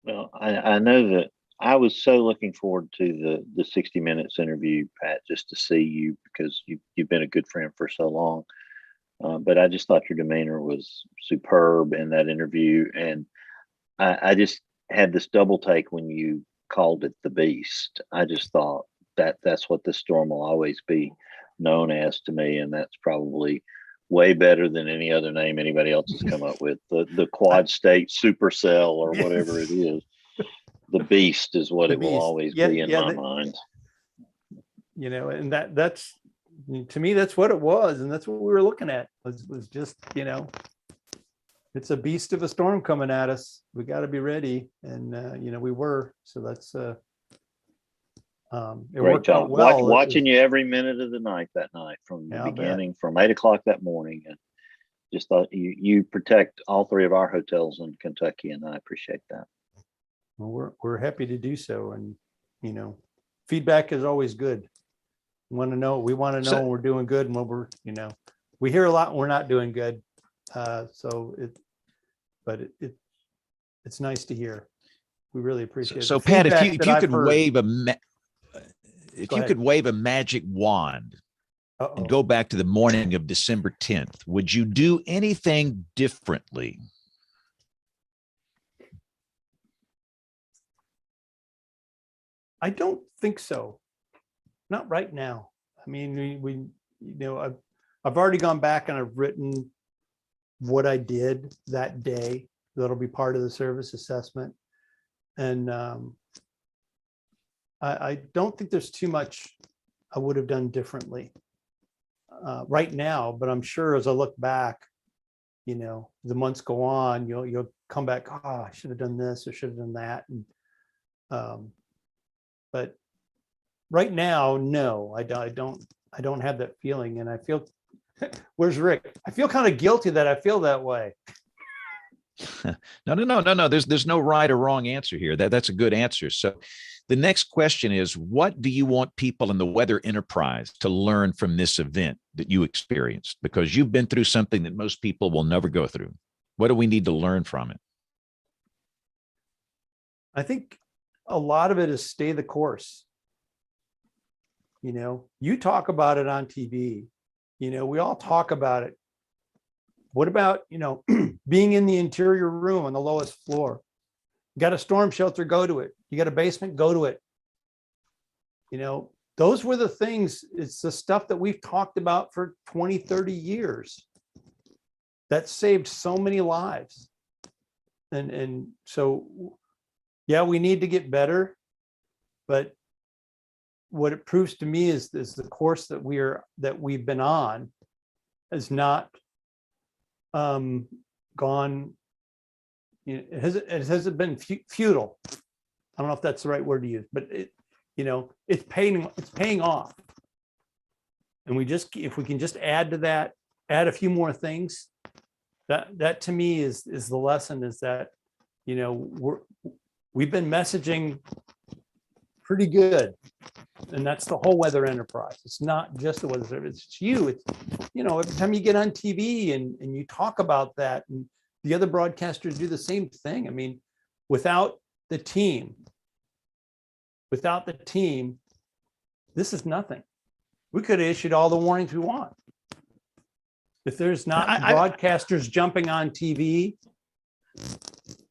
Well, I know that I was so looking forward to the 60 Minutes interview, Pat, just to see you, because you've been a good friend for so long. But I just thought your demeanor was superb in that interview, and I just had this double take when you called it the Beast. I just thought that's what this storm will always be known as to me, and that's probably way better than any other name anybody else has come up with. The quad state supercell or whatever it is. The Beast is what it will always be in my mind. You know, and that's to me, that's what it was, and that's what we were looking at. Was just, you know, it's a beast of a storm coming at us. We got to be ready, and you know, we were. So that's it Great worked out job. well. Watching you every minute of the night that night, from the beginning, from 8 o'clock that morning, and just thought you protect all three of our hotels in Kentucky, and I appreciate that. Well, we're happy to do so, and you know, feedback is always good. We want to know when we're doing good, and when we're, you know, we hear a lot when we're not doing good. So it's nice to hear. We really appreciate it. So Pat, if you could wave a magic wand and go back to the morning of December 10th, would you do anything differently? I don't think so. Not right now. I mean, we you know, I've already gone back and I've written what I did that day. That'll be part of the service assessment. And I don't think there's too much I would have done differently right now, but I'm sure as I look back, you know, the months go on, you'll come back, oh, I should have done this or should have done that. And but right now, no, I don't have that feeling. And I feel, where's Rick? I feel kind of guilty that I feel that way. No. There's no right or wrong answer here. That's a good answer. So the next question is, what do you want people in the weather enterprise to learn from this event that you experienced? Because you've been through something that most people will never go through. What do we need to learn from it? I think a lot of it is stay the course. You know, you talk about it on TV, you know, we all talk about it. What about, you know, being in the interior room on the lowest floor? You got a storm shelter, go to it. You got a basement, go to it. You know, those were the things, it's the stuff that we've talked about for 20, 30 years that saved so many lives. And so, yeah, we need to get better, but what it proves to me is the course that we've been on has not gone, you know, it hasn't been futile. I don't know if that's the right word to use, but it, you know, it's paying off. And if we can just add to that, add a few more things, that to me is the lesson, is that, you know, we've been messaging pretty good. And that's the whole weather enterprise. It's not just the weather service, it's you. It's, you know, every time you get on TV and you talk about that, and the other broadcasters do the same thing. I mean, without the team, this is nothing. We could have issued all the warnings we want. If there's not broadcasters jumping on TV,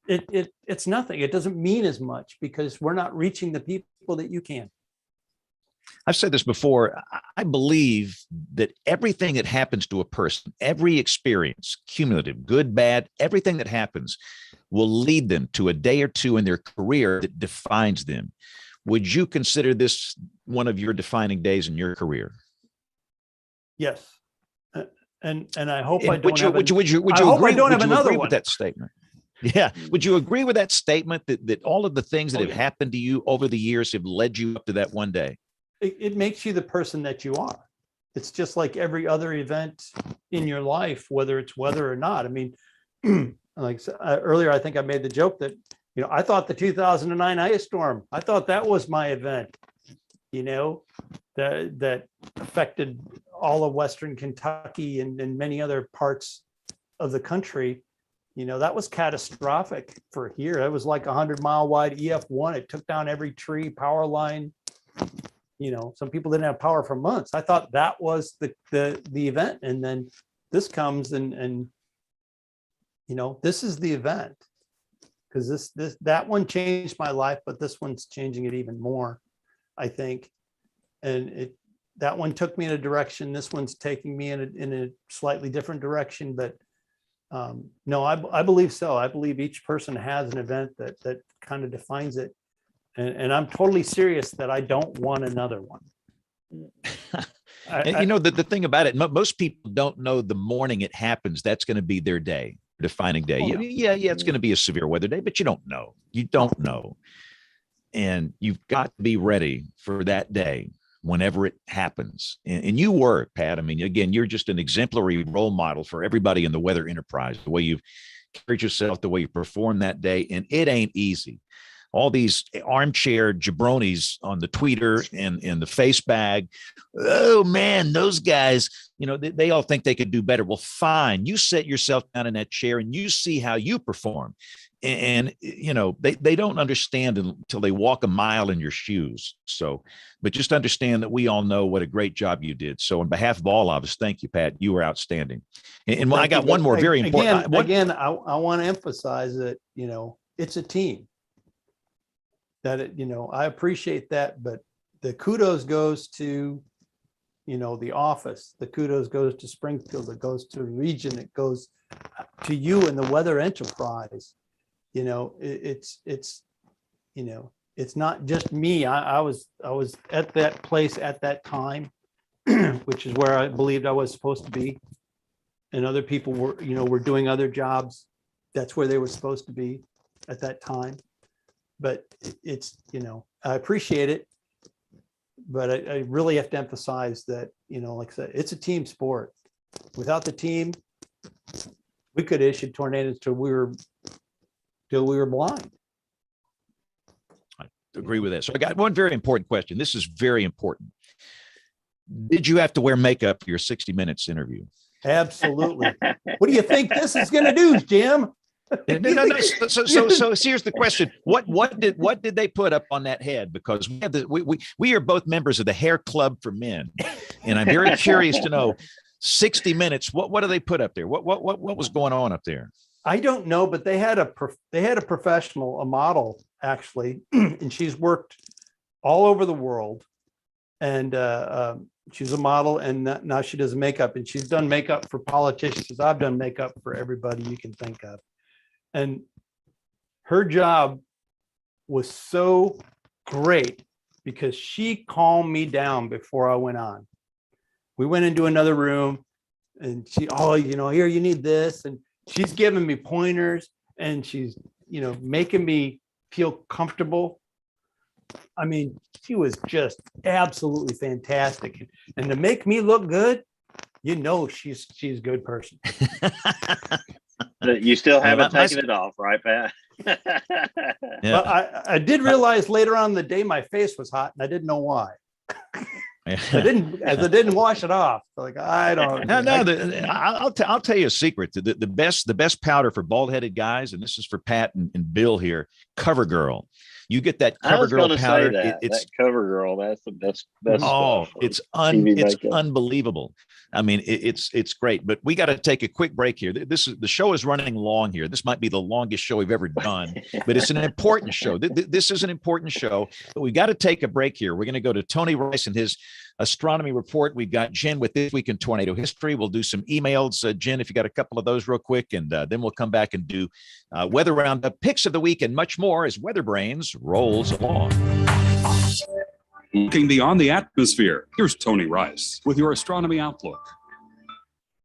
it's nothing. It doesn't mean as much because we're not reaching the people that you can. I've said this before. I believe that everything that happens to a person, every experience, cumulative, good, bad, everything that happens will lead them to a day or two in their career that defines them. Would you consider this one of your defining days in your career? Yes. And I hope I don't would you agree with that statement? Yeah. Would you agree with that statement that all of the things that have happened to you over the years have led you up to that one day? It makes you the person that you are. It's just like every other event in your life, whether it's weather or not. I mean, like earlier, I think I made the joke that, you know, I thought the 2009 ice storm, I thought that was my event, you know, that affected all of Western Kentucky and many other parts of the country. You know, that was catastrophic for here. It was like 100-mile wide EF1. It took down every tree, power line. You know, some people didn't have power for months. I thought that was the event. And then this comes and you know, this is the event, because that one changed my life, but this one's changing it even more, I think. And that one took me in a direction. This one's taking me in a slightly different direction. But no, I believe so. I believe each person has an event that kind of defines it. And I'm totally serious that I don't want another one. And you know, the thing about it, most people don't know the morning it happens, that's going to be their day, defining day. Yeah, it's going to be a severe weather day, but you don't know. You don't know. And you've got to be ready for that day whenever it happens. And you were, Pat. I mean, again, you're just an exemplary role model for everybody in the weather enterprise, the way you've carried yourself, the way you performed that day. And it ain't easy. All these armchair jabronis on the tweeter and the face bag. Oh man, those guys, you know, they all think they could do better. Well, fine. You set yourself down in that chair and you see how you perform. And you know, they don't understand until they walk a mile in your shoes. So, but just understand that we all know what a great job you did. So on behalf of all of us, thank you, Pat. You were outstanding. And I got one more very important. Again, I want to emphasize that, you know, it's a team. That, you know, I appreciate that, but the kudos goes to, you know, the office, the kudos goes to Springfield, it goes to the region, it goes to you and the weather enterprise. You know, it's, you know, it's not just me. I was at that place at that time, which is where I believed I was supposed to be. And other people were, you know, were doing other jobs. That's where they were supposed to be at that time. But it's, you know, I appreciate it, but I really have to emphasize that, you know, like I said, it's a team sport. Without the team, we could have issued tornadoes till we were blind. I agree with that. So I got one very important question. This is very important. Did you have to wear makeup for your 60 Minutes interview? Absolutely. What do you think this is going to do, Jim? No. So here's the question: what did they put up on that head? Because we are both members of the Hair Club for Men, and I'm very curious to know 60 Minutes. What do they put up there? What was going on up there? I don't know, but they had a professional, a model actually, and she's worked all over the world, and she's a model, and now she does makeup, and she's done makeup for politicians. I've done makeup for everybody you can think of. And her job was so great because she calmed me down before I went on. We went into another room and she, you know, here, you need this. And she's giving me pointers and she's, you know, making me feel comfortable. I mean, she was just absolutely fantastic. And to make me look good, you know, she's a good person. You still haven't my- taken it off, right, Pat? Yeah. Well, I did realize later on in the day my face was hot and I didn't know why. I didn't wash it off. Like I don't. No, I'll tell you a secret. The best powder for bald headed guys, and this is for Pat and Bill here. CoverGirl. You get that I was CoverGirl going to powder. say that CoverGirl. That's the best. Oh, stuff for it's TV makeup. unbelievable. I mean, it's great. But we got to take a quick break here. The show is running long here. This might be the longest show we've ever done, but it's an important show. This is an important show. But we got to take a break here. We're going to go to Tony Rice and his astronomy report. We've got Jen with This Week in Tornado History. We'll do some emails. Jen, if you got a couple of those real quick, and then we'll come back and do weather roundup, picks of the week, and much more as WeatherBrains rolls along. Looking beyond the atmosphere, here's Tony Rice with your astronomy outlook.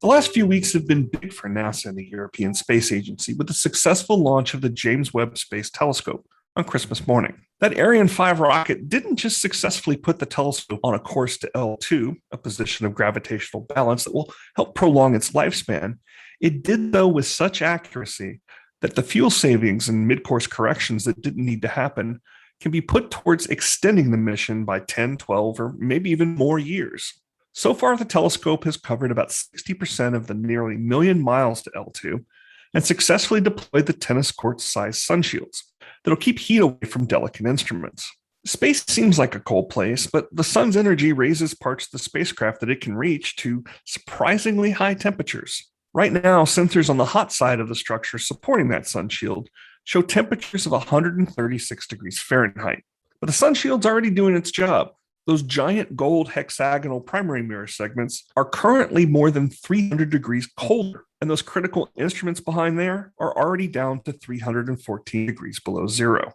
The last few weeks have been big for NASA and the European Space Agency with the successful launch of the James Webb Space Telescope on Christmas morning. That Ariane 5 rocket didn't just successfully put the telescope on a course to L2, a position of gravitational balance that will help prolong its lifespan. It did, though, with such accuracy that the fuel savings and mid-course corrections that didn't need to happen can be put towards extending the mission by 10, 12, or maybe even more years. So far, the telescope has covered about 60% of the nearly 1 million miles to L2 and successfully deployed the tennis court-sized sun shields that'll keep heat away from delicate instruments. Space seems like a cold place, but the sun's energy raises parts of the spacecraft that it can reach to surprisingly high temperatures. Right now, sensors on the hot side of the structure supporting that sun shield show temperatures of 136 degrees Fahrenheit. But the sun shield's already doing its job. Those giant gold hexagonal primary mirror segments are currently more than 300 degrees colder, and those critical instruments behind there are already down to 314 degrees below zero.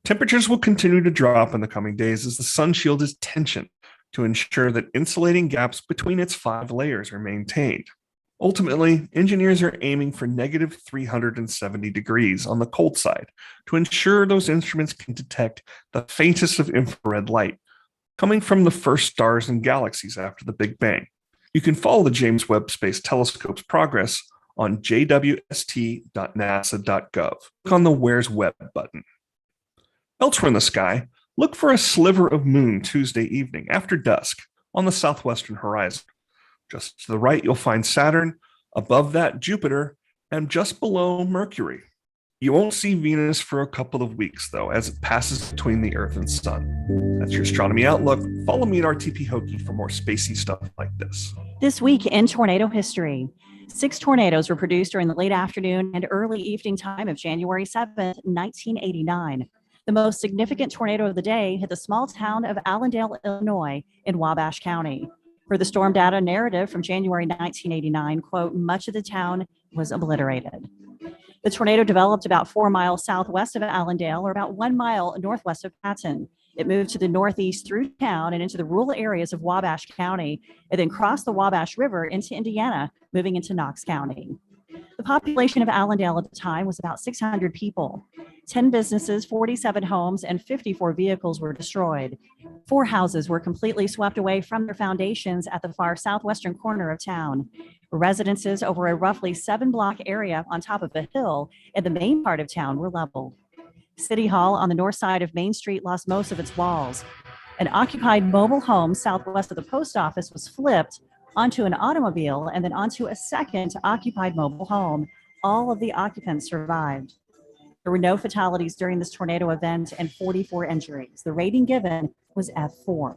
Temperatures will continue to drop in the coming days as the sun shield is tensioned to ensure that insulating gaps between its 5 layers are maintained. Ultimately, engineers are aiming for negative 370 degrees on the cold side to ensure those instruments can detect the faintest of infrared light coming from the first stars and galaxies after the Big Bang. You can follow the James Webb Space Telescope's progress on jwst.nasa.gov. Click on the Where's Webb button. Elsewhere in the sky, look for a sliver of moon Tuesday evening after dusk on the southwestern horizon. Just to the right, you'll find Saturn, above that, Jupiter, and just below, Mercury. You won't see Venus for a couple of weeks, though, as it passes between the Earth and Sun. That's your astronomy outlook. Follow me at RTP Hokie for more spacey stuff like this. This week in tornado history, 6 tornadoes were produced during the late afternoon and early evening time of January 7th, 1989. The most significant tornado of the day hit the small town of Allendale, Illinois, in Wabash County. For the storm data narrative from January 1989, quote, much of the town was obliterated. The tornado developed about 4 miles southwest of Allendale, or about 1 mile northwest of Patton. It moved to the northeast through town and into the rural areas of Wabash County. It then crossed the Wabash River into Indiana, moving into Knox County. The population of Allendale at the time was about 600 people. 10 businesses, 47 homes, and 54 vehicles were destroyed. 4 houses were completely swept away from their foundations at the far southwestern corner of town. Residences over a roughly 7-block area on top of a hill in the main part of town were leveled. City Hall on the north side of Main Street lost most of its walls. An occupied mobile home southwest of the post office was flipped onto an automobile and then onto a second occupied mobile home. All of the occupants survived. There were no fatalities during this tornado event and 44 injuries. The rating given was F4.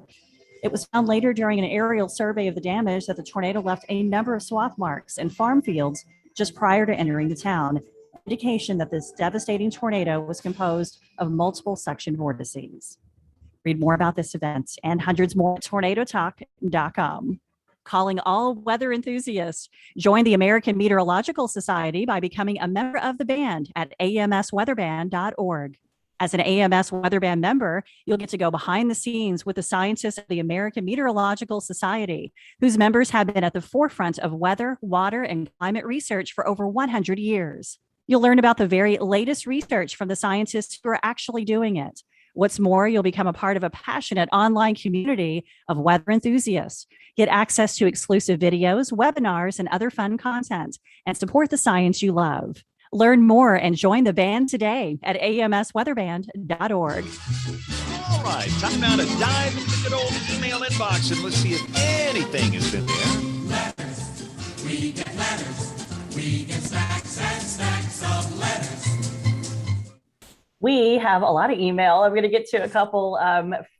It was found later during an aerial survey of the damage that the tornado left a number of swath marks in farm fields just prior to entering the town, indication that this devastating tornado was composed of multiple suction vortices. Read more about this event and hundreds more at tornadotalk.com. Calling all weather enthusiasts. Join the American Meteorological Society by becoming a member of the band at amsweatherband.org. As an AMS Weatherband member, you'll get to go behind the scenes with the scientists of the American Meteorological Society, whose members have been at the forefront of weather, water, and climate research for over 100 years. You'll learn about the very latest research from the scientists who are actually doing it. What's more, you'll become a part of a passionate online community of weather enthusiasts. Get access to exclusive videos, webinars, and other fun content, and support the science you love. Learn more and join the band today at amsweatherband.org. All right, time now to dive into the good old email inbox and let's see if anything is in there. Letters. We get letters. We get stacks and stacks of letters. We have a lot of email. I'm going to get to a couple.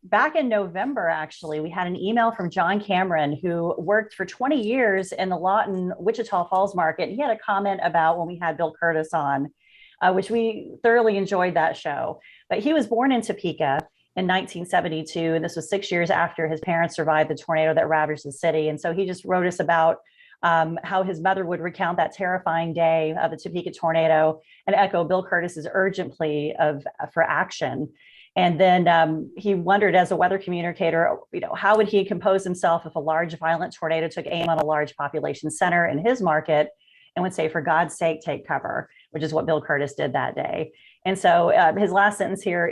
Back in November, actually, we had an email from John Cameron, who worked for 20 years in the Lawton, Wichita Falls market. He had a comment about when we had Bill Curtis on, which we thoroughly enjoyed that show. But he was born in Topeka in 1972, and this was 6 years after his parents survived the tornado that ravaged the city. And so he just wrote us about how his mother would recount that terrifying day of the Topeka tornado and echo Bill Curtis's urgent plea for action. And then he wondered, as a weather communicator, how would he compose himself if a large violent tornado took aim on a large population center in his market and would say, for God's sake, take cover, which is what Bill Curtis did that day. And so his last sentence here,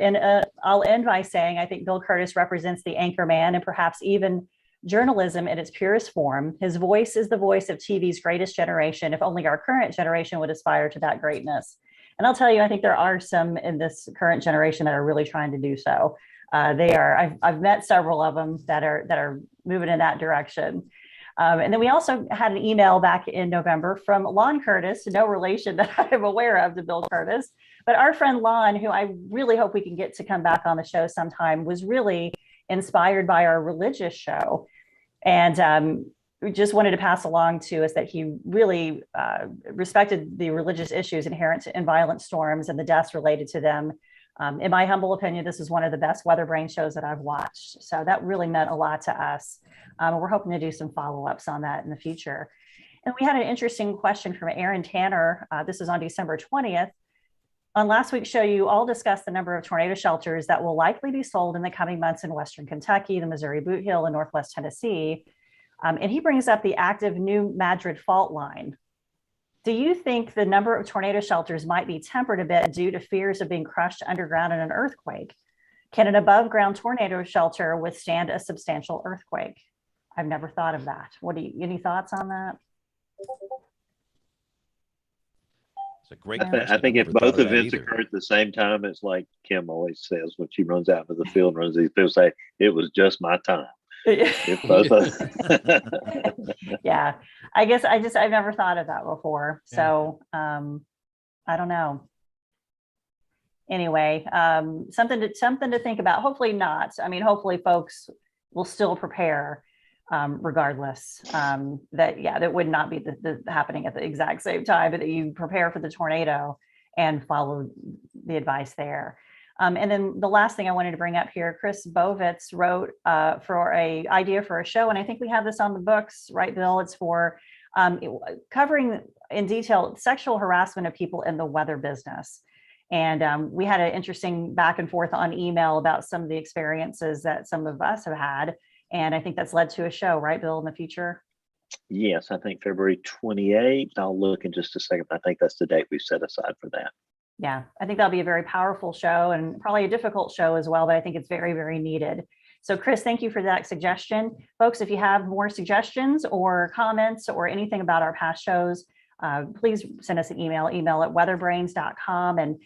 I'll end by saying, I think Bill Curtis represents the anchor man and perhaps even journalism in its purest form. His voice is the voice of TV's greatest generation, if only our current generation would aspire to that greatness. And I'll tell you, I think there are some in this current generation that are really trying to do so. I've met several of them that are moving in that direction. And then we also had an email back in November from Lon Curtis, no relation that I'm aware of to Bill Curtis, but our friend Lon, who I really hope we can get to come back on the show sometime, was really inspired by our religious show. And we just wanted to pass along to us that he really respected the religious issues inherent in violent storms and the deaths related to them. In my humble opinion, this is one of the best WeatherBrains shows that I've watched. So that really meant a lot to us. We're hoping to do some follow-ups on that in the future. And we had an interesting question from Aaron Tanner. This is on December 20th. On last week's show, you all discussed the number of tornado shelters that will likely be sold in the coming months in Western Kentucky, the Missouri Boot Hill, and Northwest Tennessee. And he brings up the active New Madrid fault line. Do you think the number of tornado shelters might be tempered a bit due to fears of being crushed underground in an earthquake? Can an above ground tornado shelter withstand a substantial earthquake? I've never thought of that. Any thoughts on that? It's a great I think if both events occur at the same time, it's like Kim always says when she runs out into the field and runs these people say, it was just my time. Yeah, I guess I've never thought of that before. So I don't know. Anyway, something to think about. Hopefully not. I mean, hopefully folks will still prepare regardless. That would not be the happening at the exact same time, but that you prepare for the tornado and follow the advice there. And then the last thing I wanted to bring up here, Chris Bovitz wrote for a idea for a show, and I think we have this on the books, right, Bill? It's for covering in detail sexual harassment of people in the weather business. And we had an interesting back and forth on email about some of the experiences that some of us have had. And I think that's led to a show, right, Bill, in the future? Yes, I think February 28th. I'll look in just a second. I think that's the date we've set aside for that. Yeah, I think that'll be a very powerful show and probably a difficult show as well, but I think it's very, very needed. So Chris, thank you for that suggestion. Folks, if you have more suggestions or comments or anything about our past shows, please send us an email at weatherbrains.com. And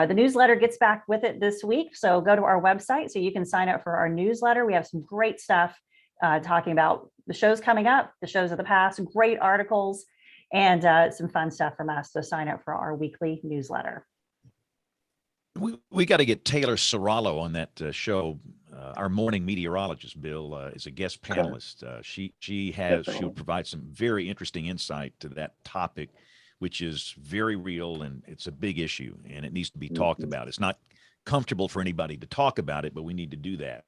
the newsletter gets back with it this week. So go to our website so you can sign up for our newsletter. We have some great stuff talking about the shows coming up, the shows of the past, great articles, and some fun stuff from us. So sign up for our weekly newsletter. We got to get Taylor Serralo on that show. Our morning meteorologist, Bill, is a guest panelist. She'll provide some very interesting insight to that topic, which is very real and it's a big issue and it needs to be talked about. It's not comfortable for anybody to talk about it, but we need to do that.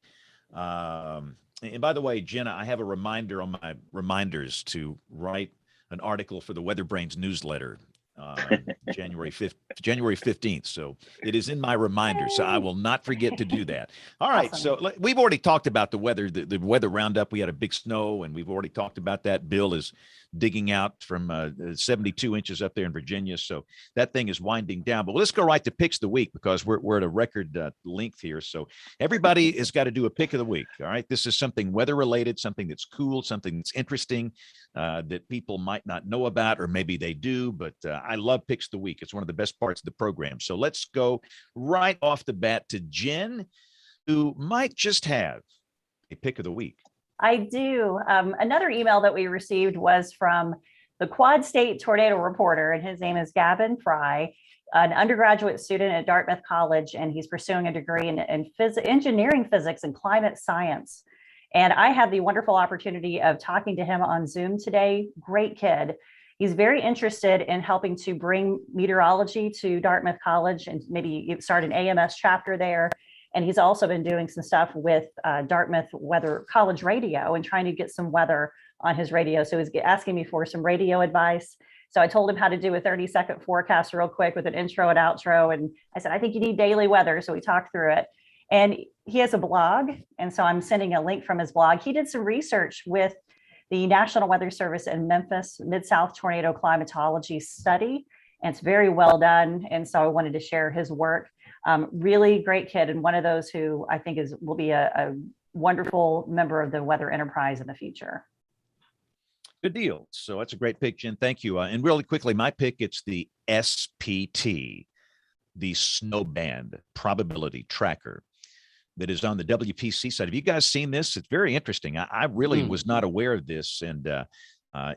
And by the way, Jenna, I have a reminder on my reminders to write an article for the WeatherBrains newsletter January 5th, January 15th. So it is in my reminder. So I will not forget to do that. All right. Awesome. So we've already talked about the weather, the weather roundup. We had a big snow, and we've already talked about that. Bill is digging out from 72 inches up there in Virginia. So that thing is winding down. But let's go right to picks of the week, because we're at a record length here. So everybody has got to do a pick of the week. All right. This is something weather related, something that's cool, something that's interesting, that people might not know about, or maybe they do. But I love picks of the week. It's one of the best parts of the program. So let's go right off the bat to Jen, who might just have a pick of the week. I do. Another email that we received was from the Quad State Tornado Reporter, and his name is Gavin Fry, an undergraduate student at Dartmouth College, and he's pursuing a degree in engineering physics and climate science. And I had the wonderful opportunity of talking to him on Zoom today. Great kid. He's very interested in helping to bring meteorology to Dartmouth College and maybe start an AMS chapter there. And he's also been doing some stuff with Dartmouth Weather College Radio and trying to get some weather on his radio. So he's asking me for some radio advice. So I told him how to do a 30-second forecast real quick with an intro and outro. And I said, I think you need daily weather. So we talked through it. And he has a blog. And so I'm sending a link from his blog. He did some research with the National Weather Service in Memphis, Mid-South Tornado Climatology Study. And it's very well done. And so I wanted to share his work. Really great kid, and one of those who I think will be a wonderful member of the weather enterprise in the future. Good deal. So that's a great pick, Jen. Thank you. And really quickly, my pick, it's the SPT, the Snow Band Probability Tracker, that is on the WPC site. Have you guys seen this? It's very interesting. I really was not aware of this, and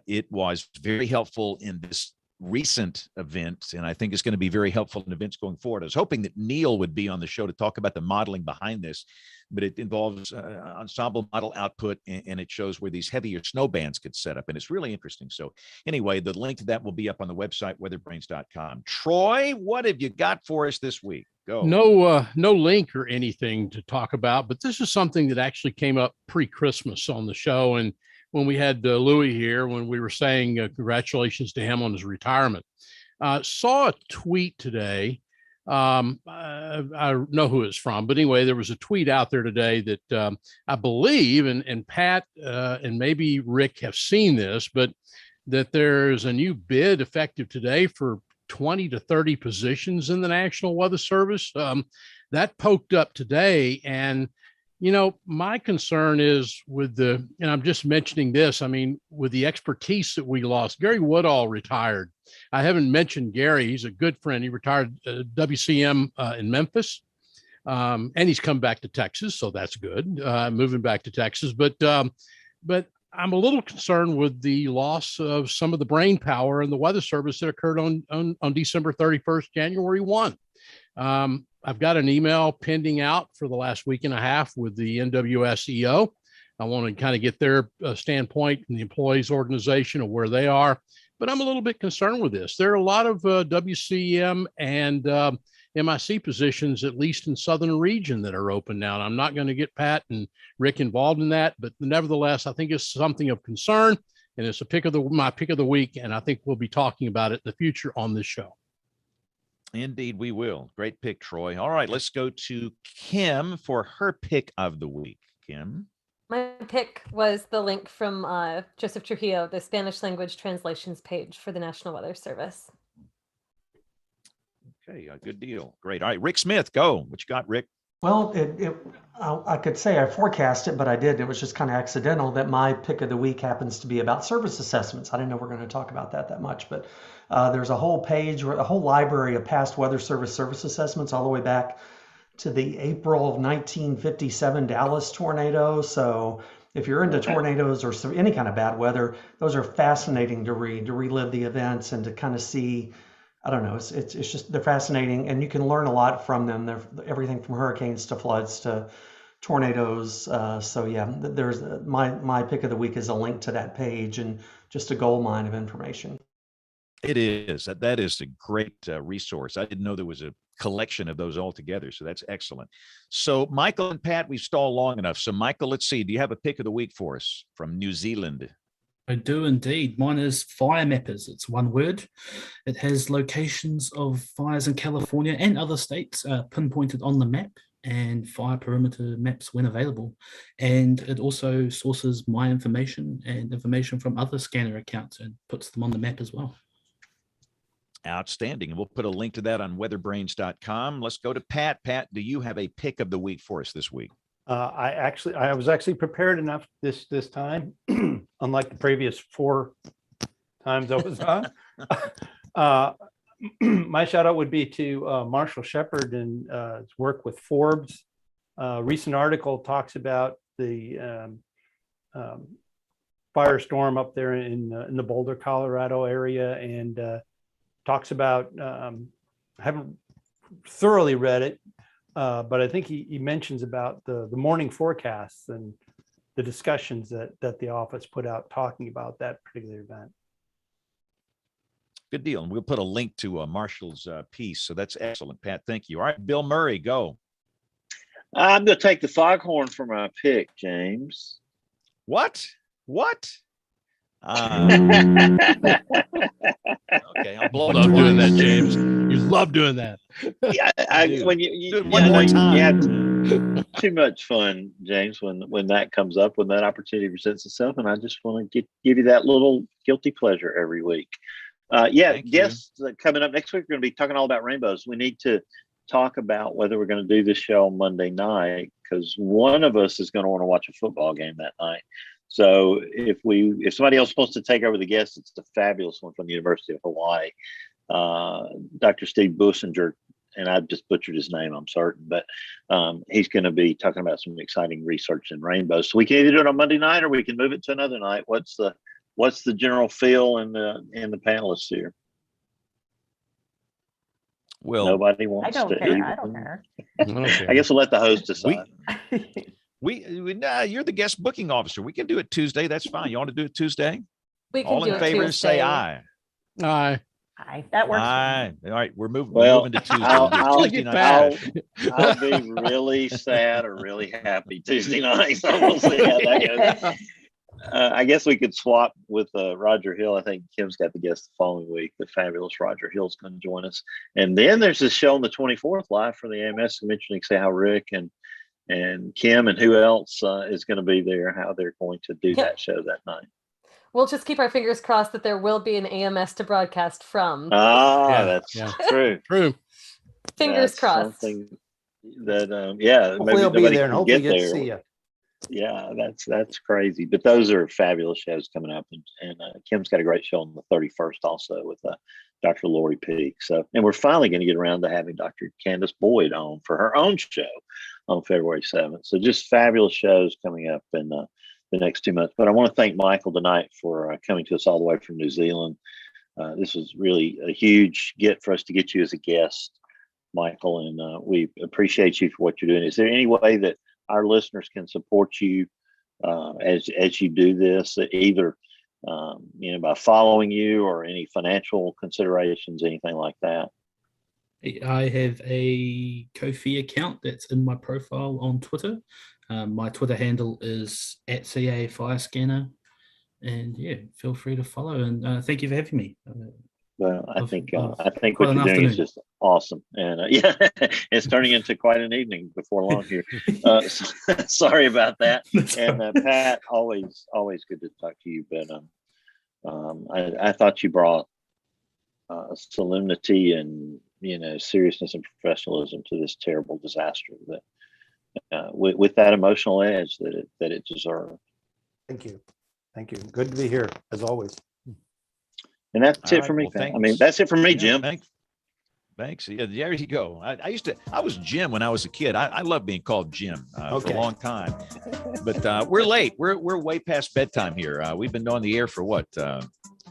it was very helpful in this recent event, and I think it's going to be very helpful in events going forward. I was hoping that Neil would be on the show to talk about the modeling behind this, but it involves ensemble model output, and it shows where these heavier snow bands get set up, and it's really interesting. So anyway, the link to that will be up on the website, weatherbrains.com. Troy, what have you got for us this week? Go. No link or anything to talk about, but this is something that actually came up pre-Christmas on the show, and when we had Louis here, when we were saying congratulations to him on his retirement. Saw a tweet today. I know who it's from, but anyway, there was a tweet out there today that I believe, and Pat and maybe Rick have seen this, but that there's a new bid effective today for 20 to 30 positions in the National Weather Service. That poked up today, and you know, my concern is with and I'm just mentioning this, I mean, with the expertise that we lost. Gary Woodall retired. I haven't mentioned Gary. He's a good friend. He retired WCM in Memphis, and he's come back to Texas, so that's good, moving back to Texas. But I'm a little concerned with the loss of some of the brain power in the Weather Service that occurred on December 31st, January 1. I've got an email pending out for the last week and a half with the NWSEO. I want to kind of get their standpoint from the employees organization of where they are, but I'm a little bit concerned with this. There are a lot of WCM and MIC positions, at least in Southern region, that are open now. And I'm not going to get Pat and Rick involved in that, but nevertheless, I think it's something of concern, and it's my pick of the week. And I think we'll be talking about it in the future on this show. Indeed, we will. Great pick, Troy. All right, let's go to Kim for her pick of the week. Kim? My pick was the link from Joseph Trujillo, the Spanish language translations page for the National Weather Service. Okay, good deal. Great. All right, Rick Smith, go. What you got, Rick? Well, I could say I forecast it, but I did. It was just kind of accidental that my pick of the week happens to be about service assessments. I didn't know we're going to talk about that much, but there's a whole page, a whole library of past Weather Service assessments all the way back to the April of 1957 Dallas tornado. So if you're into tornadoes or any kind of bad weather, those are fascinating to read, to relive the events and to kind of see. I don't know. It's just, they're fascinating, and you can learn a lot from them. They're everything from hurricanes to floods to tornadoes. So yeah, there's my pick of the week is a link to that page and just a gold mine of information. It is. That is a great resource. I didn't know there was a collection of those all together. So that's excellent. So Michael and Pat, we've stalled long enough. So Michael, let's see. Do you have a pick of the week for us from New Zealand? I do indeed. Mine is Fire Mappers. It's one word. It has locations of fires in California and other states pinpointed on the map, and fire perimeter maps when available. And it also sources my information and information from other scanner accounts and puts them on the map as well. Outstanding. And we'll put a link to that on weatherbrains.com. Let's go to Pat. Pat, do you have a pick of the week for us this week? I was actually prepared enough this time, unlike the previous 4 times I was on. My shout out would be to Marshall Shepard and his work with Forbes. Recent article talks about the firestorm up there in the Boulder, Colorado area, and talks about, I haven't thoroughly read it, but I think he mentions about the morning forecasts and the discussions that the office put out talking about that particular event. Good deal. And we'll put a link to Marshall's piece. So that's excellent, Pat. Thank you. All right, Bill Murray, go. I'm going to take the foghorn for my pick, James. What? Okay, I'll blow You love doing that, James. You love doing that. Yeah, when you do it one more time. You have too much fun, James, when that comes up, when that opportunity presents itself, and I just want to give you that little guilty pleasure every week. Guests coming up next week, we're going to be talking all about rainbows. We need to talk about whether we're going to do this show on Monday night, because one of us is going to want to watch a football game that night. So if somebody else wants to take over the guest, it's the fabulous one from the University of Hawaii, Dr. Steve Bussinger, and I just butchered his name, I'm certain, but he's going to be talking about some exciting research in rainbows. So we can either do it on Monday night or we can move it to another night. What's the general feel in the panelists here? Well, nobody wants to. I don't care. I guess we'll let the host decide. You're the guest booking officer. We can do it Tuesday. That's fine. You want to do it Tuesday? We can All do in it favor, Tuesday. say aye. Aye. Aye, that works. Aye. All right, we're moving to Tuesday. I'll Tuesday be really sad or really happy Tuesday night. So we'll see how that goes. I guess we could swap with Roger Hill. I think Kim's got the guest the following week. The fabulous Roger Hill's going to join us. And then there's this show on the 24th live from the AMS Convention. You can say how Rick and Kim and who else is going to be there, how they're going to do that show that night. We'll just keep our fingers crossed that there will be an AMS to broadcast from. That's true. True. Fingers crossed. Something that Hopefully we'll be there and hopefully get to see you. Yeah, that's crazy. But those are fabulous shows coming up, and Kim's got a great show on the 31st also with Dr. Lori Peak. So, and we're finally going to get around to having Dr. Candace Boyd on for her own show on February 7th. So, just fabulous shows coming up in the next 2 months. But I want to thank Michael tonight for coming to us all the way from New Zealand. This was really a huge get for us to get you as a guest, Michael, and we appreciate you for what you're doing. Is there any way that our listeners can support you as you do this, either by following you or any financial considerations, anything like that? I have a Ko-fi account that's in my profile on Twitter. My Twitter handle is @CA5Scanner, and feel free to follow. And thank you for having me. Well, I think what you're doing is just awesome, and it's turning into quite an evening before long here. Sorry about that. And Pat, always good to talk to you. But I thought you brought solemnity and seriousness and professionalism to this terrible disaster that with that emotional edge that it deserved. Thank you. Good to be here as always. And that's it for me. Well, that's it for me, Jim. Thanks. Yeah, there you go. I was Jim when I was a kid. I love being called Jim for a long time. But we're late. We're way past bedtime here. We've been on the air for what?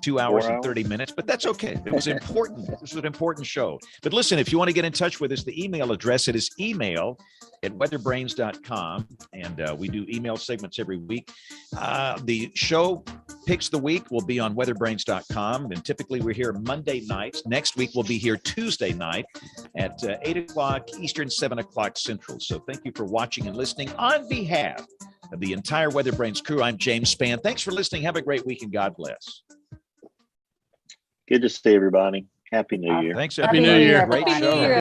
2 hours and 30 minutes, but that's okay. It was important. This was an important show. But listen, if you want to get in touch with us, the email address, it is email@weatherbrains.com. And we do email segments every week. The show Picks the Week will be on weatherbrains.com. And typically we're here Monday nights. Next week we'll be here Tuesday night at 8 o'clock Eastern, 7 o'clock Central. So thank you for watching and listening on behalf of the entire WeatherBrains crew, I'm James Spann. Thanks for listening. Have a great week and God bless. Good to see everybody. Happy New Year. Thanks, Happy everybody. New Year. Great Happy New show. Year,